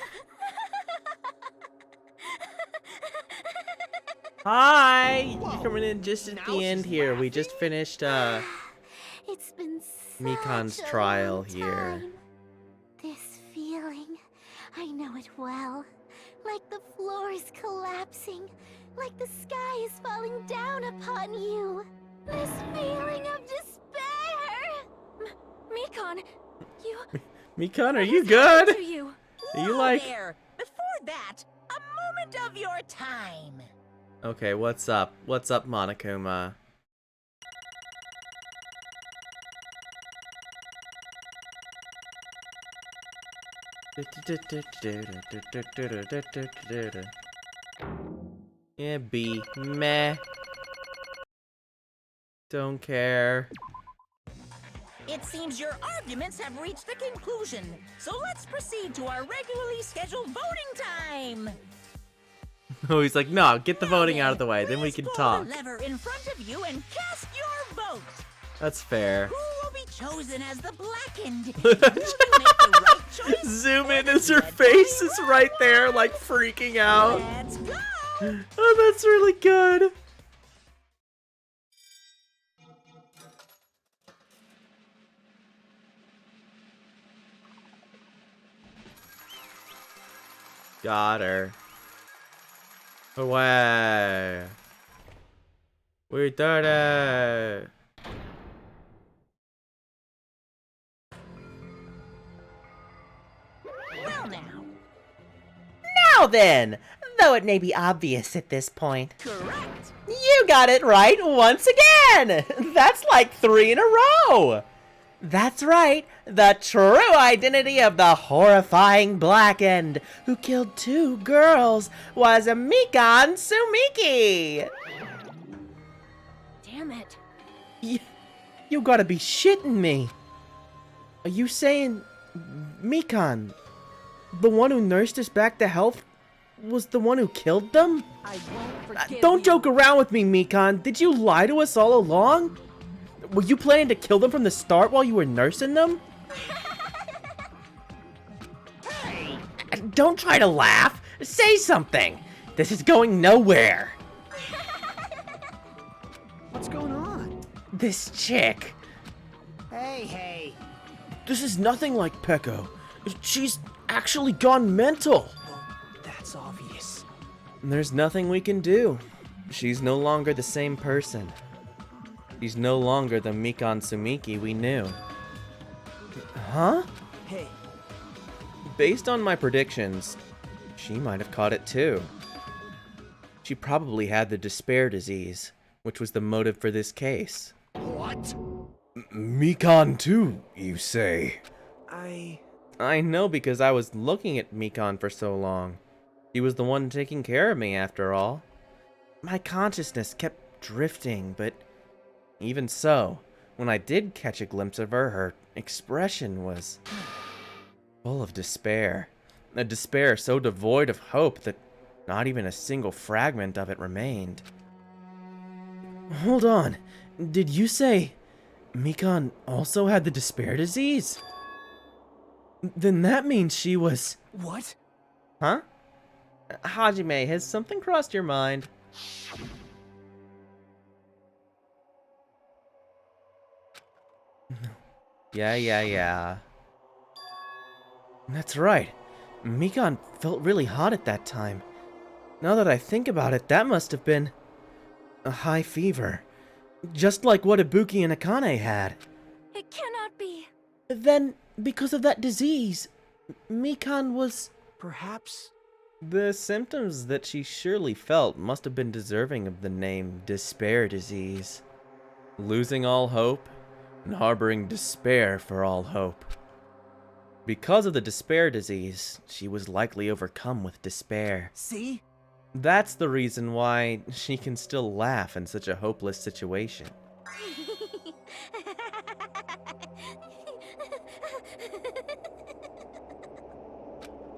Hi! You're coming in just at the end here. We just finished It's been Mikan's such a trial long here. time. This feeling, I know it well. Like the floor is collapsing, like the sky is falling down upon you. This feeling of despair. Mikan, you... Mikan, are you good? To you? Are you Whoa like... there. Before that, a moment of your time. Okay, what's up? What's up, Monokuma? Yeah, B. Meh. Don't care. It seems your arguments have reached a conclusion, so let's proceed to our regularly scheduled voting time. Oh, he's like, no, get the voting out of the way, then we can Please pull talk. the lever in front of you and cast your vote. That's fair. Who will be chosen as the blackened? Will you make the right choice? Zoom in as her face is right there, like freaking out. Let's go. Oh, that's really good. Got her. Away. We did it. Well now. Now then, though it may be obvious at this point. Correct. You got it right once again! That's like 3 in a row! That's right, the true identity of the horrifying Blackened, who killed 2 girls, was Mikan Sumiki! Damn it. You gotta be shitting me! Are you saying Mikan, the one who nursed us back to health, was the one who killed them? I won't forgive Don't you. joke around with me, Mikan. Did you lie to us all along? Were you planning to kill them from the start while you were nursing them? Hey. Don't try to laugh. Say something. This is going nowhere. What's going on? This chick. Hey. This is nothing like Peko. She's actually gone mental. That's obvious. There's nothing we can do. She's no longer the same person. She's no longer the Mikan Sumiki we knew. Huh? Hey, Based on my predictions, she might have caught it too. She probably had the despair disease, which was the motive for this case. What? Mikan too, you say? I know because I was looking at Mikan for so long. She was the one taking care of me after all. My consciousness kept drifting, but even so, when I did catch a glimpse of her, her expression was full of despair. A despair so devoid of hope that not even a single fragment of it remained. Hold on, did you say Mikan also had the despair disease? Then that means she was... What? Huh? Hajime, has something crossed your mind? Yeah. That's right. Mikan felt really hot at that time. Now that I think about it, that must have been a high fever. Just like what Ibuki and Akane had. It cannot be. Then, because of that disease, Mikan was... Perhaps? The symptoms that she surely felt must have been deserving of the name despair disease. Losing all hope and harboring despair for all hope. Because of the despair disease, she was likely overcome with despair. See? That's the reason why she can still laugh in such a hopeless situation.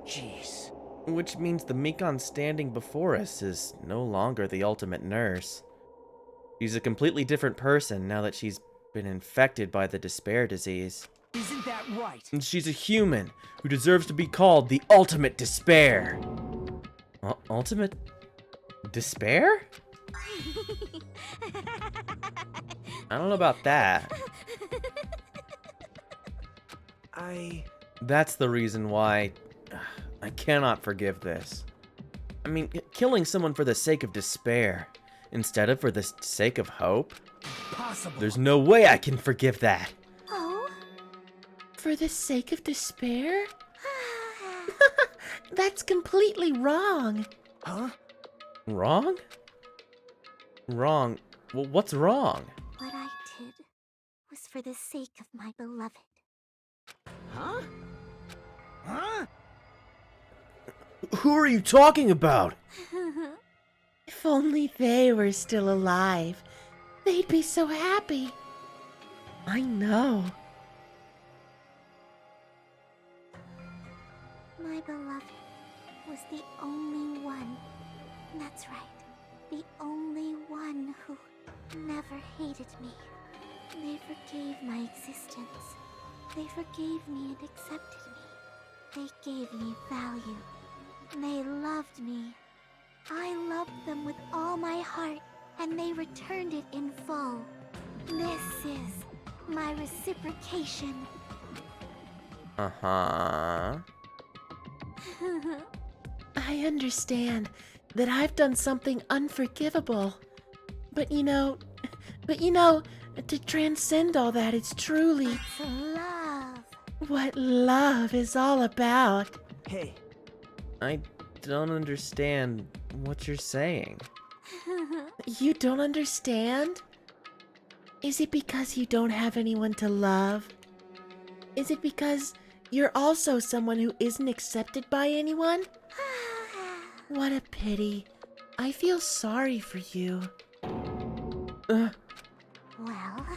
Jeez. Which means the Mikan standing before us is no longer the ultimate nurse. She's a completely different person now that she's been infected by the despair disease. Isn't that right? And she's a human who deserves to be called the ultimate despair. Ultimate despair? I don't know about that. That's the reason why I cannot forgive this. I mean, killing someone for the sake of despair instead of for the sake of hope? Impossible. There's no way I can forgive that. Oh? For the sake of despair? That's completely wrong. Huh? Wrong? Wrong? Well, what's wrong? What I did was for the sake of my beloved. Huh? Huh? Who are you talking about? If only they were still alive, they'd be so happy. I know. My beloved was the only one. That's right. The only one who never hated me. They forgave my existence. They forgave me and accepted me. They gave me value. They loved me. I loved them with all my heart, and they returned it in full. This is my reciprocation. Uh-huh. I understand that I've done something unforgivable. But you know, to transcend all that, it's truly It's love. what love is all about. Hey, I don't understand what you're saying. You don't understand? Is it because you don't have anyone to love? Is it because you're also someone who isn't accepted by anyone? What a pity. I feel sorry for you. Well,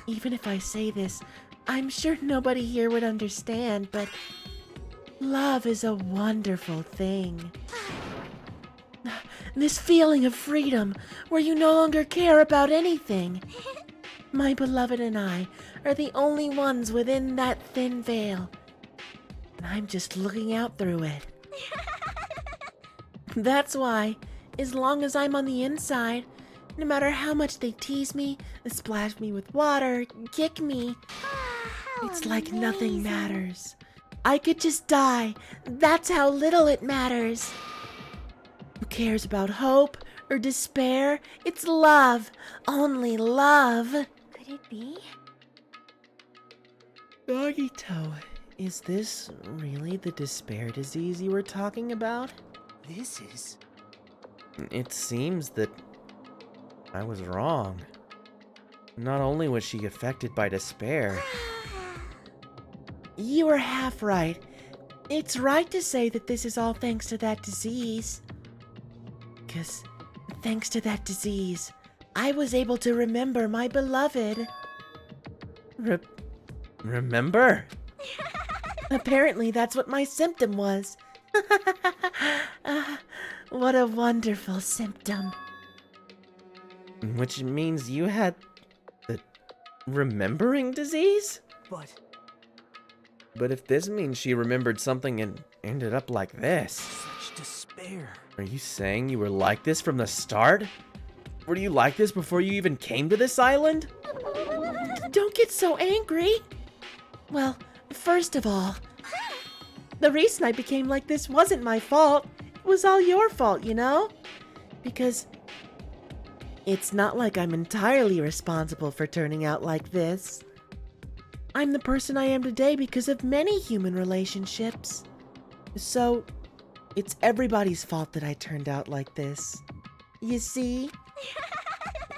Even if I say this, I'm sure nobody here would understand, but love is a wonderful thing. This feeling of freedom, where you no longer care about anything. My beloved and I are the only ones within that thin veil. And I'm just looking out through it. That's why, as long as I'm on the inside, no matter how much they tease me, splash me with water, kick me, how it's like nothing amazing. matters. I could just die. That's how little it matters. Who cares about hope, or despair. It's love. Only love. Could it be? Dogito, is this really the despair disease you were talking about? This is... It seems that I was wrong. Not only was she affected by despair. You were half right. It's right to say that this is all thanks to that disease. 'Cause thanks to that disease, I was able to remember my beloved. Remember? Apparently that's what my symptom was. What a wonderful symptom. Which means you had the remembering disease? But if this means she remembered something and ended up like this... Such despair. Are you saying you were like this from the start? Were you like this before you even came to this island? Don't get so angry. Well, first of all, the reason I became like this wasn't my fault. It was all your fault, you know? Because it's not like I'm entirely responsible for turning out like this. I'm the person I am today because of many human relationships. So, it's everybody's fault that I turned out like this. You see?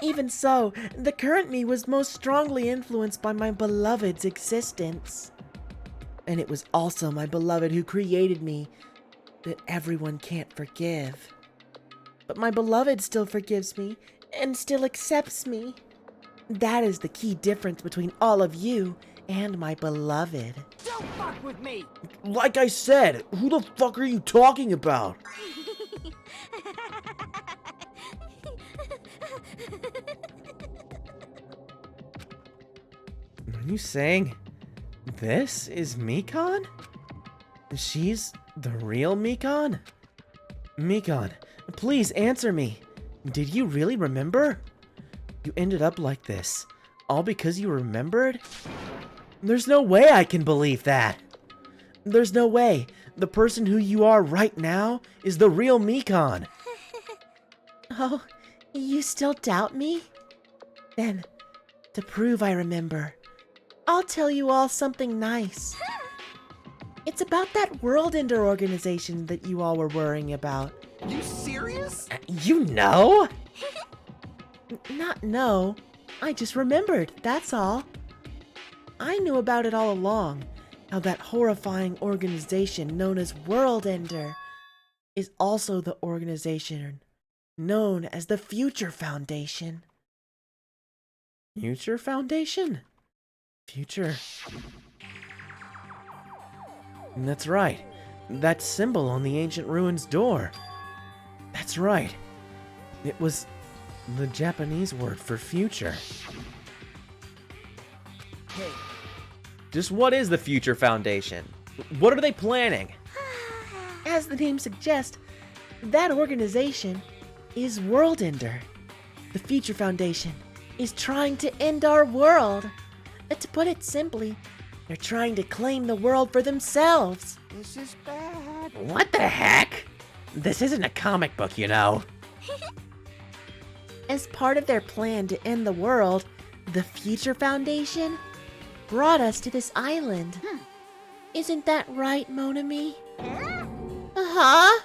Even so, the current me was most strongly influenced by my beloved's existence. And it was also my beloved who created me that everyone can't forgive. But my beloved still forgives me and still accepts me. That is the key difference between all of you and my beloved. Don't fuck with me! Like I said, who the fuck are you talking about? Are you saying this is Mikon? She's the real Mikon? Mikon, please answer me. Did you really remember? You ended up like this, all because you remembered? There's no way I can believe that. There's no way the person who you are right now is the real Mikon. Oh, you still doubt me? Then, to prove I remember, I'll tell you all something nice. It's about that World Ender organization that you all were worrying about. You serious? You know? Not know. I just remembered, that's all. I knew about it all along. How that horrifying organization known as World Ender is also the organization known as the Future Foundation. Future Foundation? Future. That's right. That symbol on the ancient ruins door. That's right. It was the Japanese word for future. Hey, just what is the Future Foundation? What are they planning? As the name suggests, that organization is World Ender. The Future Foundation is trying to end our world. To put it simply, they're trying to claim the world for themselves. This is bad. What the heck? This isn't a comic book, you know. As part of their plan to end the world, the Future Foundation brought us to this island. Isn't that right, Monami? Uh-huh.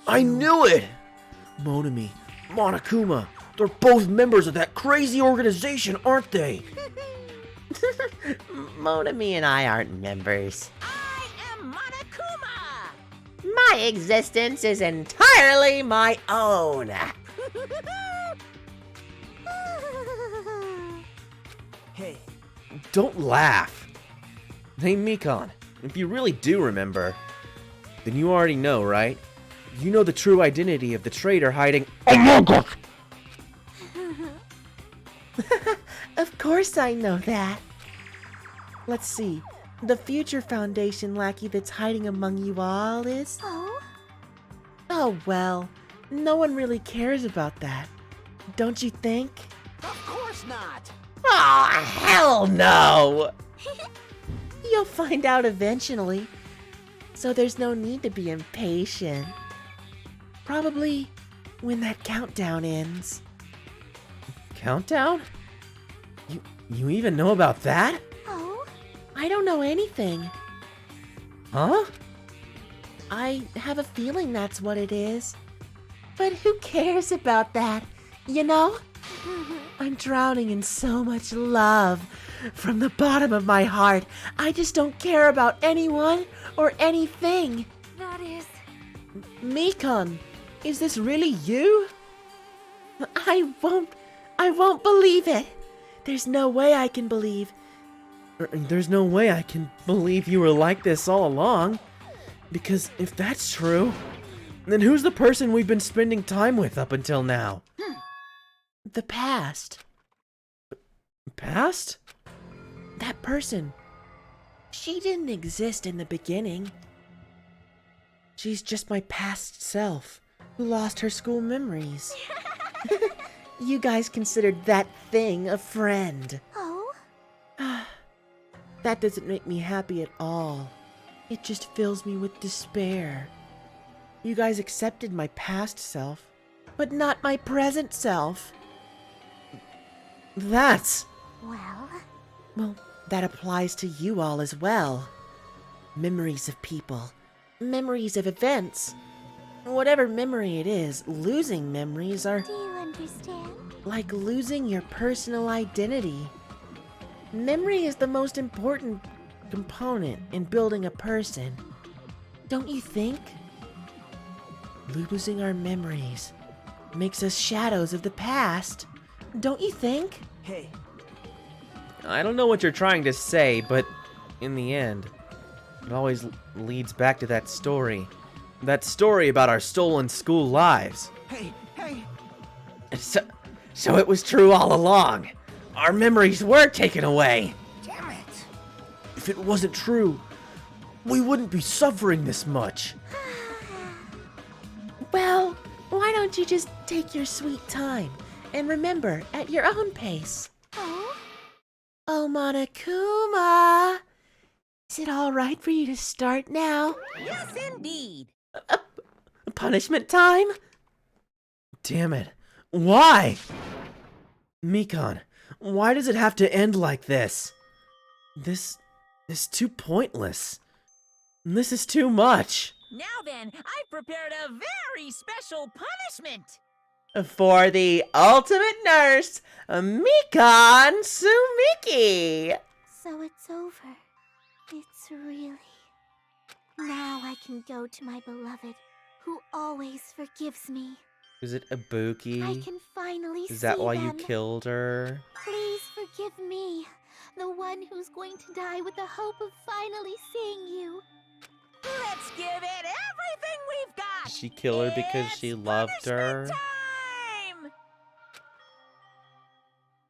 I knew it! Monami, Monokuma, they're both members of that crazy organization, aren't they? Monami and I aren't members. I am Monokuma! My existence is entirely my own. hey, Don't laugh. Hey, Mikon, if you really do remember, then you already know, right? You know the true identity of the traitor hiding among us. Of course I know that. Let's see. The Future Foundation lackey that's hiding among you all is... Oh, well. No one really cares about that. Don't you think? of course not! Oh, hell no! You'll find out eventually. So there's no need to be impatient. Probably when that countdown ends. Countdown? You even know about that? Oh? I don't know anything. Huh? I have a feeling that's what it is. But who cares about that, you know? I'm drowning in so much love. From the bottom of my heart, I just don't care about anyone or anything. That is... Mikon, is this really you? I won't believe it. There's no way I can believe. There's no way I can believe you were like this all along. Because if that's true, then who's the person we've been spending time with up until now? The past. Past? That person. She didn't exist in the beginning. She's just my past self, who lost her school memories. You guys considered that thing a friend. Oh? That doesn't make me happy at all. It just fills me with despair. You guys accepted my past self, but not my present self. That's... Well, that applies to you all as well. Memories of people. Memories of events. Whatever memory it is, losing memories are do you understand? like losing your personal identity. Memory is the most important component in building a person. Don't you think? Losing our memories makes us shadows of the past. Don't you think? Hey, I don't know what you're trying to say, but in the end, it always leads back to that story. That story about our stolen school lives. hey! So it was true all along. Our memories were taken away. Damn it! If it wasn't true, we wouldn't be suffering this much. Well, why don't you just take your sweet time and remember at your own pace? Oh? Oh, Monokuma! Is it all right for you to start now? Yes, indeed. Punishment time? Damn it. Why? Mikon, why does it have to end like this? This is too pointless. This is too much. Now then, I've prepared a very special punishment. For the ultimate nurse, Mikon Sumiki! So it's over. It's really... Now I can go to my beloved, who always forgives me. Is it I Ibuki? can finally see Is that why you them. killed her? Please forgive me, the one who's going to die with the hope of finally seeing you. Let's give it everything we've got. Did she kill her because she loved her? Punishment time!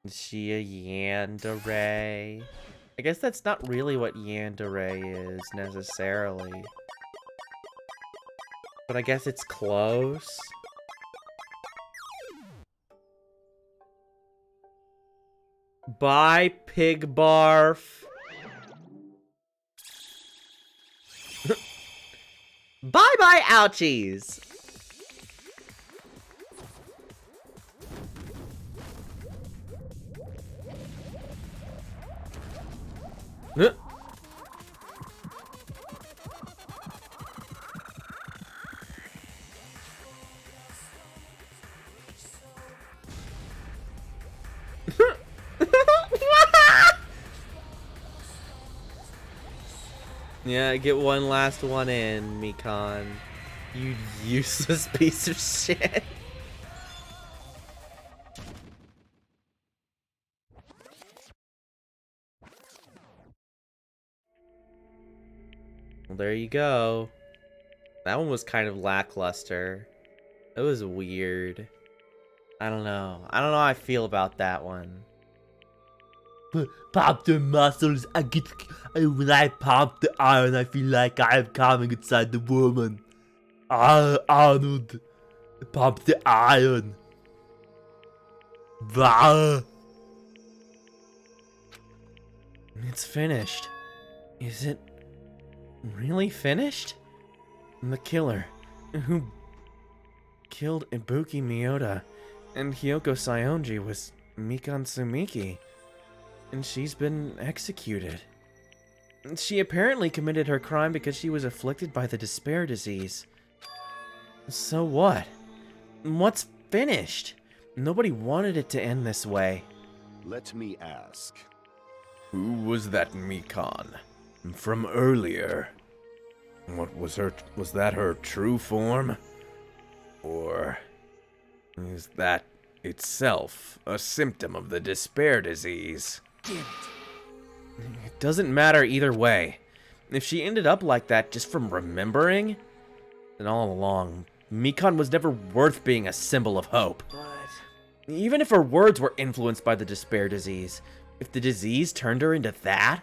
Is she a yandere? I guess that's not really what yandere is, necessarily. But I guess it's close. Bye, pig barf. Bye-bye, ouchies. Yeah, get one last one in, Mikon. You useless piece of shit. Well, there you go. That one was kind of lackluster. It was weird. I don't know. I don't know how I feel about that one. Pump the muscles. When I pump the iron, I feel like I am coming inside the woman. Arnold, pump the iron. Bah. It's finished. Is it really finished? The killer, who killed Ibuki Miyota, and Hyoko Saionji was Mikan Sumiki, and she's been executed. She apparently committed her crime because she was afflicted by the despair disease. So what? What's finished? Nobody wanted it to end this way. Let me ask. Who was that Mikan? From earlier? What was that her true form? Or is that itself a symptom of the despair disease? Damn it. It doesn't matter either way. If she ended up like that just from remembering, then all along, Mikan was never worth being a symbol of hope. But Even if her words were influenced by the despair disease, if the disease turned her into that,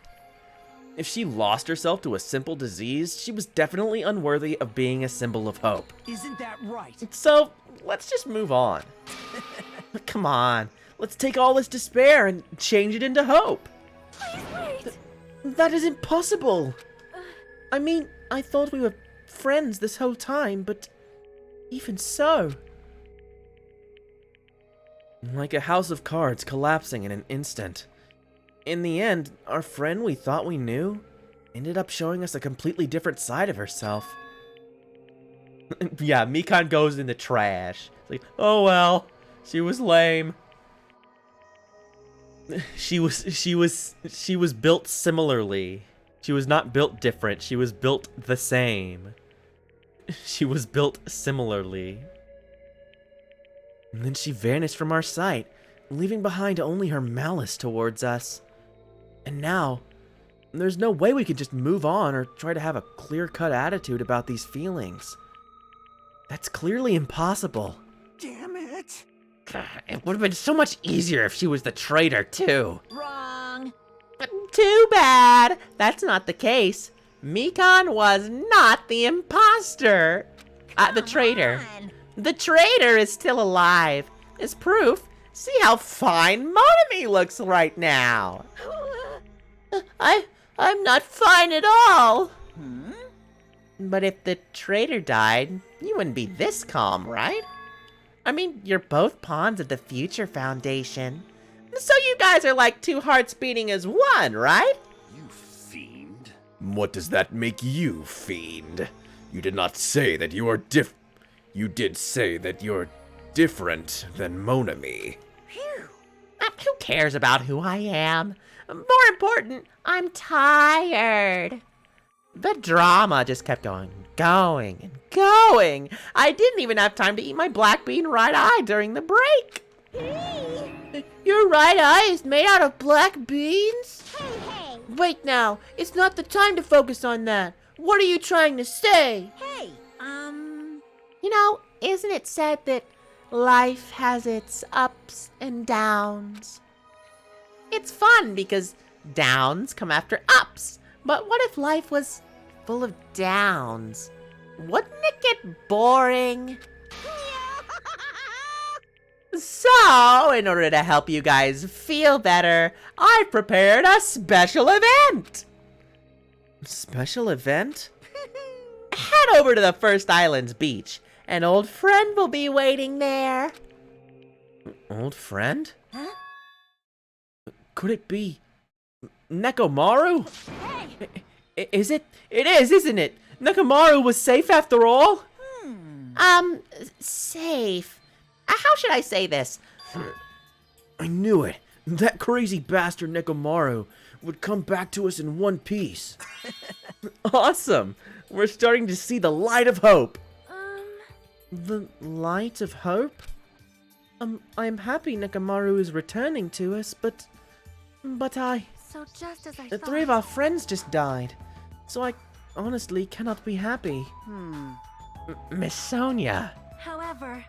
if she lost herself to a simple disease, she was definitely unworthy of being a symbol of hope. isn't that right? So, let's just move on. Come on, let's take all this despair and change it into hope. Please wait. That isn't possible. I mean, I thought we were friends this whole time, but even so. Like a house of cards collapsing in an instant. In the end, our friend we thought we knew ended up showing us a completely different side of herself. Yeah, Mikan goes in the trash. It's like, oh well, she was lame. She was built similarly. She was not built different. She was built the same. She was built similarly. And then she vanished from our sight, leaving behind only her malice towards us. And now, there's no way we could just move on or try to have a clear-cut attitude about these feelings. That's clearly impossible. Damn it. It would have been so much easier if she was the traitor, too. Wrong. Too bad. That's not the case. Mikan was not the imposter. The traitor. on. The traitor is still alive. As proof, see how fine Monami looks right now. I'm not fine at all. But if the traitor died, you wouldn't be this calm, right? I mean, you're both pawns of the Future Foundation. So you guys are like two hearts beating as one, right? You fiend. What does that make you, fiend? You did not say that you are You did say that you're different than Monami. Who cares about who I am? More important, I'm tired. The drama just kept going and going. I didn't even have time to eat my black bean right eye during the break. Your right eye is made out of black beans? Hey, Wait now, it's not the time to focus on that. What are you trying to say? Hey, You know, isn't it said that life has its ups and downs? It's fun because downs come after ups. But what if life was full of downs? Wouldn't it get boring? So, in order to help you guys feel better, I've prepared a special event. Special event? Head over to the First Islands beach. An old friend will be waiting there. Old friend? Huh? Could it be Nekomaru? hey, Is it? It is, isn't it? Nekomaru was safe after all? Safe. How should I say this? I knew it. That crazy bastard Nekomaru would come back to us in one piece. Awesome. We're starting to see the light of hope. The light of hope? I'm happy Nekomaru is returning to us, but So just as I the thought. three of our friends just died. So I honestly cannot be happy. Miss Sonia. However,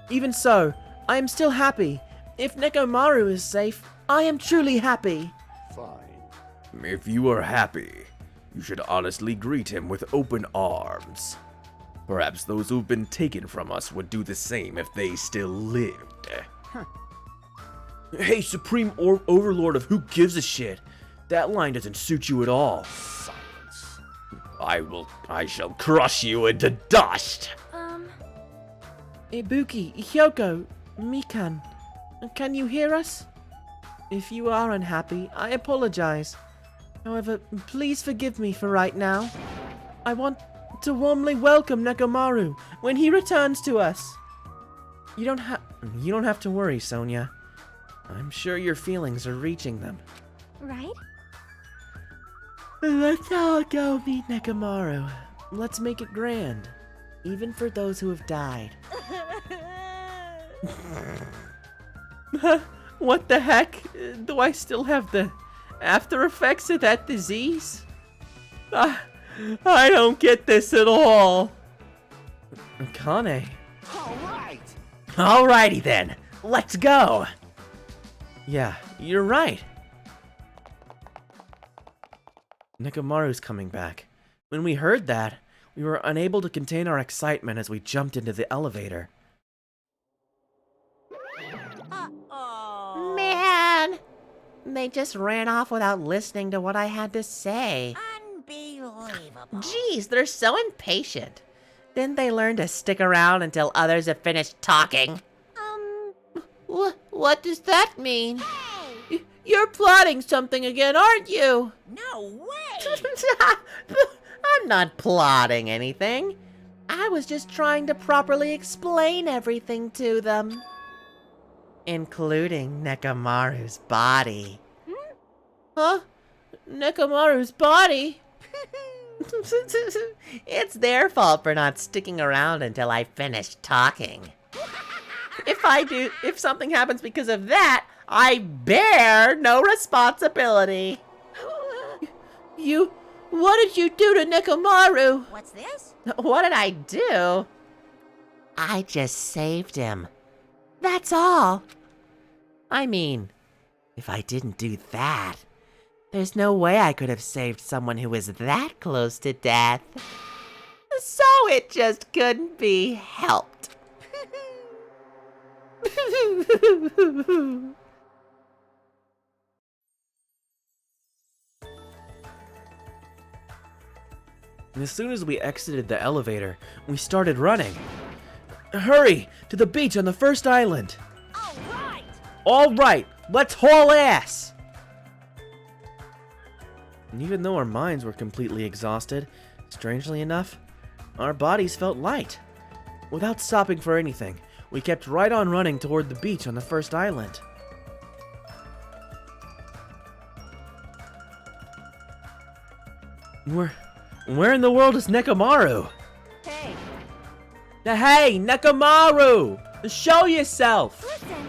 Even so, I am still happy. If Nekomaru is safe, I am truly happy. Fine. If you are happy, you should honestly greet him with open arms. Perhaps those who've been taken from us would do the same if they still lived. Hey, Supreme Overlord of Who Gives a Shit. That line doesn't suit you at all. Silence. I shall crush you into dust. Ibuki, Hyoko, Mikan, can you hear us? If you are unhappy, I apologize. However, please forgive me for right now. I want to warmly welcome Nekomaru when he returns to us. You don't have to worry, Sonia. I'm sure your feelings are reaching them. Right? Let's all go meet Nekomaru. Let's make it grand, even for those who have died. What the heck? Do I still have the after effects of that disease? I don't get this at all. Kane. Alright! Alrighty then, let's go. Yeah, you're right. Nekomaru's coming back. When we heard that, we were unable to contain our excitement as we jumped into the elevator. Uh-oh. Man! They just ran off without listening to what I had to say. Unbelievable. Jeez, they're so impatient. Didn't they learn to stick around until others have finished talking? What does that mean? Hey! You're plotting something again, aren't you? No way! I'm not plotting anything. I was just trying to properly explain everything to them. Including Nekomaru's body. Huh? Nekomaru's body? It's their fault for not sticking around until I finish talking. If something happens because of that, I bear no responsibility. What did you do to Nekomaru? What's this? What did I do? I just saved him. That's all. I mean, if I didn't do that, there's no way I could have saved someone who was that close to death. So it just couldn't be helped. As soon as we exited the elevator, we started running. Hurry! To the beach on the first island! Alright! Alright, let's haul ass! And even though our minds were completely exhausted, strangely enough, our bodies felt light. Without stopping for anything, we kept right on running toward the beach on the first island. Where in the world is Nekomaru? Hey, Hey, Nekomaru! Show yourself! Listen,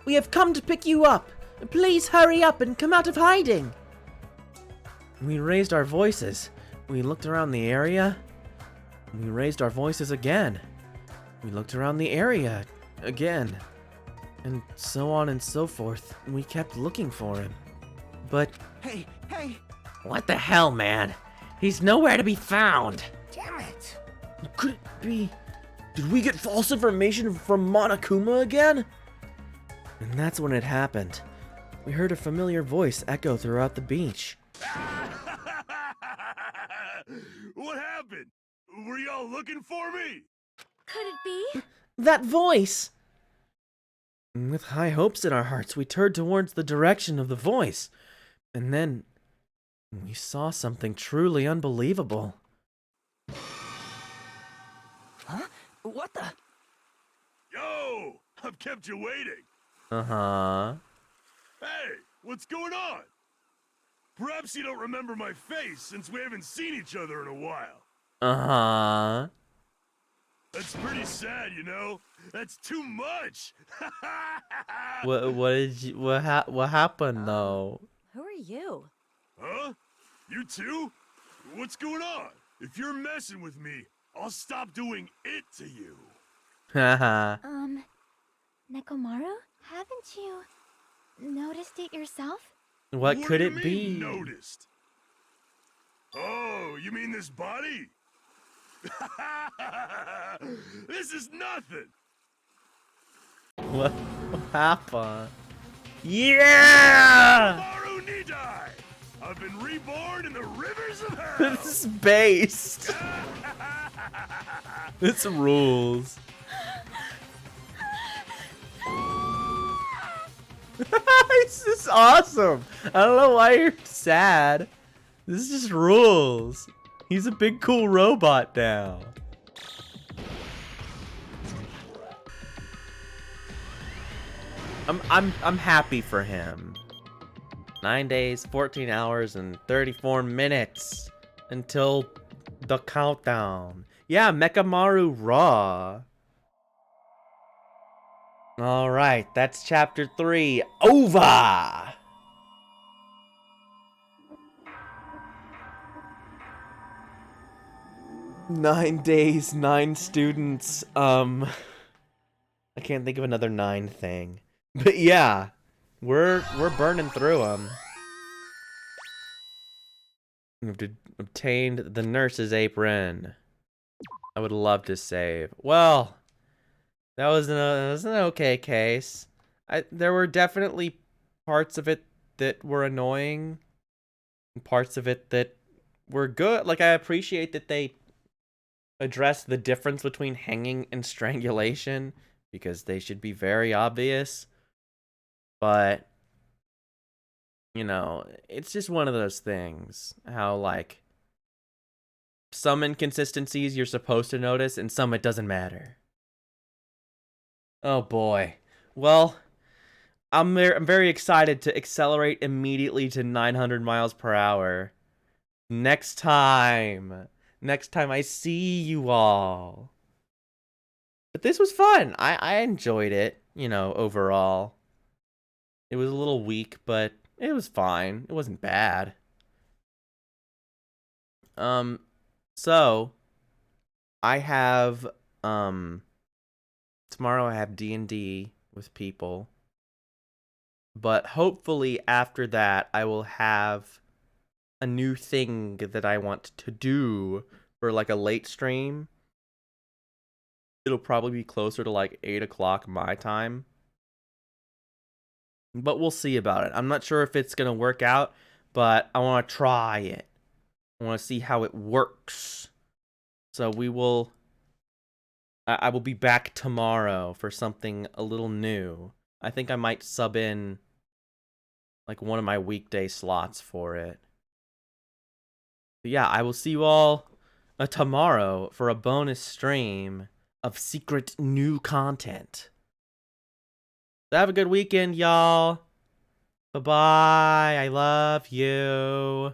We have come to pick you up. Please hurry up and come out of hiding. We raised our voices. We looked around the area. We raised our voices again. We looked around the area again. And so on and so forth. We kept looking for him. But Hey! what the hell, man? He's nowhere to be found. Damn it! Could it be... Did we get false information from Monokuma again? And that's when it happened. We heard a familiar voice echo throughout the beach. What happened? Were y'all looking for me? could it be? That voice! And with high hopes in our hearts, we turned towards the direction of the voice. And then... we saw something truly unbelievable. Huh? What the? Yo! I've kept you waiting. Uh-huh. Hey, what's going on? Perhaps you don't remember my face since we haven't seen each other in a while. Uh-huh. That's pretty sad, you know? That's too much. What happened though? who are you? Huh? You too? What's going on? If you're messing with me, I'll stop doing it to you. Haha. Nekomaru? Haven't you noticed it yourself? What could do it you be? mean, noticed? Oh, you mean this body? This is nothing. What happened? Yeah! Maru Nidai! I've been reborn in the rivers of hell. This is based. This rules. This is awesome. I don't know why you're sad. This just rules. He's a big cool robot now. I'm happy for him. 9 days, 14 hours, and 34 minutes until the countdown. Yeah, Mechamaru Raw. Alright, that's chapter 3. Over! "9 days, 9 students, I can't think of another 9 thing. But yeah, we're burning through them. We've obtained the nurse's apron. I would love to save. Well, that was an okay case. There were definitely parts of it that were annoying, and parts of it that were good. Like, I appreciate that they addressed the difference between hanging and strangulation, because they should be very obvious. But, you know, it's just one of those things. How, like, some inconsistencies you're supposed to notice, and some it doesn't matter. Oh boy. Well, I'm very excited to accelerate immediately to 900 miles per hour. Next time I see you all. But this was fun. I enjoyed it, you know, overall. It was a little weak, but it was fine. It wasn't bad. So I have tomorrow I have D&D with people. But hopefully after that I will have a new thing that I want to do for like a late stream. It'll probably be closer to like 8 o'clock my time. But we'll see about it. I'm not sure if it's going to work out, but I want to try it. I want to see how it works. So I will be back tomorrow for something a little new. I think I might sub in like one of my weekday slots for it. But yeah, I will see you all tomorrow for a bonus stream of secret new content. So have a good weekend, y'all. Bye-bye. I love you.